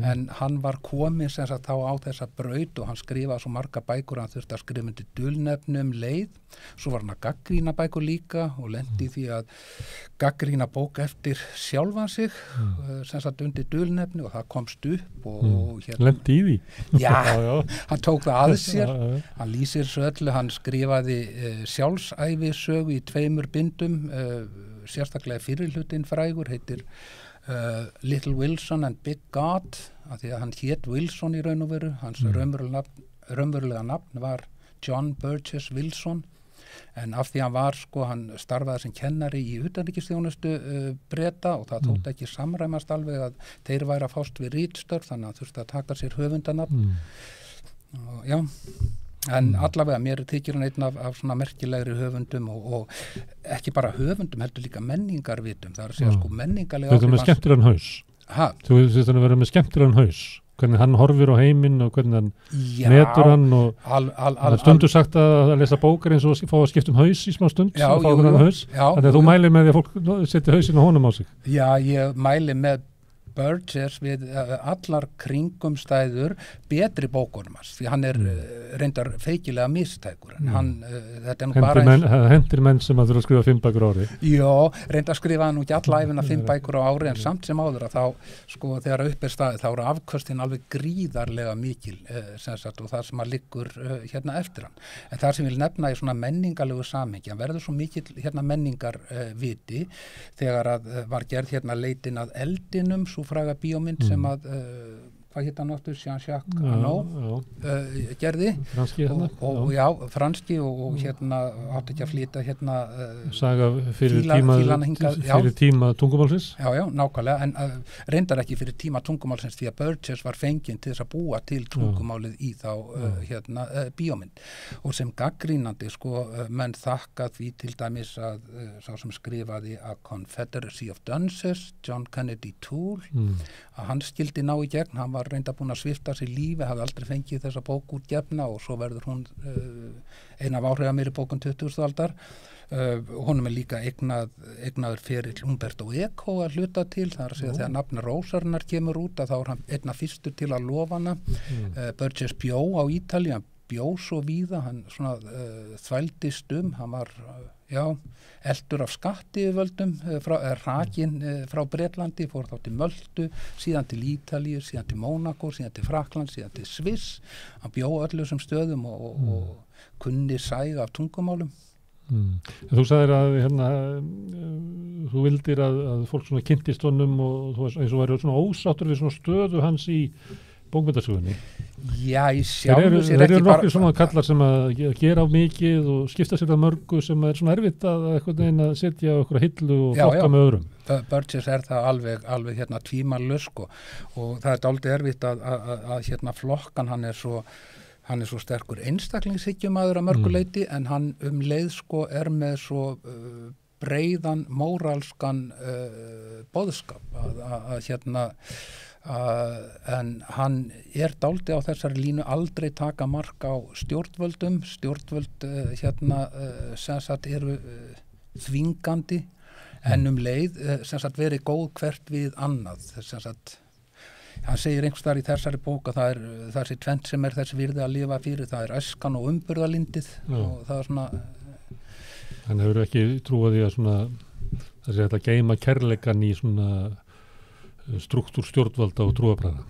en hann var kominn sem sagt þá á þessa braut og hann skrifaði svo marga bækur hann þurfti að skrifa undir dulnefnum leið, svo var hann að gagnrýna bækur líka og lendi því að gagnrýna bók eftir sjálfan sig sem sagt undir dulnefni og það komst upp og hérna lendi í því já, hann tók það að sér hann lýsir svo öllu, hann skrifaði sjálfsævisögu í 2 bindum sérstaklega fyrirhlutinn frægur heitir Little Wilson and Big God af því að hann hét Wilson í raun og veru hans raunverulega nafn var John Burgess Wilson en af því hann var sko, hann starfaði sem kennari í utanríkisþjónustu Breta og það þótti ekki samræmast alveg að þeir væri að fást við ritstörf þannig að hann þurfti að taka sér höfundanafn og já en allavega mér þykir hann einn af svona merkilegri höfundum og ekki bara höfundum heldur líka menningarvitum það er að segja sko menningarlega Þú með skemmtilegan haus Þú veist að vera með skemmtilegan haus hvernig hann horfir á heiminn og hvernig hann metur hann og stundu sagt að lesa bókar eins og fá að skipta haus í smá stund og fá hann haus þannig að þú mælir með því að fólk setja hausinn á honum á sig Já, ég mæli með Burgess við allar kringumstæður betri bókunum hans því hann reyndar feikilega mistækur en hann, þetta nú bara hendir menn sem að þurfa að skrifa 5 bækur á ári Já, reyndar að skrifa nú ekki alla æfina 5 bækur á ári en samt sem áður að þá sko þegar upp staðið þá eru afköstin alveg gríðarlega mikil sagt, og það sem að liggur hérna eftir hann en það sem vil nefna í svona menningarlegu samhengi hann verður svo mikil hérna menningarviti þegar að var gerð hérna leitin að eldinum svo fræga bíómynd sem að hvað hétt hann áttur, Jean-Jacques Annaud gerði franski franski og hérna átti ekki að flytja hérna saga fyrir tíma tungumálsins já, nákvæmlega, en reyndar ekki fyrir tíma tungumálsins því að Burgess var fenginn til þess að búa til tungumálið í þá hérna bíómynd og sem gaggrínandi sko menn þakka því til dæmis að sá sem skrifaði A Confederacy of Dunces, John Kennedy Toole að hann skildi ná í gegn, hann var reynda búin að svifta sér lífi, hafði aldrei fengið þessa bók úr gefna og svo verður hún ein af áhrifamiri bókum 20. aldar honum líka eignaður fyrir Umberto Eco að hluta til, það er að segja þegar nafn Rósarinnar kemur út að þá er hann einna fyrstur til að lofa hana Burgess bjó á Ítalíu, hann bjó svo víða, hann svona þvældist hann var eldur af skattyfirvöldum rakinn frá Bretlandi, fór þá til Möltu, síðan til Ítalíu, síðan til Mónakó, síðan til Frakland, síðan til Sviss, hann bjó öllu sem stöðum og kunni sæga af tungumálum. Þú sagðir að þú vildir að fólk svona kynntist honum og eins og væri svona ósáttur við svona stöðu hans í bókmyndasögunni. Já, ég sjálfur sér ekki bara... Þeir eru nokkuð svona kallar sem að gera á mikið og skipta sér að mörgu sem er svona erfitt að eitthvað neina að setja á okkur hillu og flokka með öðrum. Burgess er það alveg hérna tvímælaust og það er dálítið erfitt að hérna flokkan hann er svo sterkur einstaklingshyggjumæður að mörgu leyti en hann leið sko er með svo breiðan móralskan boðskap að hérna en hann er dálítið á þessari línu aldrei taka mark á stjórnvöld sem sagt eru þvingandi en leið sem sagt verið góð hvert við annað sem sagt hann segir einhverstaðar í þessari bók að það er þessi tvennt sem er þessi virði að lifa fyrir, það er æskan og umburðarlindið og það er svona Hann hefur ekki trúið því að svona það sé að geyma kærleikan í svona struktúr stjórnvalda og trúarbragða.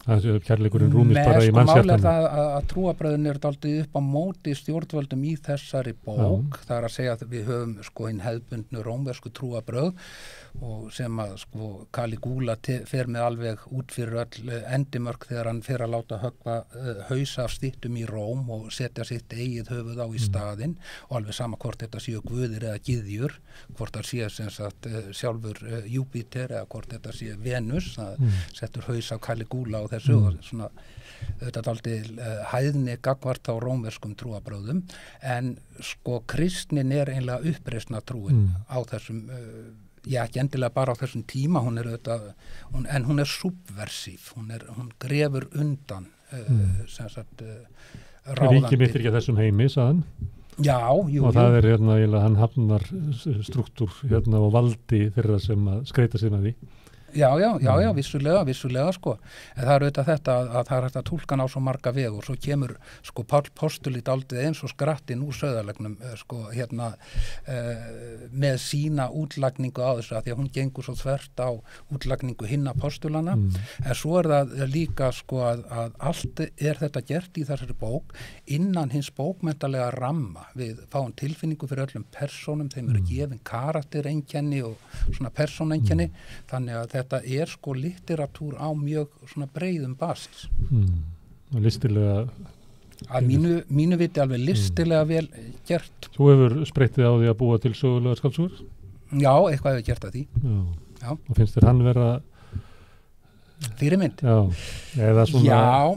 Kærleikurinn rúmist bara í mannshjartanu. Mál er það að trúarbröðin eru dálítið upp á móti stjórnvöldum í þessari bók. Það er að segja að við höfum hinn hefðbundnu rómversku trúarbröð og sem að Caligula fer með alveg út fyrir öll endimörk þegar hann fer að láta höggva hausa af styttum í Róm og setja sitt eigið höfuð á í staðinn og alveg sama hvort þetta séu guðir eða gyðjur, hvort það séu sem sagt sjálfur Júpíter eða hvort þetta séu Venus, það settur haus af Caligula og þessu og svona þetta er aldrei hæðni gagvart á rómverskum trúarbröðum en kristnin er einlega uppreisna trúin á þessum ekki endilega bara á þessum tíma, hún er en hún er subversiv, hún grefur undan sem sagt ráðandi. Ríki mitt ekki að þessum heimi, sagðan. Já, jú. Og það er hann hafnar struktúr og valdi þeirra sem að skreita sig með því. Já, vissulega en það er auðvitað þetta að það er hægt að túlka á svo marga vegu og svo kemur Páll postuli dálítið eins og skrattinn úr sauðarlegnum með sína útlagningu á þessu að því að hún gengur svo þvert á útlagningu hinna postulana en svo er það líka að allt er þetta gert í þessari bók innan hins bókmenntalega ramma við fáum tilfinningu fyrir öllum persónum, þeim eru gefin karaktereinkenni og svona persóneinkenni þannig að þetta er litteratúr á mjög svona breiðum basis. Og listilega að mínu viti alveg listilega vel gert. Þú hefur spreyttið á því að búa til sögulegar skáldsögur? Já, eitthvað hefur gert að því. Já. Og finnst þér hann vera fyrirmynd? Já, eða svona...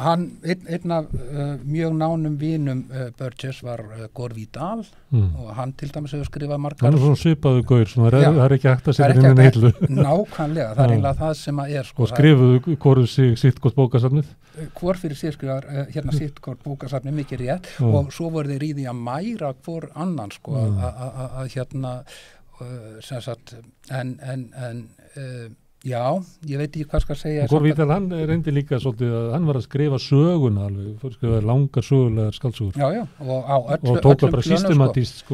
hann, einn af mjög nánum vinum Burgess var Gore Vidal og hann til dæmis hefur skrifað margar... Hann er svona svipaðu gaur, það er ekki hægt að setja inn í neillu. Nákvæmlega, það er eiginlega það sem að er. Og skrifuðu hvoru sitt gott bókasafnið? Hvor fyrir sig skrifar, sitt gott bókasafnið, mikið rétt, og svo voru þeir í því að mæra hvor annan, sem sagt, já, ég veit ekki hvað skal segja. Gore Vidal, hann reyndi líka svolítið að hann var að skrifa söguna alveg, skrifaði langar sögulegar skáldsögur. Já, og tók það bara systematíst,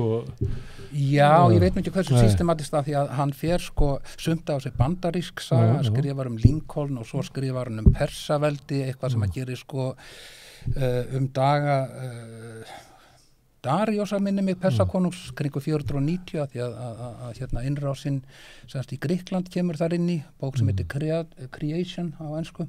Já, ég veit ekki hversu systematist það því að hann fer sumt á sig bandarísk saga, hann skrifar Lincoln og svo skrifar hann Persaveldi, eitthvað sem að gera daga Daríósar minni mig Persakonungs kringu 490 að því að innrásinn semst í Grikkland kemur þar inn í bók sem heitir Creation á ensku,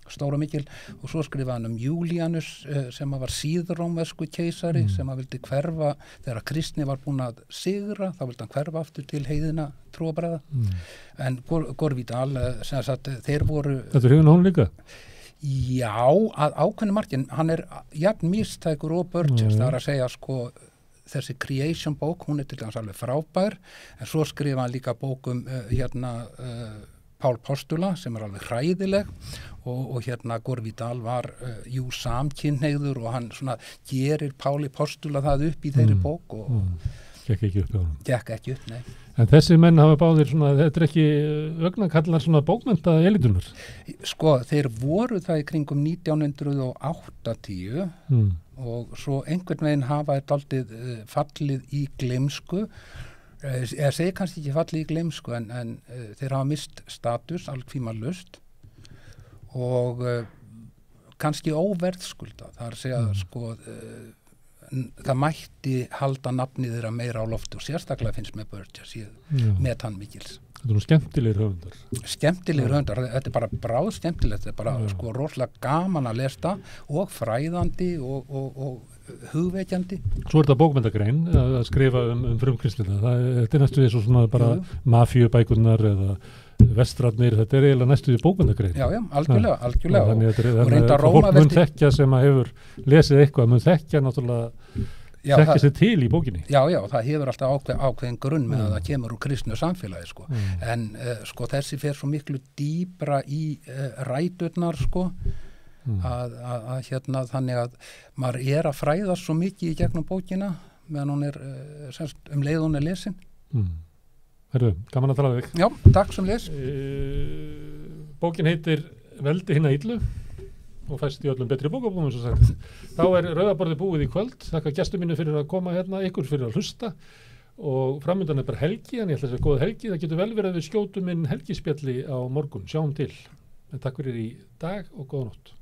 stóra mikil, og svo skrifa hann Julianus sem var síðrómversku keisari sem að vildi hverfa þegar kristni var búin að sigra, þá vildi hann hverfa aftur til heiðina trúarbragða en Gore Vidal sem sagt þeir voru... Þetta hefur hún líka? Já, að ákveðnu margin, hann er jafn mistækur og Burgess, það er að segja þessi Creation bók, hún er til dæmis alveg frábær, en svo skrifa hann líka bókum Pál Postula sem er alveg hræðileg og Gore Vidal var samkynhneigður og hann svona gerir Páli Postula það upp í þeirri bók og gekk ekki upp hjá honum. Gekk ekki upp, nei. En þessi menn hafa báðir svona, þetta er ekki ögnakallar svona bókmennta elitunar? Þeir voru það í kringum 1980 og svo einhvern veginn hafa þetta aldrei fallið í gleymsku. Ég segi kannski ekki fallið í gleymsku en þeir hafa mist status, alhvímalaust og kannski óverðskulda. Það er að segja það mætti halda nafnið þeirra meira á lofti og sérstaklega finnst með Burgess með hann mikils. Þetta er skemmtilegir höfundar. Skemmtilegir höfundar, þetta er bara bráð skemmtilegt, þetta er bara rosalega gaman að lesta og fræðandi og hugvekjandi. Svo er þetta bókmenntagrein að skrifa frumkristina. Þetta er næstu því svona bara mafíubækurnar eða vestrarnir, þetta er eiginlega næstu því bókmenntagrein. Já, algjörlega. Þannig að fólk mun þekkja sem að hefur lesið eitthvað, mun þekkja náttúrulega þekkja sér til í bókinni. Já, það hefur alltaf ákveðin grunn með að það kemur úr kristnu samfélagi, en þessi fer svo miklu dýpra í ræturnar, að þannig að maður er að fræðast svo mikið í gegnum bókina meðan hún er leið hún er lesin. Herru, gaman að tala við þig. Já, takk sem les. Bókin heitir Veldi hinna illu og fæst í öllum betri bókabúðum eins og sagt. Þá er Rauðaborðið búið í kvöld. Þakka gestum mínu fyrir að koma hérna, ykkur fyrir að hlusta og framöndan er bara helgi, en ég ætla að segja góð helgi. Það getur vel verið að við skjótum inn helgispjalli á morgun. Sjáum til. En takk fyrir í dag og góða nótt.